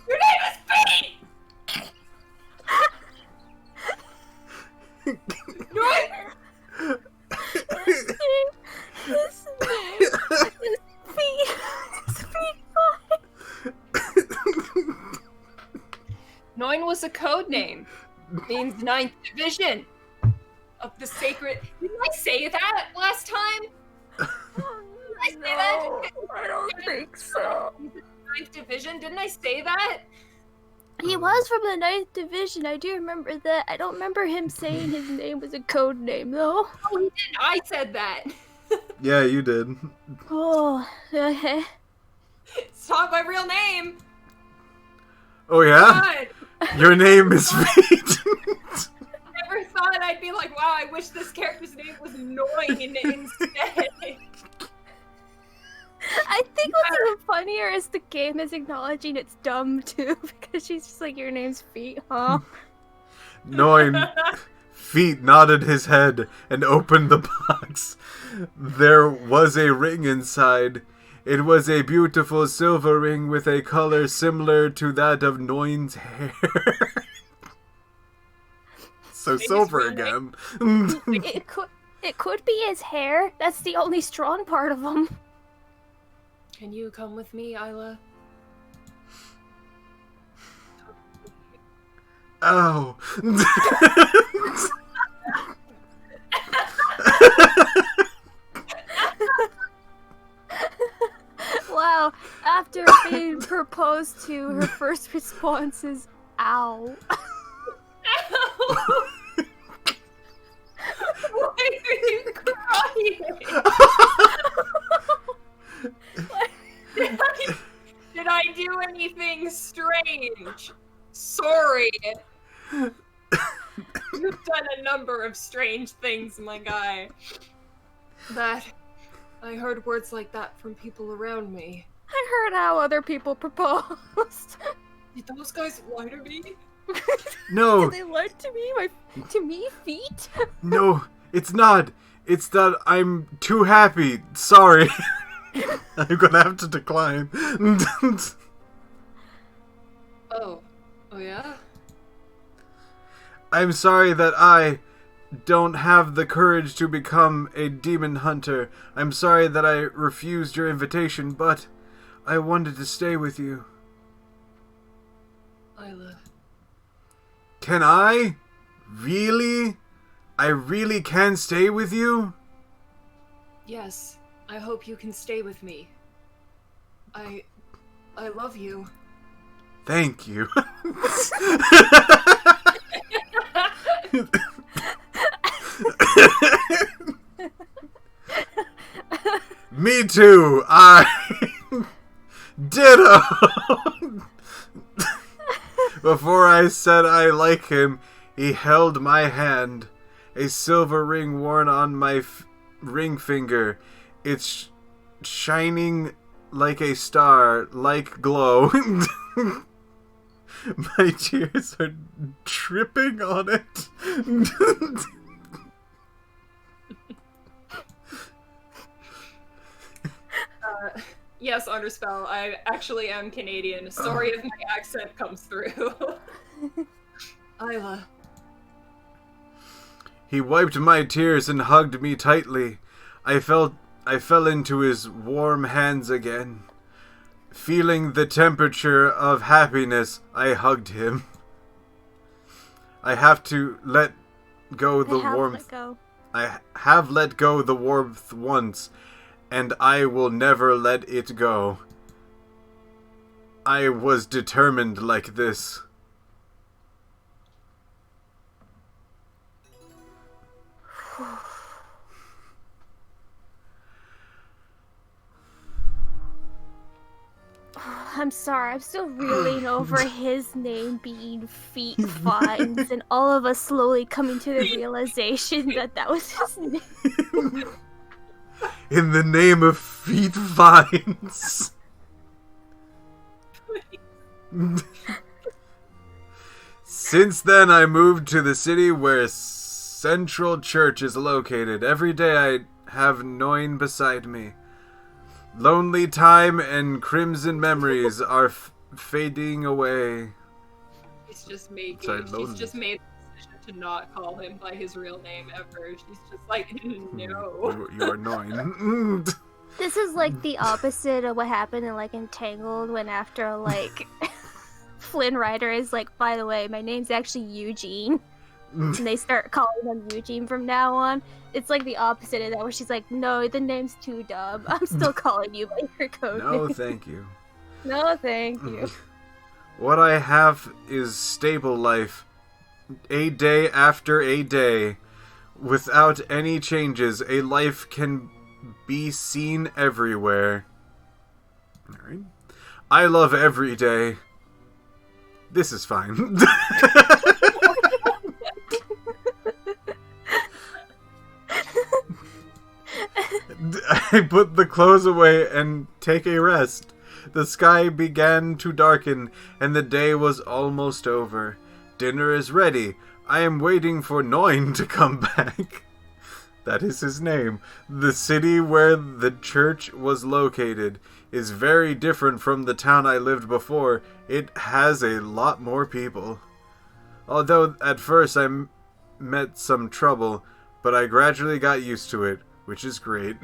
Speaker 1: Your name is Pete!
Speaker 2: His name is Feet.
Speaker 1: Noin was a code name. Means Ninth Division of the Sacred. Didn't I say that last time? Didn't I say that?
Speaker 2: I don't think so.
Speaker 1: Ninth Division? Didn't I say that?
Speaker 2: He was from the 9th Division. I do remember that. I don't remember him saying his name was a code name, though.
Speaker 1: Oh, he didn't. I said that.
Speaker 3: Yeah, you did.
Speaker 2: Oh, okay.
Speaker 1: It's not my real name.
Speaker 3: Oh yeah?
Speaker 1: God.
Speaker 3: Your name is Feed.
Speaker 1: Never thought I'd be like, wow, I wish this character's name was Noin instead.
Speaker 2: I think what's even funnier is the game is acknowledging it's dumb too, because she's just like, your name's Feet, huh?
Speaker 3: Noin Feet nodded his head and opened the box. There was a ring inside. It was a beautiful silver ring with a color similar to that of Noin's hair. So silver again.
Speaker 2: it could be his hair. That's the only strong part of him.
Speaker 1: Can you come with me, Isla?
Speaker 3: Oh.
Speaker 2: Wow, after being proposed to, her first response is, ow.
Speaker 1: Why are you crying? Did I do anything strange? Sorry. You've done a number of strange things, my guy. That I heard words like that from people around me.
Speaker 2: I heard how other people proposed.
Speaker 1: Did those guys lie to me?
Speaker 3: No.
Speaker 2: Did they lie to me? To me, Feet?
Speaker 3: No, it's not. It's that I'm too happy. Sorry. I'm gonna have to decline.
Speaker 1: Oh yeah?
Speaker 3: I'm sorry that I don't have the courage to become a demon hunter. I'm sorry that I refused your invitation, but I wanted to stay with you.
Speaker 1: Isla.
Speaker 3: Can I? Really? I really can stay with you?
Speaker 1: Yes, I hope you can stay with me. I love you.
Speaker 3: Thank you. Me too. Ditto. Before I said I like him, he held my hand. A silver ring worn on my ring finger. It's shining like a star, like glow. My tears are dripping on it.
Speaker 1: Yes, Underspell, I actually am Canadian. Sorry if my accent comes through. Isla.
Speaker 3: He wiped my tears and hugged me tightly. I fell into his warm hands again. Feeling the temperature of happiness, I hugged him. I have to let go the warmth. I have let go the warmth once, and I will never let it go. I was determined like this.
Speaker 2: I'm sorry, I'm still reeling over his name being Feet Finds, and all of us slowly coming to the realization that that was his name.
Speaker 3: In the name of Feet Finds. Since then, I moved to the city where Central Church is located. Every day I have Noin beside me. Lonely time and crimson memories are fading away.
Speaker 1: She's just made
Speaker 3: Sorry,
Speaker 1: she's just made the decision to not call him by his real name ever. She's just like, no.
Speaker 3: You are Noin.
Speaker 2: This is like the opposite of what happened in like Entangled when after like Flynn Rider is like, by the way, my name's actually Eugene. And they start calling him Eugene from now on. It's like the opposite of that, where she's like, no, the name's too dumb. I'm still calling you by your code
Speaker 3: No,
Speaker 2: name.
Speaker 3: thank you.
Speaker 2: No, thank you.
Speaker 3: What I have is stable life. A day after a day. Without any changes, a life can be seen everywhere. Alright. I love every day. This is fine. I put the clothes away and take a rest. The sky began to darken, and the day was almost over. Dinner is ready. I am waiting for Noin to come back. That is his name. The city where the church was located is very different from the town I lived before. It has a lot more people. Although at first I met some trouble, but I gradually got used to it, which is great.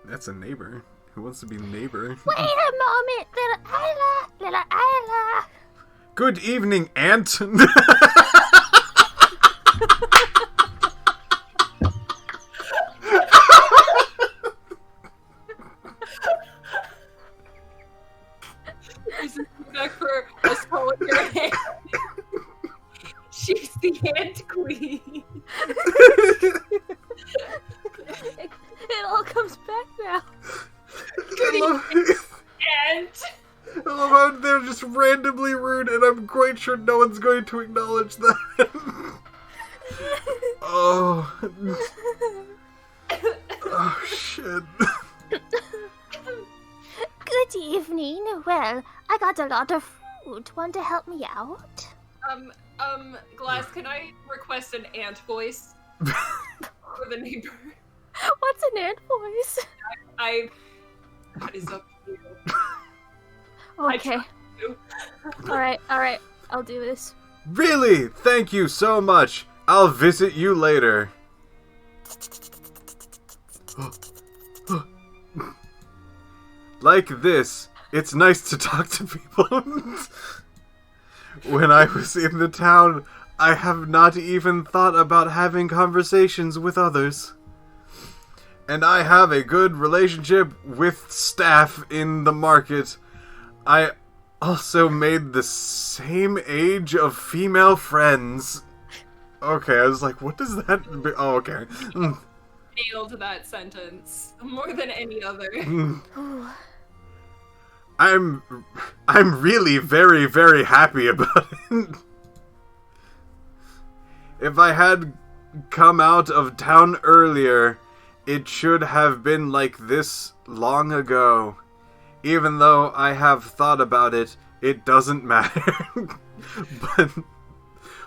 Speaker 3: That's a neighbor. Who wants to be neighbor?
Speaker 2: Wait a moment, little Isla.
Speaker 3: Good evening, Aunt.
Speaker 1: This is back for us calling her Aunt. She's the Ant Queen.
Speaker 2: It all comes back now.
Speaker 1: Ant.
Speaker 3: I love how they're just randomly rude, and I'm quite sure no one's going to acknowledge that. Oh. Oh, shit.
Speaker 2: Good evening. Well, I got a lot of food. Want to help me out?
Speaker 1: Glass, can I request an ant voice for the neighbor?
Speaker 2: What's an ant voice?
Speaker 1: That is up to you.
Speaker 2: Okay. Alright, I'll do this.
Speaker 3: Really? Thank you so much. I'll visit you later. Like this, it's nice to talk to people. When I was in the town, I have not even thought about having conversations with others. And I have a good relationship with staff in the market. I also made the same age of female friends. Okay, I was like, what does that mean? Oh, okay.
Speaker 1: Nailed that sentence more than any other.
Speaker 3: I'm really very, very happy about it. If I had come out of town earlier, it should have been like this long ago. Even though I have thought about it, it doesn't matter. But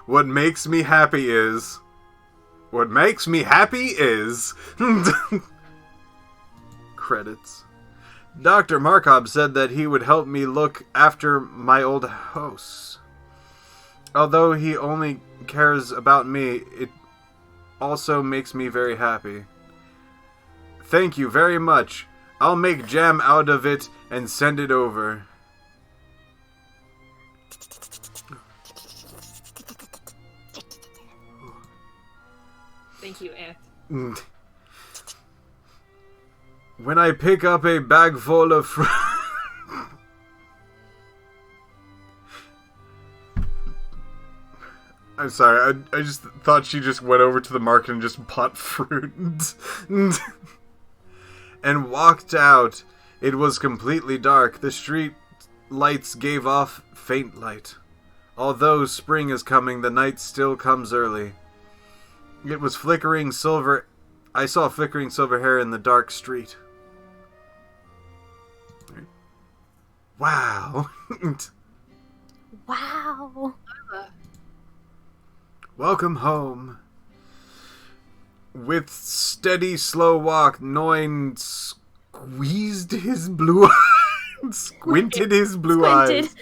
Speaker 3: what makes me happy is... Credits. Dr. Markov said that he would help me look after my old house. Although he only cares about me, it also makes me very happy. Thank you very much. I'll make jam out of it and send it over.
Speaker 1: Thank you, Ant.
Speaker 3: When I pick up a bag full of I'm sorry, I just thought she just went over to the market and just bought fruit. And walked out. It was completely dark. The street lights gave off faint light. Although spring is coming, the night still comes early. It was flickering silver. I saw flickering silver hair in the dark street. Wow.
Speaker 2: Wow.
Speaker 3: Welcome home. With steady, slow walk, Noin squeezed his blue eyes. Squinted his blue eyes.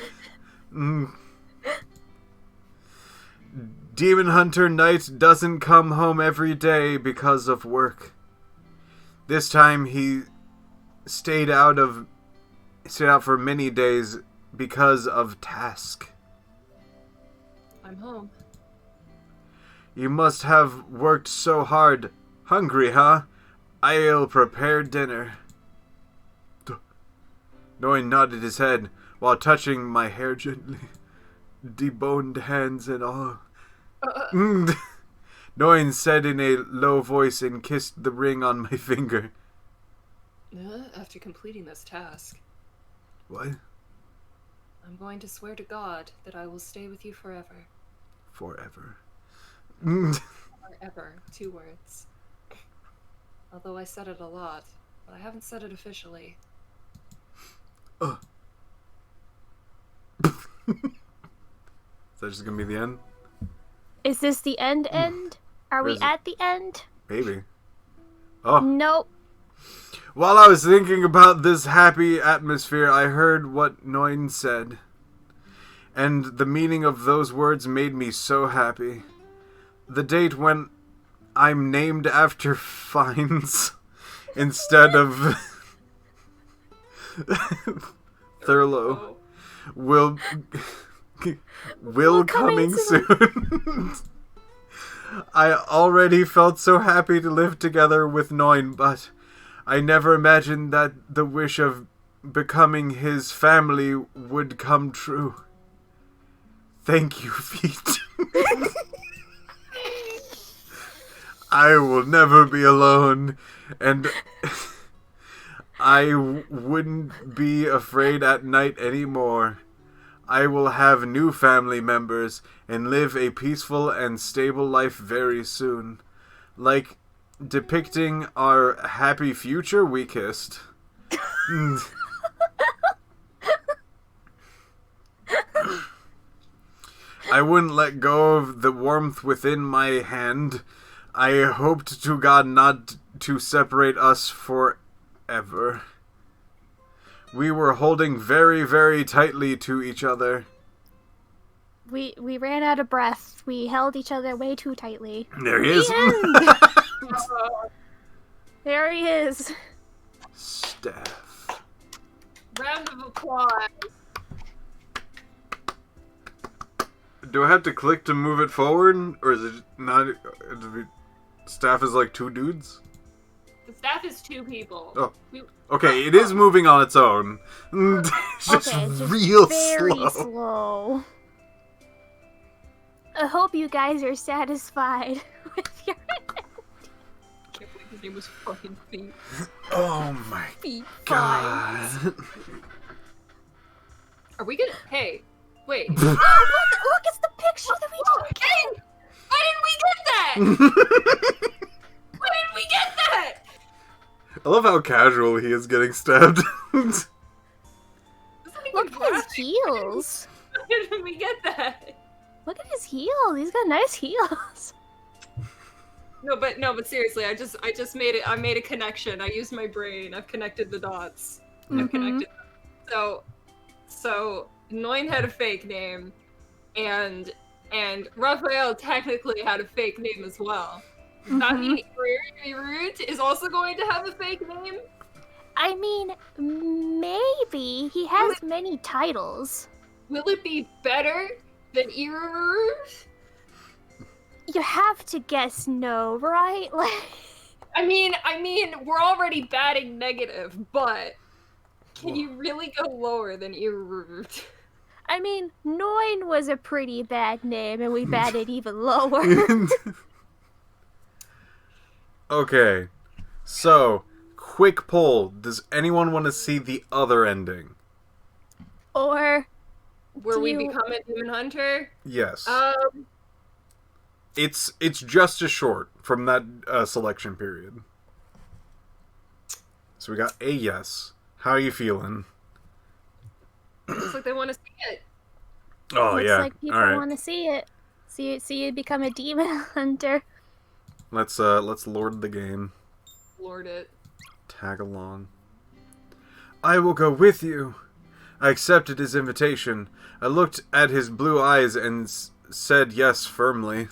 Speaker 3: Demon Hunter Knight doesn't come home every day because of work. This time he stayed out for many days because of task.
Speaker 1: I'm home.
Speaker 3: You must have worked so hard. Hungry, huh? I'll prepare dinner. Noin nodded his head while touching my hair gently. Deboned hands and all. Noin said in a low voice and kissed the ring on my finger.
Speaker 1: After completing this task,
Speaker 3: What?
Speaker 1: I'm going to swear to God that I will stay with you forever.
Speaker 3: Forever.
Speaker 1: Forever. 2 words. Although I said it a lot, but I haven't said it officially.
Speaker 3: Is that just gonna be the end?
Speaker 2: Is this the end? Are we at the end?
Speaker 3: Maybe. Oh.
Speaker 2: Nope.
Speaker 3: While I was thinking about this happy atmosphere, I heard what Noin said. And the meaning of those words made me so happy. The date when I'm named after Fines instead of Thurlow will coming soon. I already felt so happy to live together with Noin, but I never imagined that the wish of becoming his family would come true. Thank you, Feet. I will never be alone, and I wouldn't be afraid at night anymore. I will have new family members and live a peaceful and stable life very soon. Like depicting our happy future we kissed. I wouldn't let go of the warmth within my hand. I hoped to God not to separate us forever. We were holding very, very tightly to each other.
Speaker 2: We ran out of breath. We held each other way too tightly.
Speaker 3: There he is.
Speaker 2: There he is.
Speaker 3: Staff.
Speaker 1: Round of applause.
Speaker 3: Do I have to click to move it forward? Or is it not... Staff is like 2 dudes?
Speaker 1: The staff is 2 people.
Speaker 3: Oh. Okay, it is moving on its own. It's just real
Speaker 2: very
Speaker 3: slow.
Speaker 2: slow. I hope you guys are satisfied with your...
Speaker 1: I can't believe his name was fucking Feet.
Speaker 3: Oh my
Speaker 2: Feet
Speaker 3: god.
Speaker 1: Are we gonna... Hey, wait.
Speaker 2: Oh, look, it's the picture that we took.
Speaker 1: Dang! Why didn't we get that? Why didn't we get that?
Speaker 3: I love how casual he is getting stabbed.
Speaker 2: Look at his heels.
Speaker 1: Why didn't we get that?
Speaker 2: Look at his heels. He's got nice heels.
Speaker 1: No, but seriously, I just made it. I made a connection. I used my brain. I've connected the dots. I've connected. So Noin had a fake name, and Raphael technically had a fake name as well. Does that mean Irut is also going to have a fake name?
Speaker 2: I mean, maybe. He has many titles.
Speaker 1: Will it be better than Irut?
Speaker 2: You have to guess no, right? Like,
Speaker 1: I mean, we're already batting negative, but can you really go lower than Irut?
Speaker 2: I mean, Noin was a pretty bad name, and we batted even lower.
Speaker 3: Okay, so, quick poll. Does anyone want to see the other ending?
Speaker 2: Or
Speaker 1: Where
Speaker 2: Do
Speaker 1: we
Speaker 2: you-
Speaker 1: become a demon hunter?
Speaker 3: Yes.
Speaker 1: It's
Speaker 3: It's just as short from that selection period. So we got a yes. How are you feeling?
Speaker 1: looks like they want to see it.
Speaker 3: Oh
Speaker 2: looks
Speaker 3: yeah.
Speaker 2: like people
Speaker 3: All right.
Speaker 2: want to see it. See you become a demon hunter.
Speaker 3: Let's lord the game.
Speaker 1: Lord it.
Speaker 3: Tag along. I will go with you. I accepted his invitation. I looked at his blue eyes and said yes firmly.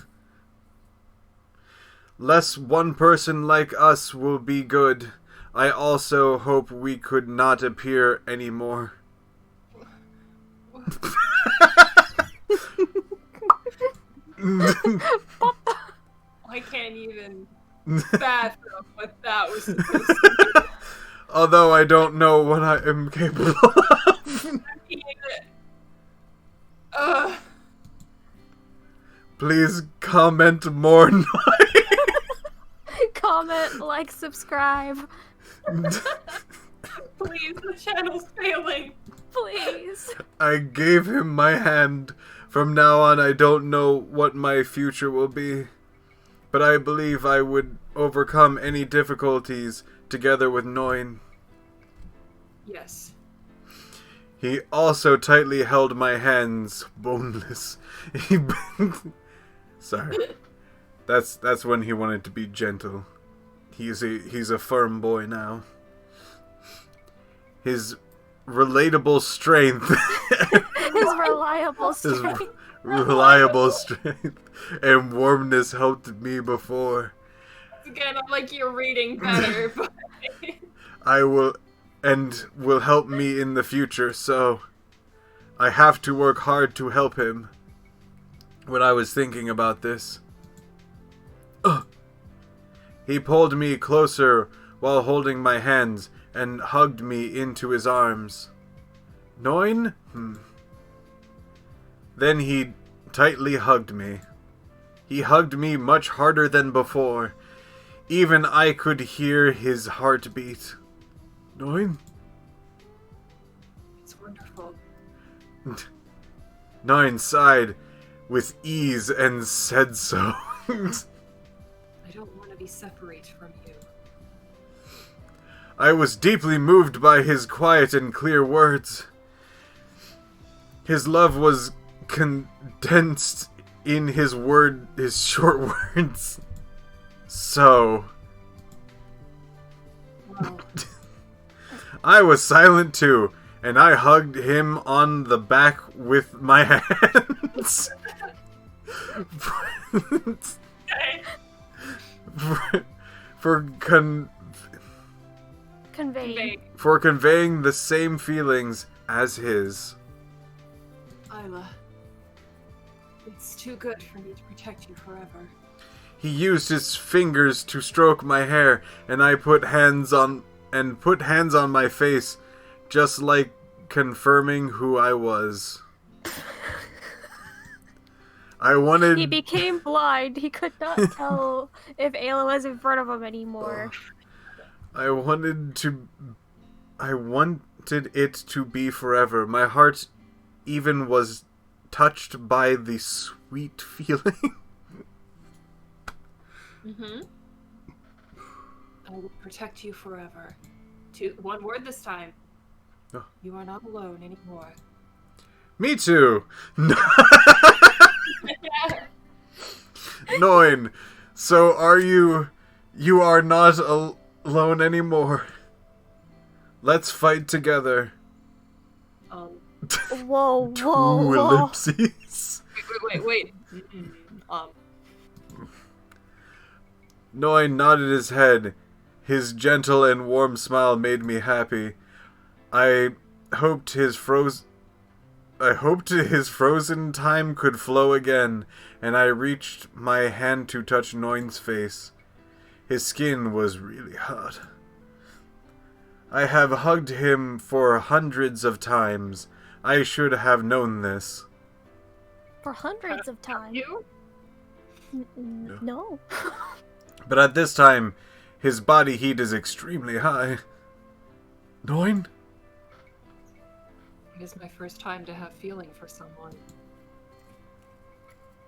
Speaker 3: Less one person like us will be good. I also hope we could not appear anymore.
Speaker 1: I can't even fathom what that was supposed to be.
Speaker 3: Although I don't know what I am capable of.
Speaker 1: Ugh.
Speaker 3: Please comment more.
Speaker 2: Comment, like, subscribe,
Speaker 1: Please, the channel's failing.
Speaker 2: please.
Speaker 3: I gave him my hand. From now on, I don't know what my future will be. But I believe I would overcome any difficulties together with Noin.
Speaker 1: Yes.
Speaker 3: He also tightly held my hands, boneless. He Sorry. That's when he wanted to be gentle. He's a firm boy now. His relatable strength.
Speaker 2: His reliable
Speaker 3: His
Speaker 2: strength.
Speaker 3: reliable strength and warmness helped me before.
Speaker 1: Again, I'm like you're reading better, but
Speaker 3: I will help me in the future, so I have to work hard to help him. When I was thinking about this, he pulled me closer while holding my hands and hugged me into his arms. Noin? Then he tightly hugged me. He hugged me much harder than before. Even I could hear his heartbeat. Noin?
Speaker 1: it's wonderful.
Speaker 3: Noin sighed with ease and said so.
Speaker 1: I don't want to be separate from you.
Speaker 3: I was deeply moved by his quiet and clear words. His love was condensed in his short words. So,
Speaker 1: Wow.
Speaker 3: I was silent too, and I hugged him on the back with my hands.
Speaker 1: Okay.
Speaker 3: for
Speaker 2: Conveying.
Speaker 3: conveying the same feelings as his.
Speaker 1: Isla, it's too good for me to protect you forever.
Speaker 3: He used his fingers to stroke my hair, and I put hands on my face, just like confirming who I was. I wanted.
Speaker 2: He became blind. He could not tell if Ayla was in front of him anymore.
Speaker 3: I wanted it to be forever. My heart even was touched by the sweet feeling.
Speaker 1: Mm-hmm. I will protect you forever. One word this time.
Speaker 3: Oh.
Speaker 1: You are not alone anymore.
Speaker 3: Me too. Noin. So are you? You are not alone anymore. Let's fight together.
Speaker 2: Whoa,
Speaker 3: Two
Speaker 2: whoa, whoa.
Speaker 3: ellipses.
Speaker 1: Wait.
Speaker 3: Noin nodded his head. His gentle and warm smile made me happy. I hoped his frozen time could flow again, and I reached my hand to touch Noin's face. His skin was really hot. I have hugged him for hundreds of times. I should have known this.
Speaker 2: For hundreds of times.
Speaker 1: You?
Speaker 2: No.
Speaker 3: But at this time, his body heat is extremely high. 9?
Speaker 1: It is my first time to have feeling for someone.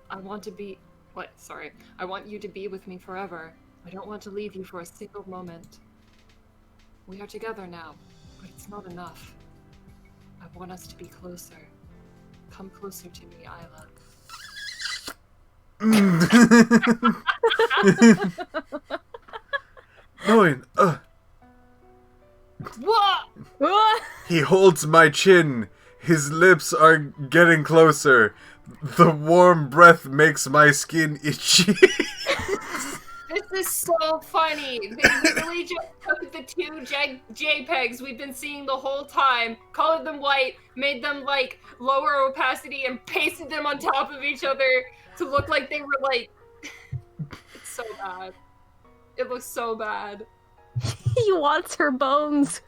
Speaker 1: I want to be... What? Sorry. I want you to be with me forever. I don't want to leave you for a single moment. We are together now, but it's not enough. I want us to be closer. Come closer to me, Isla.
Speaker 3: Noin,
Speaker 1: What?
Speaker 3: He holds my chin. His lips are getting closer. The warm breath makes my skin itchy.
Speaker 1: This is so funny. They literally just took the two JPEGs we've been seeing the whole time, colored them white, made them like lower opacity, and pasted them on top of each other to look like they were like. It's so bad. It looks so bad.
Speaker 2: He wants her bones.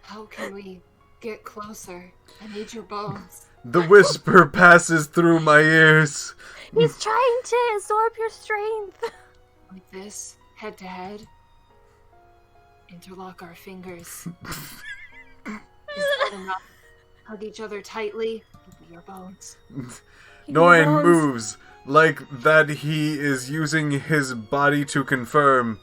Speaker 1: How can we get closer? I need your bones.
Speaker 3: The whisper passes through my ears.
Speaker 2: He's trying to absorb your strength.
Speaker 1: Like this, head to head. Interlock our fingers. Is that enough? Hug each other tightly. Give me your bones.
Speaker 3: Noin
Speaker 2: Bones.
Speaker 3: moves, like that he is using his body to confirm.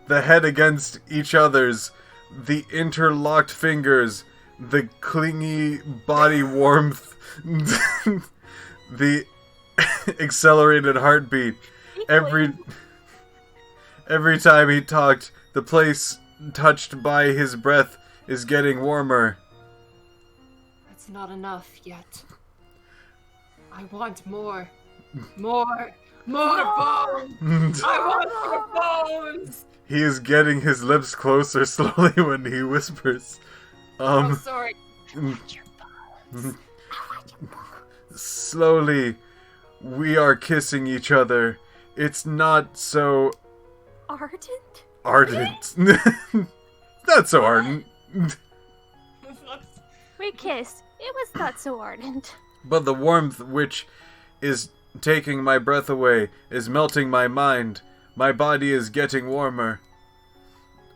Speaker 3: The head against each other's, the interlocked fingers, the clingy body warmth, the accelerated heartbeat. Every time he talked, the place touched by his breath is getting warmer.
Speaker 1: That's not enough yet. I want more. More bones! I want more bones!
Speaker 3: He is getting his lips closer slowly when he whispers.
Speaker 1: I'm sorry.
Speaker 3: Slowly, we are kissing each other. It's not so
Speaker 2: Ardent?
Speaker 3: ardent. Not so ardent.
Speaker 2: We kissed. It was not so ardent.
Speaker 3: But the warmth which is taking my breath away is melting my mind. My body is getting warmer.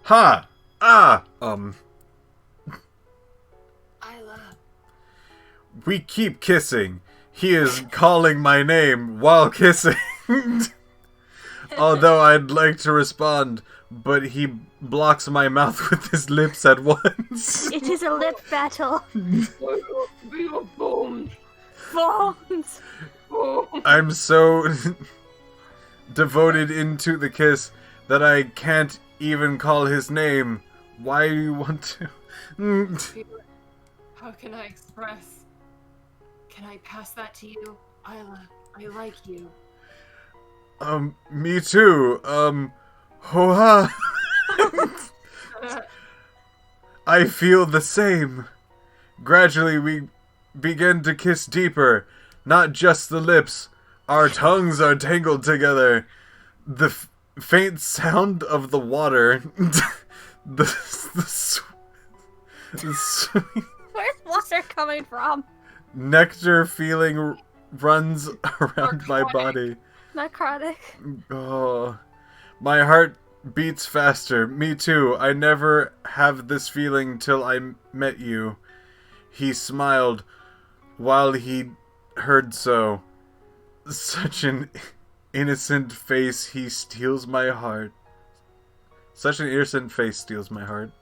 Speaker 3: Ha! Ah!
Speaker 1: Isla.
Speaker 3: We keep kissing. He is calling my name while kissing. Although I'd like to respond, but he blocks my mouth with his lips at once.
Speaker 2: It is a lip battle.
Speaker 1: Be a bone.
Speaker 2: Bones.
Speaker 3: I'm so devoted into the kiss that I can't even call his name. Why do you want to?
Speaker 1: How can I express? Can I pass that to you? Isla, I like you.
Speaker 3: Me too. Ho-ha. I feel the same. Gradually we begin to kiss deeper. Not just the lips. Our tongues are tangled together. The faint sound of the water. the
Speaker 2: Where's water coming from?
Speaker 3: nectar feeling runs around my body.
Speaker 2: Necrotic.
Speaker 3: Oh, my heart beats faster. Me too. I never have this feeling till I met you. He smiled while he heard so. Such an innocent face, he steals my heart. Such an innocent face steals my heart.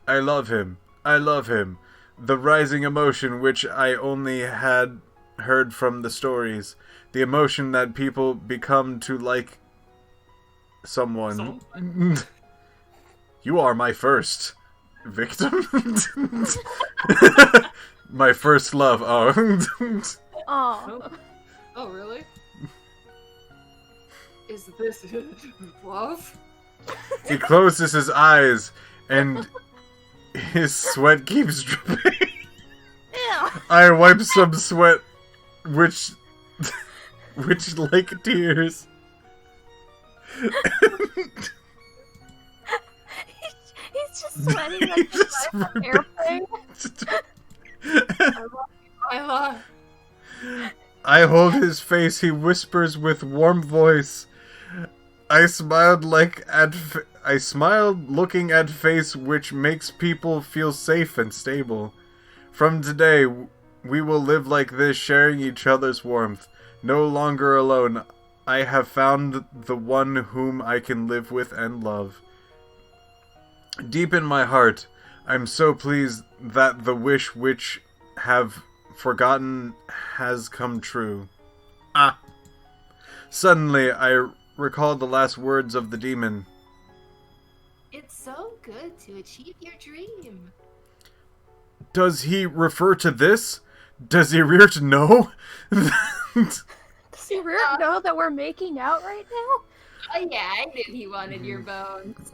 Speaker 3: I love him. I love him. The rising emotion which I only had heard from the stories. The emotion that people become to like someone. You are my first victim? My first love. Oh.
Speaker 2: Oh.
Speaker 1: Oh, really? Is this love?
Speaker 3: He closes his eyes and his sweat keeps dripping.
Speaker 2: Ew.
Speaker 3: I wipe some sweat which like tears.
Speaker 2: He's just sweating like
Speaker 3: Just
Speaker 2: an airplane.
Speaker 3: I hold his face, he whispers with warm voice. I smiled looking at face which makes people feel safe and stable. From today, we will live like this, sharing each other's warmth. No longer alone. I have found the one whom I can live with and love. Deep in my heart, I'm so pleased that the wish which have forgotten has come true. Ah! Suddenly, I recalled the last words of the demon.
Speaker 4: It's so good to achieve your dream.
Speaker 3: Does he refer to this? Does he rear to know?
Speaker 2: Does he know that we're making out right now?
Speaker 4: Oh yeah, I knew he wanted your bones.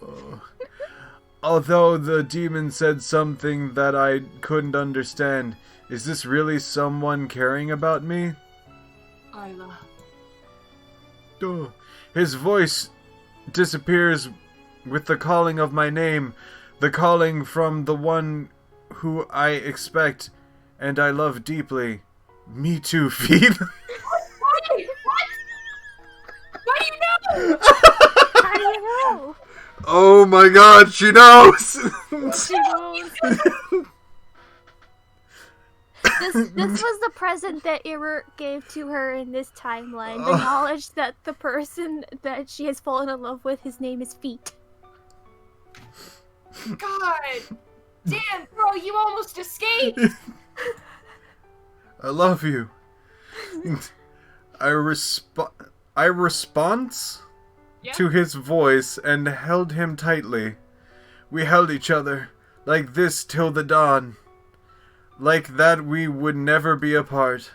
Speaker 3: Although the demon said something that I couldn't understand, is this really someone caring about me?
Speaker 1: Isla.
Speaker 3: His voice disappears with the calling of my name, the calling from the one who I expect and I love deeply. Me too, Feed.
Speaker 4: What? What do you know?
Speaker 2: How do you know?
Speaker 3: Oh my god, she knows!
Speaker 2: She knows. This was the present that Irur gave to her in this timeline. The knowledge that the person that she has fallen in love with, his name is Feet.
Speaker 4: God! Damn, bro, you almost escaped!
Speaker 3: I love you. I response to his voice and held him tightly. We held each other like this till the dawn. Like that we would never be apart.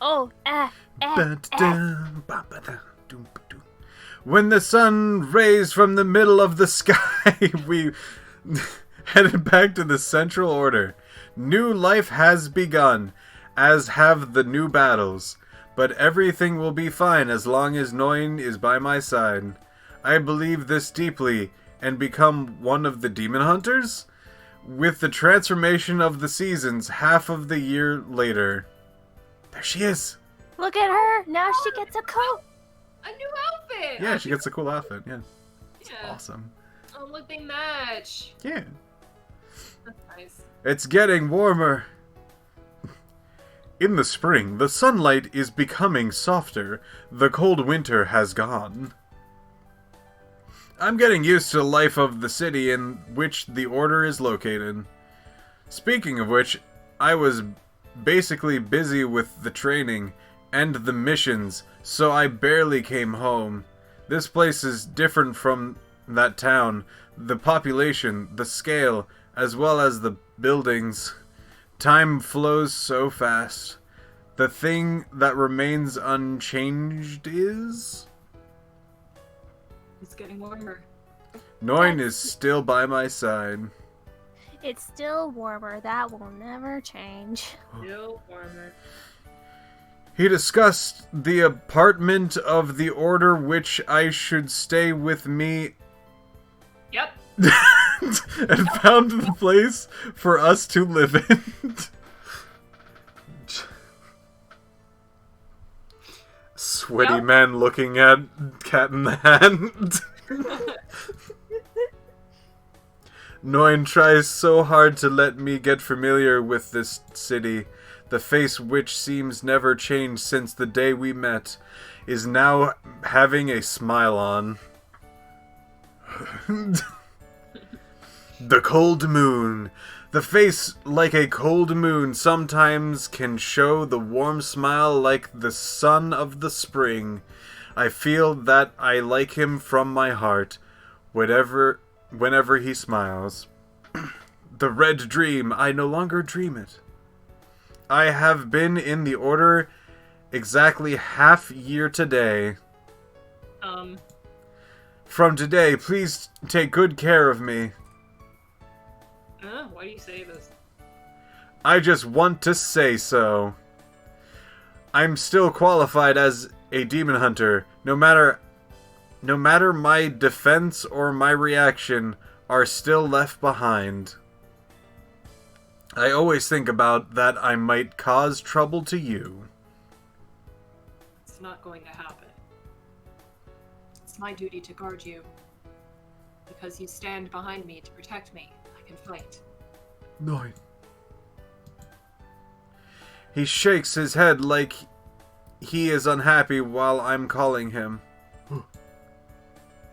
Speaker 2: Oh,
Speaker 3: When the sun rays from the middle of the sky, we headed back to the Central Order. New life has begun, as have the new battles. But everything will be fine as long as Noin is by my side. I believe this deeply and become one of the demon hunters? With the transformation of the seasons half of the year later. There she is!
Speaker 2: look at her! Now she gets a coat!
Speaker 4: A new outfit!
Speaker 3: Yeah, she gets a cool outfit, yeah. It's
Speaker 1: Yeah.
Speaker 3: awesome.
Speaker 1: Oh, look, they match.
Speaker 3: Yeah.
Speaker 1: That's nice.
Speaker 3: It's getting warmer. In the spring, the sunlight is becoming softer. The cold winter has gone. I'm getting used to the life of the city in which the Order is located. Speaking of which, I was basically busy with the training and the missions, so I barely came home. This place is different from that town. The population, the scale, as well as the buildings. Time flows so fast. The thing that remains unchanged is...
Speaker 1: It's getting warmer.
Speaker 3: Noin is still by my side.
Speaker 2: It's still warmer. That will never change.
Speaker 1: Still warmer.
Speaker 3: He discussed the apartment of the Order which I should stay with me
Speaker 1: Yep.
Speaker 3: and found the place for us to live in. Sweaty
Speaker 1: Yep.
Speaker 3: man looking at Cat in the Hat. Noin tries so hard to let me get familiar with this city. The face which seems never changed since the day we met is now having a smile on. The cold moon. The face like a cold moon sometimes can show the warm smile like the sun of the spring. I feel that I like him from my heart, whenever he smiles. The red dream, I no longer dream it. I have been in the Order exactly half year today. From today, please take good care of me.
Speaker 1: Why do you say this?
Speaker 3: I just want to say so. I'm still qualified as a demon hunter, no matter no matter my defense or my reaction, are still left behind. I always think about that I might cause trouble to you.
Speaker 1: It's not going to happen. It's my duty to guard you. Because you stand behind me to protect me, I can fight.
Speaker 3: 9. He shakes his head like he is unhappy while I'm calling him.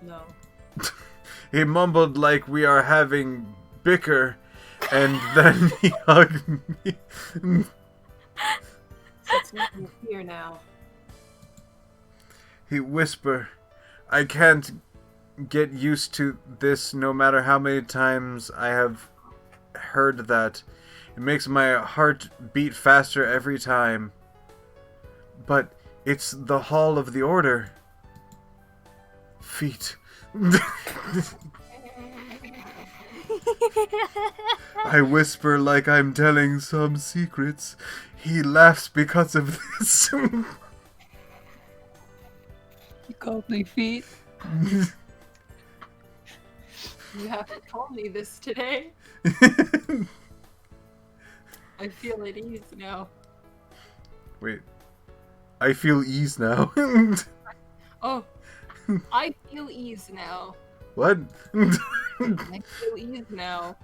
Speaker 1: No.
Speaker 3: He mumbled like we are having bicker, and then he hugged me.
Speaker 1: It's nothing here now.
Speaker 3: He whispered, I can't get used to this no matter how many times I have heard that. It makes my heart beat faster every time. But it's the Hall of the Order. Feet. I whisper like I'm telling some secrets. He laughs because of this.
Speaker 1: You called me feet. You haven't told me this today. I feel at ease now.
Speaker 3: Wait. I feel ease now.
Speaker 1: Oh, I feel ease now.
Speaker 3: What?
Speaker 1: I feel ease now.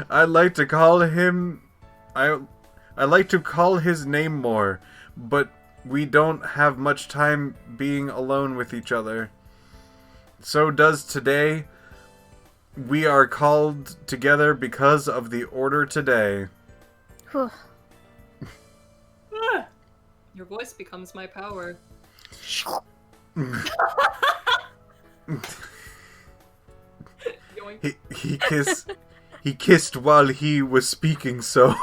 Speaker 3: I'd like to call him... I like to call his name more, but we don't have much time being alone with each other. So does today. We are called together because of the order today.
Speaker 2: Whew.
Speaker 1: Your voice becomes my power. Yoink.
Speaker 3: He kissed while he was speaking, so...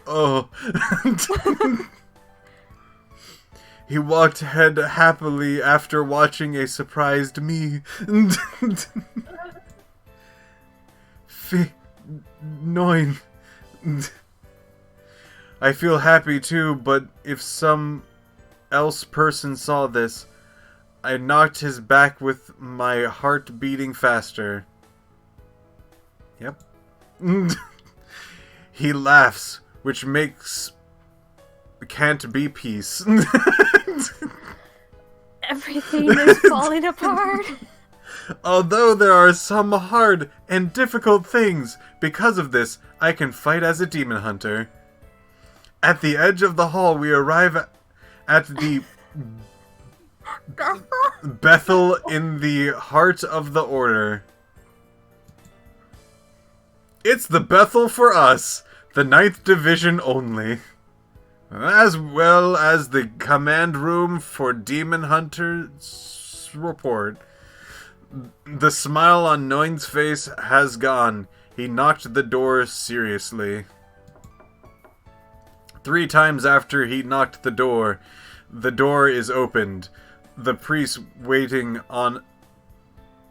Speaker 3: Oh. He walked ahead happily after watching a surprised me. 9. I feel happy too, but if some else person saw this, I knocked his back with my heart beating faster. Yep. He laughs, which makes... can't be peace.
Speaker 2: Everything is falling apart.
Speaker 3: Although there are some hard and difficult things, because of this, I can fight as a demon hunter. At the edge of the hall, we arrive at the Bethel in the heart of the order. It's the Bethel for us, the 9th Division only. As well as the command room for Demon Hunter's report. The smile on Noin's face has gone. He knocked the door seriously. 3 times after he knocked the door is opened. The priest waiting on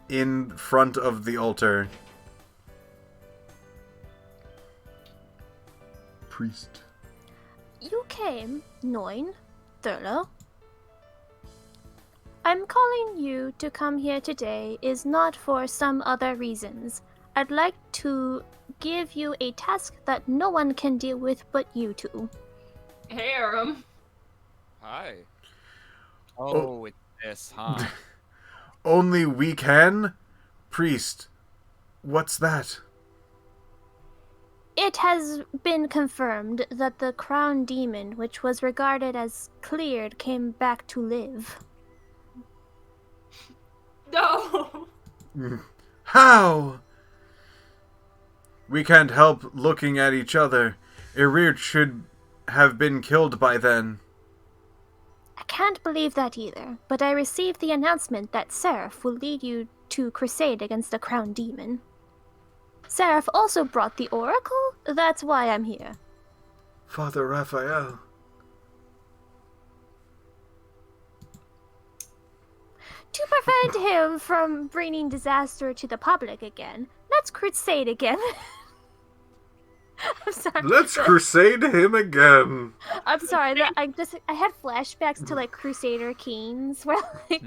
Speaker 3: in front of the altar. Priest.
Speaker 2: You came, Noin, Thurlow. I'm calling you to come here today is not for some other reasons. I'd like to give you a task that no one can deal with but you two.
Speaker 1: Hey, Aram.
Speaker 5: Hi. Oh, it's this, huh?
Speaker 3: Only we can? Priest, what's that?
Speaker 2: It has been confirmed that the crown demon, which was regarded as cleared, came back to live.
Speaker 1: No!
Speaker 3: How? We can't help looking at each other. Irir should have been killed by then.
Speaker 2: I can't believe that either, but I received the announcement that Seraph will lead you to crusade against the crown demon. Seraph also brought the oracle? That's why I'm here.
Speaker 3: Father Raphael.
Speaker 2: To prevent him from bringing disaster to the public again, let's crusade again. I'm sorry.
Speaker 3: Let's crusade him again.
Speaker 2: I'm sorry. I had flashbacks to like Crusader Kings where like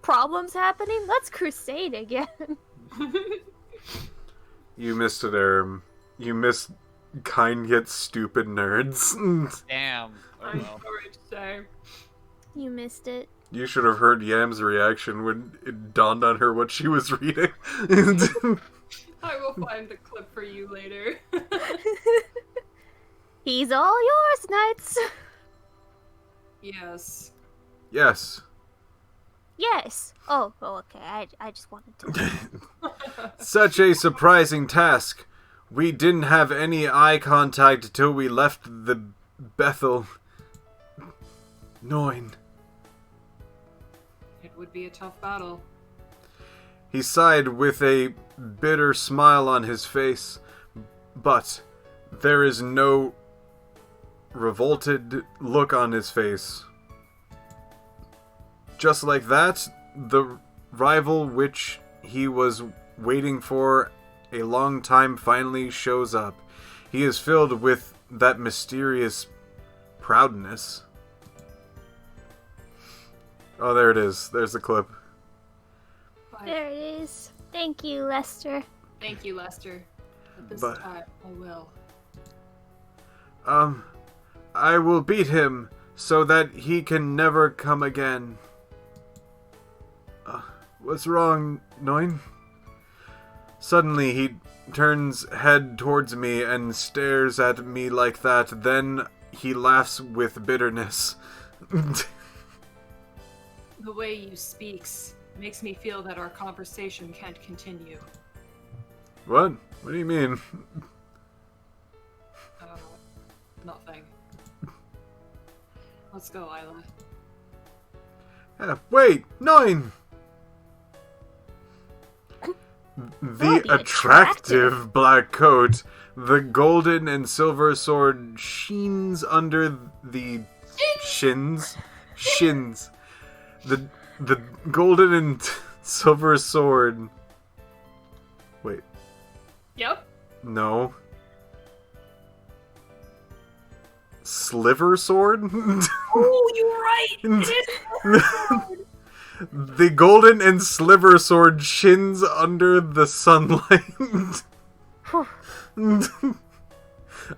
Speaker 2: problems happening. Let's crusade again.
Speaker 3: You missed it, Aram. You missed kind yet stupid nerds.
Speaker 5: Damn. Oh,
Speaker 1: I'm
Speaker 5: well.
Speaker 1: sorry to say.
Speaker 2: You missed it.
Speaker 3: You should have heard Yam's reaction when it dawned on her what she was reading.
Speaker 1: I will find the clip for you later.
Speaker 2: He's all yours, knights.
Speaker 1: Yes.
Speaker 3: Yes.
Speaker 2: Yes. Oh, okay. I just wanted to.
Speaker 3: Such a surprising task. We didn't have any eye contact till we left the Bethel. Noin.
Speaker 1: It would be a tough battle.
Speaker 3: He sighed with a bitter smile on his face, but there is no revolted look on his face. Just like that, the rival which he was waiting for a long time finally shows up. He is filled with that mysterious proudness. Oh, there it is. There's the clip.
Speaker 2: There it is. Thank you, Lester.
Speaker 1: Thank you, Lester. At this
Speaker 3: But-
Speaker 1: time, I will.
Speaker 3: I will beat him so that he can never come again. What's wrong, Noin? Suddenly he turns head towards me and stares at me like that. Then he laughs with bitterness.
Speaker 1: The way you speaks makes me feel that our conversation can't continue.
Speaker 3: What? What do you mean?
Speaker 1: Nothing. Let's go, Isla.
Speaker 3: Wait, Noin! The attractive black coat, the golden and silver sword sheens under the shins. The golden and silver sword. Wait,
Speaker 1: Yep.
Speaker 3: no. Sliver sword?
Speaker 1: Oh, you're right! It is!
Speaker 3: The golden and sliver sword shins under the sunlight.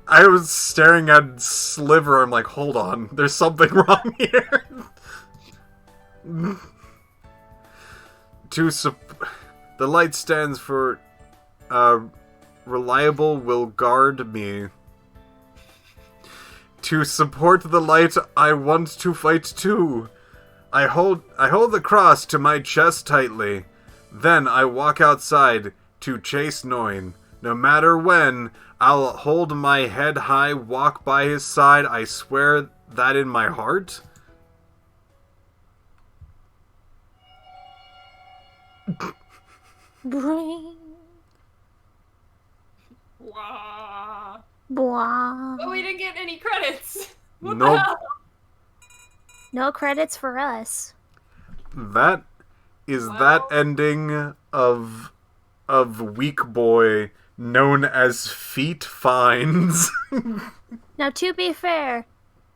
Speaker 3: I was staring at Sliver. I'm like, hold on, there's something wrong here. The light stands for reliable will guard me. To support the light, I want to fight too. I hold the cross to my chest tightly. Then I walk outside to chase Noin. No matter when, I'll hold my head high, walk by his side. I swear that in my heart.
Speaker 2: Bring.
Speaker 1: Wow.
Speaker 2: Blah.
Speaker 1: But we didn't get any credits. What
Speaker 3: Nope.
Speaker 1: the hell?
Speaker 2: No credits for us.
Speaker 3: That is
Speaker 1: Well-
Speaker 3: that ending of Weak Boy known as Feet Finds.
Speaker 2: Now, to be fair,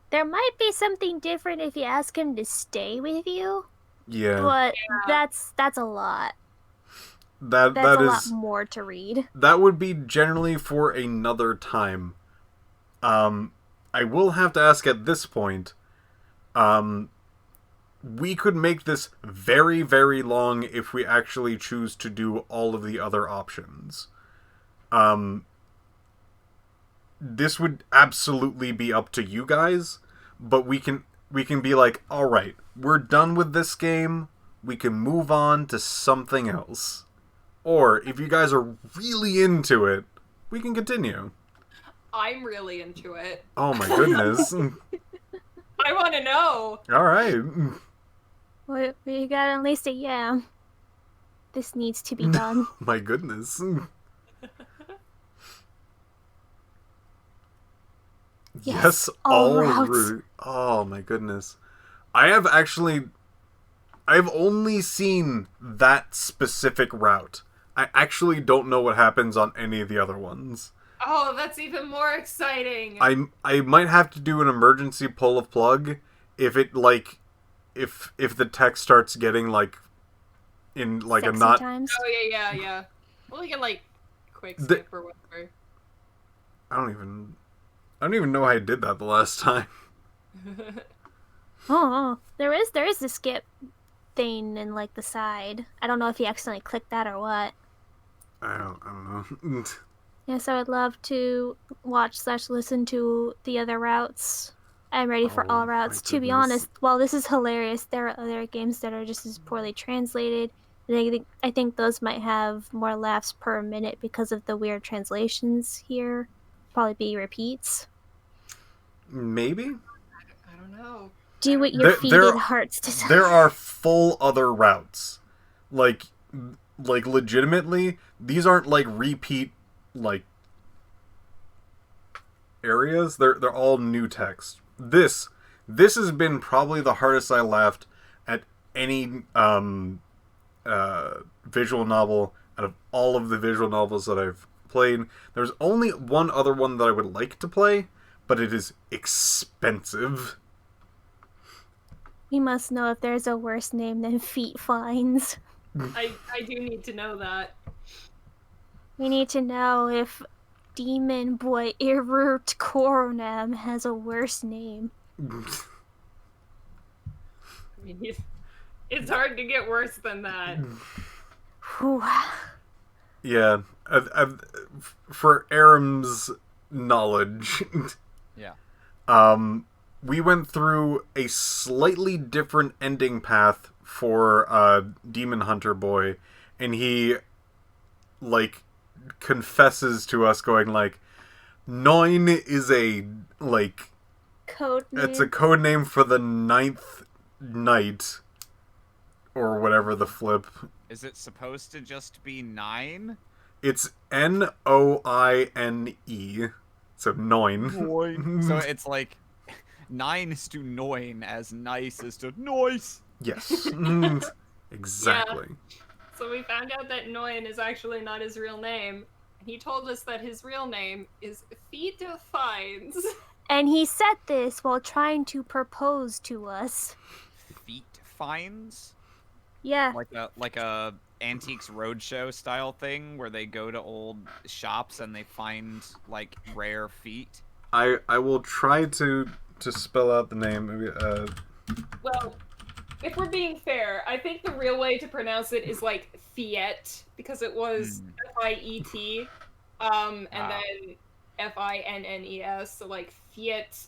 Speaker 2: there might be something different if you ask him to stay with you,
Speaker 3: Yeah,
Speaker 2: but that's a lot.
Speaker 3: that
Speaker 2: That's a
Speaker 3: is
Speaker 2: lot more to read.
Speaker 3: that would be generally for another time. I will have to ask at this point. We could make this very, very long if we actually choose to do all of the other options. This would absolutely be up to you guys, but we can be like, all right, we're done with this game. We can move on to something else. Or if you guys are really into it, we can continue.
Speaker 1: I'm really into it.
Speaker 3: Oh my goodness.
Speaker 1: I want to know.
Speaker 3: All right.
Speaker 2: We got at least a yeah. This needs to be done.
Speaker 3: My goodness. Yes,
Speaker 2: all
Speaker 3: all
Speaker 2: routes.
Speaker 3: route. Oh my goodness. I've only seen that specific route. I actually don't know what happens on any of the other ones.
Speaker 1: Oh, that's even more exciting.
Speaker 3: I might have to do an emergency pull of plug if it like if the text starts getting like in like
Speaker 2: Sexy
Speaker 3: a not
Speaker 2: times.
Speaker 1: Oh yeah. Well, we can like quick
Speaker 3: The-
Speaker 1: skip or whatever.
Speaker 3: I don't even know how I did that the last time.
Speaker 2: Oh, there is a skip thing in like the side. I don't know if you accidentally clicked that or what.
Speaker 3: I don't know.
Speaker 2: Yes, I would love to watch/listen to the other routes. I'm ready for
Speaker 3: Oh,
Speaker 2: all
Speaker 3: my
Speaker 2: routes. To be
Speaker 3: goodness.
Speaker 2: honest, while this is hilarious, there are other games that are just as poorly translated. And I think those might have more laughs per minute because of the weird translations here. Probably be repeats.
Speaker 3: Maybe
Speaker 1: I don't know.
Speaker 2: Do what your
Speaker 3: There- there-
Speaker 2: feeding hearts desire.
Speaker 3: there are full other routes. Like legitimately, these aren't like repeat like areas. They're all new text. This has been probably the hardest I laughed at any visual novel out of all of the visual novels that I've played. There's only one other one that I would like to play, but it is expensive.
Speaker 2: We must know if there's a worse name than Feet Finds.
Speaker 1: I do need to know that.
Speaker 2: We need to know if Demon Boy Irut Coronam has a worse name.
Speaker 1: I mean, it's hard to get worse than that.
Speaker 2: Whew.
Speaker 3: Yeah, for Aram's knowledge,
Speaker 5: Yeah.
Speaker 3: we went through a slightly different ending path for Demon Hunter Boy, and he like confesses to us, going like, "Nine is a like
Speaker 2: Code name.
Speaker 3: it's a code name for the ninth night, or whatever the flip."
Speaker 5: Is it supposed to just be 9?
Speaker 3: It's Noine, so nine.
Speaker 5: So it's like 9 is to noin as nice is to noise.
Speaker 3: Yes, exactly.
Speaker 1: So we found out that Noyan is actually not his real name. And he told us that his real name is Feet Fines.
Speaker 2: And he said this while trying to propose to us.
Speaker 5: Feet finds?
Speaker 2: Yeah.
Speaker 5: Like a Antiques Roadshow style thing where they go to old shops and they find like rare feet.
Speaker 3: I will try to spell out the name. Maybe
Speaker 1: Well, if we're being fair, I think the real way to pronounce it is like Fiet, because it was Fiet, and then Finnes, so like Fiet.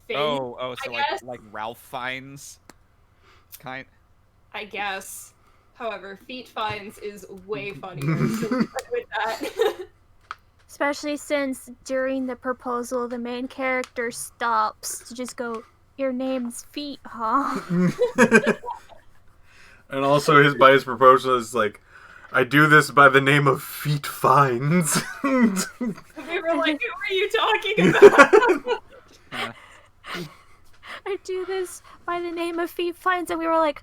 Speaker 1: Fin,
Speaker 5: Oh, so
Speaker 1: I guess.
Speaker 5: like Ralph finds kind.
Speaker 1: I guess. However, Feet Finds is way funnier, so we went with that.
Speaker 2: Especially since during the proposal, the main character stops to just go, "Your name's Feet, huh?"
Speaker 3: and also by his proposal is like, "I do this by the name of Feet Finds."
Speaker 1: We were like, who are you talking about?
Speaker 2: I do this by the name of Feet Finds, and we were like,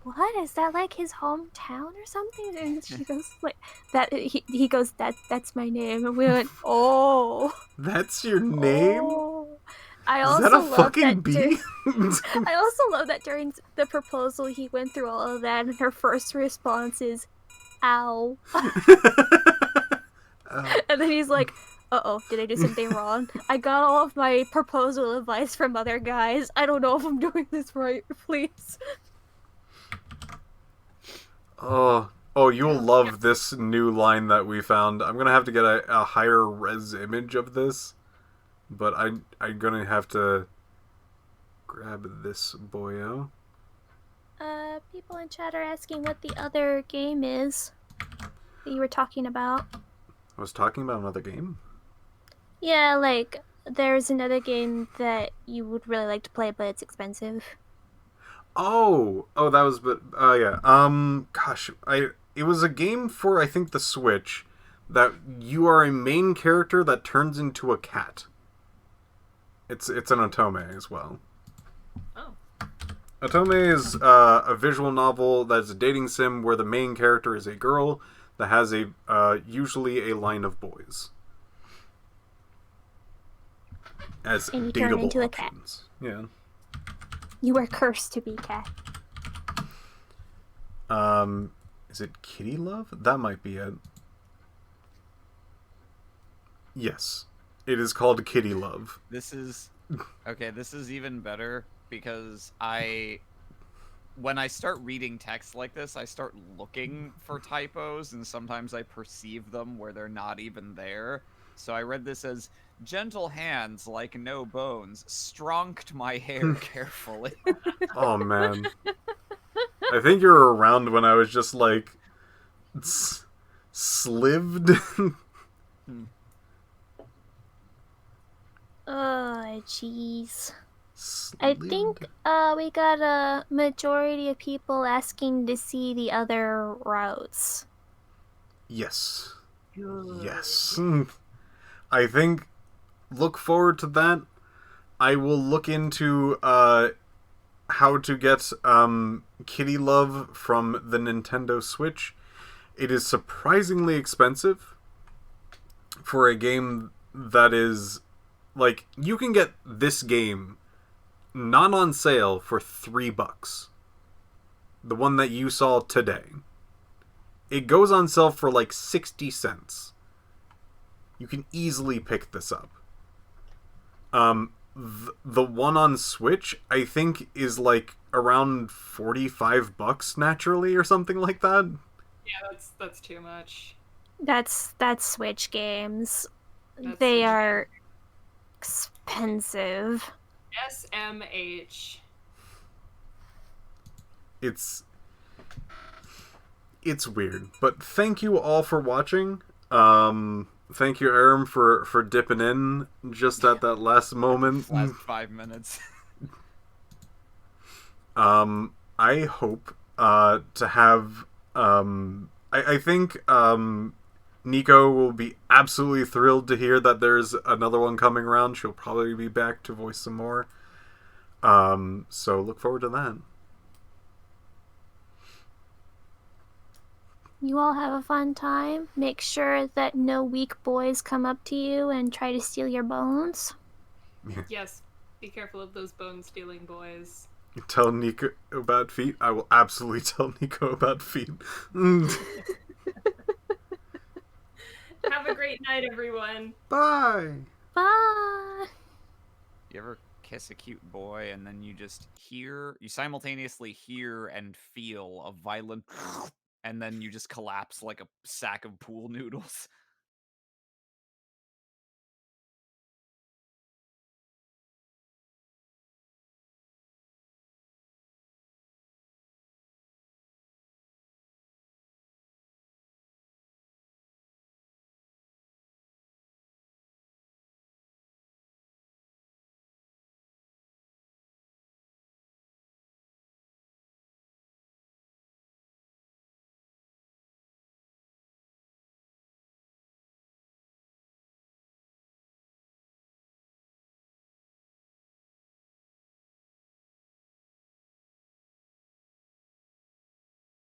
Speaker 2: "What is that? Like his hometown or something?" And she goes like that. He goes, "That's my name," and we went, "Oh,
Speaker 3: That's your name?
Speaker 2: oh." I
Speaker 3: Is
Speaker 2: also
Speaker 3: that a
Speaker 2: love
Speaker 3: fucking
Speaker 2: that
Speaker 3: bee?
Speaker 2: I also love that during the proposal, he went through all of that, and her first response is, "Ow," and then he's like, "Uh-oh, did I do something wrong? I got all of my proposal advice from other guys. I don't know if I'm doing this right. Please."
Speaker 3: Oh, you'll love this new line that we found. I'm gonna have to get a higher res image of this, but I'm gonna have to grab this boyo.
Speaker 2: People in chat are asking what the other game is that you were talking about.
Speaker 3: I was talking about another game.
Speaker 2: Yeah, like, there's another game that you would really like to play, but it's expensive.
Speaker 3: Oh, that was, but yeah. Gosh, it was a game for, I think, the Switch, that you are a main character that turns into a cat. It's an otome as well.
Speaker 1: Oh.
Speaker 3: Otome is a visual novel that's a dating sim where the main character is a girl that has usually a line of boys. as
Speaker 2: And you turn
Speaker 3: dateable
Speaker 2: into a cat.
Speaker 3: options. Yeah.
Speaker 2: You are cursed to be cat.
Speaker 3: Is it Kitty Love? That might be it. Yes. It is called Kitty Love.
Speaker 5: This is okay. This is even better because when I start reading text like this, I start looking for typos, and sometimes I perceive them where they're not even there. So I read this as gentle hands like no bones stronked my hair carefully.
Speaker 3: Oh, man. I think you were around when I was just like slived.
Speaker 2: Oh, jeez. I
Speaker 3: Slived?
Speaker 2: think we got a majority of people asking to see the other routes.
Speaker 3: Yes.
Speaker 4: Good.
Speaker 3: Yes. I think look forward to that. I will look into how to get Kitty Love from the Nintendo Switch. It is surprisingly expensive for a game that is like you can get this game not on sale for $3. The one that you saw today. It goes on sale for like 60 cents. You can easily pick this up. The one on Switch, I think, is like around $45 naturally or something like that.
Speaker 1: Yeah, that's too much.
Speaker 2: That's Switch games.
Speaker 1: That's
Speaker 2: They
Speaker 1: Switch
Speaker 2: are expensive.
Speaker 1: SMH.
Speaker 3: It's weird, but thank you all for watching. Thank you, Aram, for dipping in just at that last moment.
Speaker 5: Last 5 minutes.
Speaker 3: I hope to have I think Nico will be absolutely thrilled to hear that there's another one coming around. She'll probably be back to voice some more. So look forward to that.
Speaker 2: You all have a fun time. Make sure that no weak boys come up to you and try to steal your bones.
Speaker 1: Yes, be careful of those bone stealing boys.
Speaker 3: Tell Nico about feet. I will absolutely tell Nico about feet.
Speaker 1: Have a great night, everyone.
Speaker 3: Bye.
Speaker 2: Bye.
Speaker 5: You ever kiss a cute boy and then you simultaneously hear and feel a violent and then you just collapse like a sack of pool noodles?